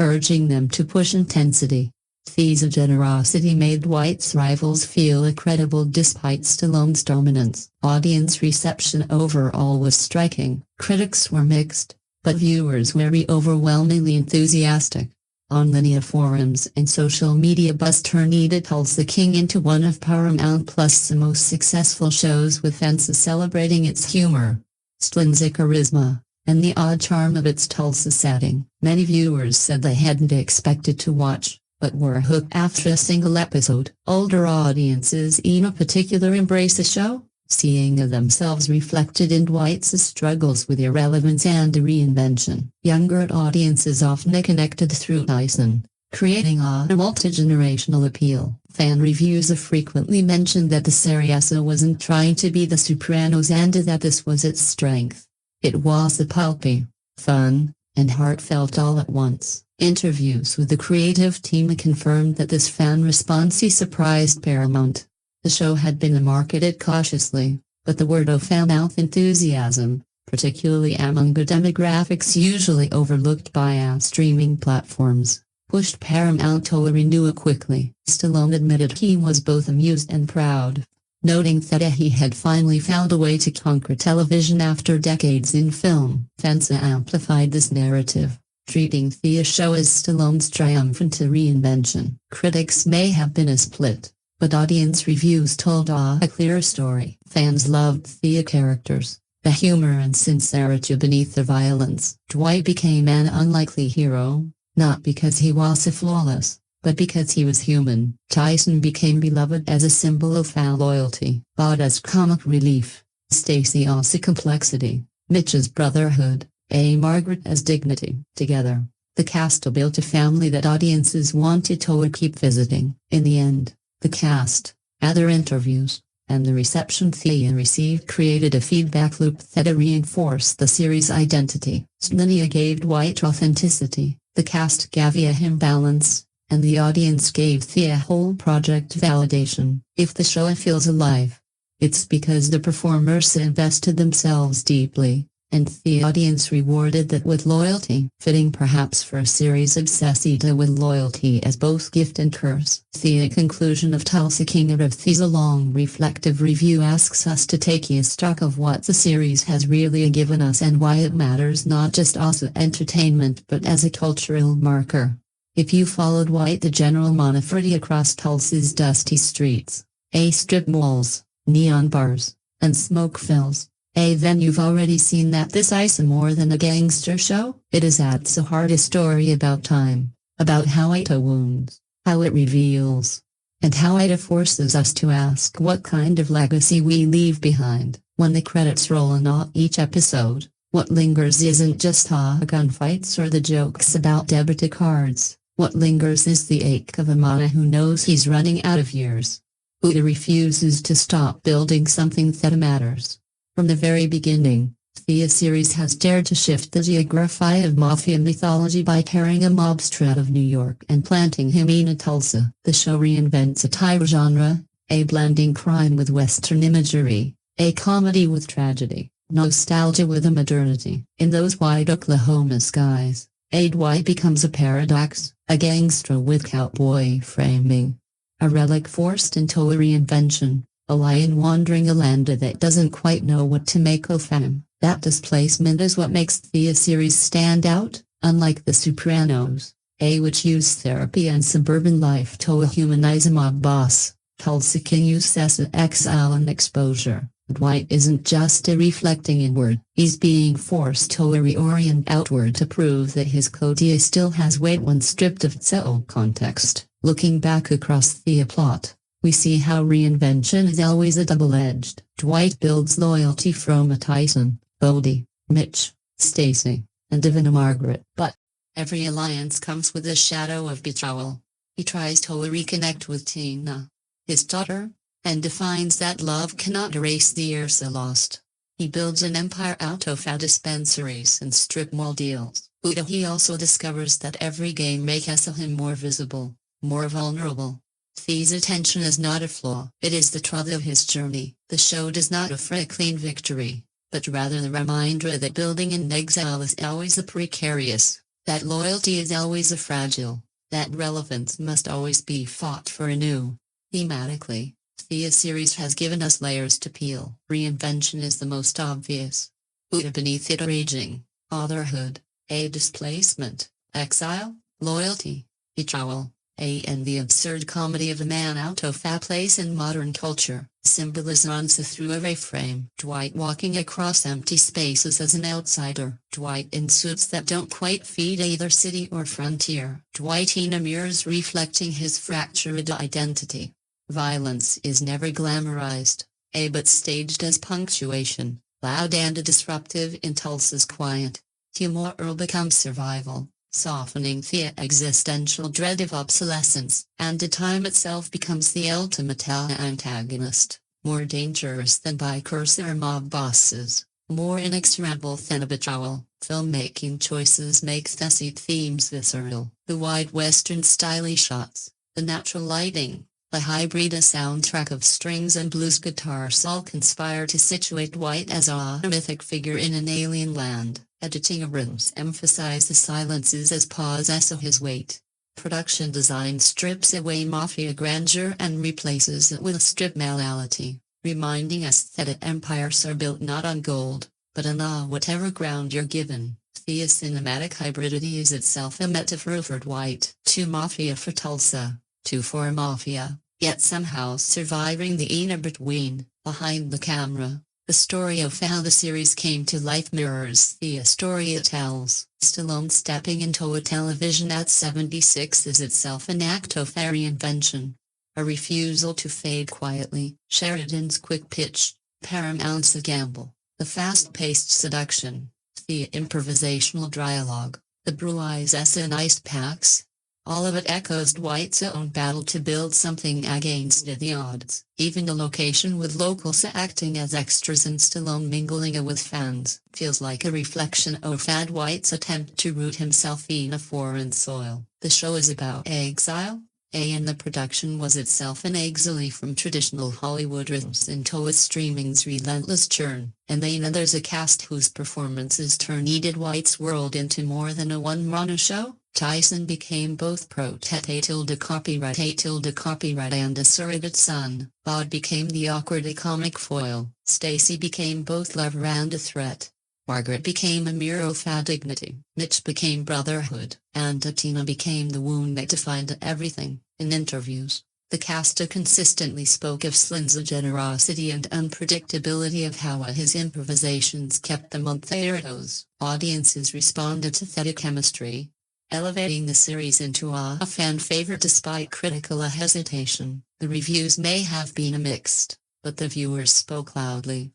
urging them to push intensity. Thea's generosity made Dwight's rivals feel incredible despite Stallone's dominance. Audience reception overall was striking. Critics were mixed, but viewers were overwhelmingly enthusiastic. On linear forums and social media, buzz turned Tulsa King into one of Paramount Plus' most successful shows, with fans celebrating its humor, Stallone's charisma, and the odd charm of its Tulsa setting. Many viewers said they hadn't expected to watch, but were hooked after a single episode. Older audiences in particular embrace the show, seeing themselves reflected in Dwight's struggles with irrelevance and reinvention. Younger audiences often connected through Tyson, creating a multi-generational appeal. Fan reviews frequently mentioned that the series wasn't trying to be The Sopranos and that this was its strength. It was pulpy, fun, and heartfelt all at once. Interviews with the creative team confirmed that this fan response surprised Paramount. The show had been marketed cautiously, but the word of fan-mouth enthusiasm, particularly among the demographics usually overlooked by streaming platforms, pushed Paramount to renew it quickly. Stallone admitted he was both amused and proud, noting that he had finally found a way to conquer television after decades in film. Fans amplified this narrative, treating the show as Stallone's triumphant reinvention. Critics may have been split, but audience reviews told a clear story. Fans loved the characters, the humor and sincerity beneath the violence. Dwight became an unlikely hero, not because he was flawless, but because he was human. Tyson became beloved as a symbol of fan loyalty. Bought as comic relief, Stacy as complexity, Mitch's brotherhood, Margaret as dignity. Together, the cast built a family that audiences wanted to keep visiting. In the end, the cast, other interviews, and the reception Thea received created a feedback loop that reinforced the series' identity. Linnea gave Dwight authenticity, the cast gave him balance, and the audience gave the whole project validation. If the show feels alive, it's because the performers invested themselves deeply, and the audience rewarded that with loyalty. Fitting perhaps for a series obsessed with loyalty as both gift and curse. The conclusion of Tulsa King of Thieves, a long reflective review, asks us to take stock of what the series has really given us and why it matters not just as entertainment but as a cultural marker. If you followed Dwight the General Manfredi across Tulsa's dusty streets, strip malls, neon bars, and smoke fills, then you've already seen that this is more than a gangster show. It is at the heart a story about time, about how it wounds, how it reveals, and how it forces us to ask what kind of legacy we leave behind. When the credits roll on each episode, what lingers isn't just gunfights or the jokes about debit cards. What lingers is the ache of a man who knows he's running out of years, who refuses to stop building something that matters. From the very beginning, the series has dared to shift the geography of mafia mythology by carrying a mobster out of New York and planting him in Tulsa. The show reinvents a type genre, blending crime with Western imagery, a comedy with tragedy, nostalgia with a modernity. In those wide Oklahoma skies, Dwight becomes a paradox, a gangster with cowboy framing, a relic forced into a reinvention, a lion wandering a land that doesn't quite know what to make of him. That displacement is what makes the series stand out, unlike The Sopranos, which use therapy and suburban life to humanize a mob boss. Tulsa King uses exile and exposure. Dwight isn't just reflecting inward, he's being forced to reorient outward to prove that his code still has weight when stripped of its old context. Looking back across the plot, we see how reinvention is always a double-edged. Dwight builds loyalty from Tyson, Bodie, Mitch, Stacy, and even Margaret. But every alliance comes with a shadow of betrayal. He tries to reconnect with Tina, his daughter, and defines that love cannot erase the years lost. He builds an empire out of dispensaries and strip mall deals. But he also discovers that every game makes him more visible, more vulnerable. Thea's attention is not a flaw, it is the truth of his journey. The show does not offer a clean victory, but rather the reminder that building in exile is always a precarious, that loyalty is always a fragile, that relevance must always be fought for anew. Thematically, the series has given us layers to peel. Reinvention is the most obvious. But beneath it are aging, fatherhood, a displacement, exile, loyalty, betrayal, and the absurd comedy of a man out of a place in modern culture. Symbolism runs through every frame. Dwight walking across empty spaces as an outsider. Dwight in suits that don't quite feed either city or frontier. Dwight in mirrors reflecting his fractured identity. Violence is never glamorized, but staged as punctuation, loud and disruptive in Tulsa's quiet. Humor becomes survival, softening the existential dread of obsolescence, and the time itself becomes the ultimate antagonist, more dangerous than bikers or mob bosses, more inexorable than a betrayal. Filmmaking choices make the themes visceral. The wide western style shots, the natural lighting, the hybrid soundtrack of strings and blues guitars all conspire to situate Dwight as a mythic figure in an alien land. Editing rooms emphasize the silences as possess his weight. Production design strips away mafia grandeur and replaces it with strip morality, reminding us that empires are built not on gold, but on whatever ground you're given. The cinematic hybridity is itself a metaphor for Dwight. To mafia for Tulsa, to for mafia, yet somehow surviving the in-between. Behind the camera, the story of how the series came to life mirrors the story it tells. Stallone stepping into a television at 76 is itself an act of reinvention. A refusal to fade quietly. Sheridan's quick pitch, Paramount's a gamble. The fast-paced seduction, the improvisational dialogue, the bruises and ice packs. All of it echoes Dwight's own battle to build something against the odds. Even the location with locals acting as extras and Stallone mingling with fans feels like a reflection of Dwight's attempt to root himself in a foreign soil. The show is about exile, and the production was itself an exile from traditional Hollywood rhythms into its streaming's relentless churn. And then there's a cast whose performances turned Dwight's world into more than a one-man show. Tyson became both copyright and a surrogate son. Bod became the awkward comic foil. Stacy became both lover and a threat. Margaret became a mirror of dignity. Mitch became brotherhood. And Tina became the wound that defined everything. In interviews, the cast consistently spoke of Slynn's generosity and unpredictability of how his improvisations kept them on their toes. Audiences responded to the chemistry, elevating the series into a fan favorite despite critical hesitation. The reviews may have been mixed, but the viewers spoke loudly,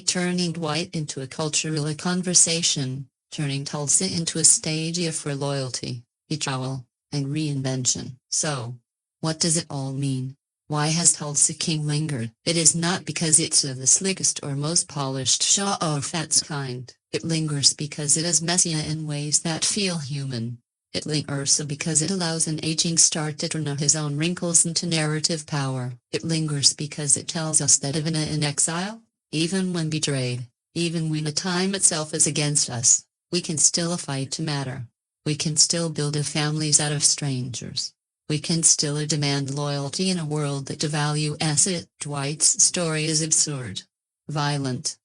turning Dwight into a cultural conversation, turning Tulsa into a stage for loyalty, betrayal, and reinvention. So, what does it all mean? Why has Tulsa King lingered? It is not because it's the slickest or most polished show of its kind. It lingers because it is messy in ways that feel human. It lingers because it allows an aging star to turn his own wrinkles into narrative power. It lingers because it tells us that even in exile, even when betrayed, even when the time itself is against us, we can still fight to matter. We can still build families out of strangers. We can still demand loyalty in a world that devalues it. Dwight's story is absurd, violent,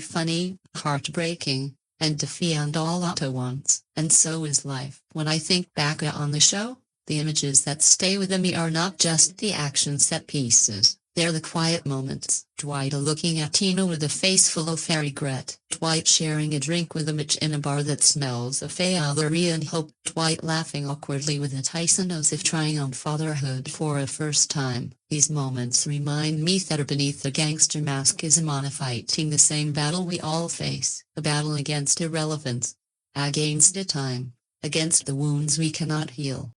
funny, heartbreaking, and defiant all at once. And so is life. When I think back on the show, the images that stay with me are not just the action set pieces. They're the quiet moments. Dwight looking at Tina with a face full of regret. Dwight sharing a drink with a Mitch in a bar that smells of failure and hope. Dwight laughing awkwardly with a Tyson as if trying on fatherhood for a first time. These moments remind me that beneath the gangster mask is a man fighting the same battle we all face. A battle against irrelevance. Against the time. Against the wounds we cannot heal.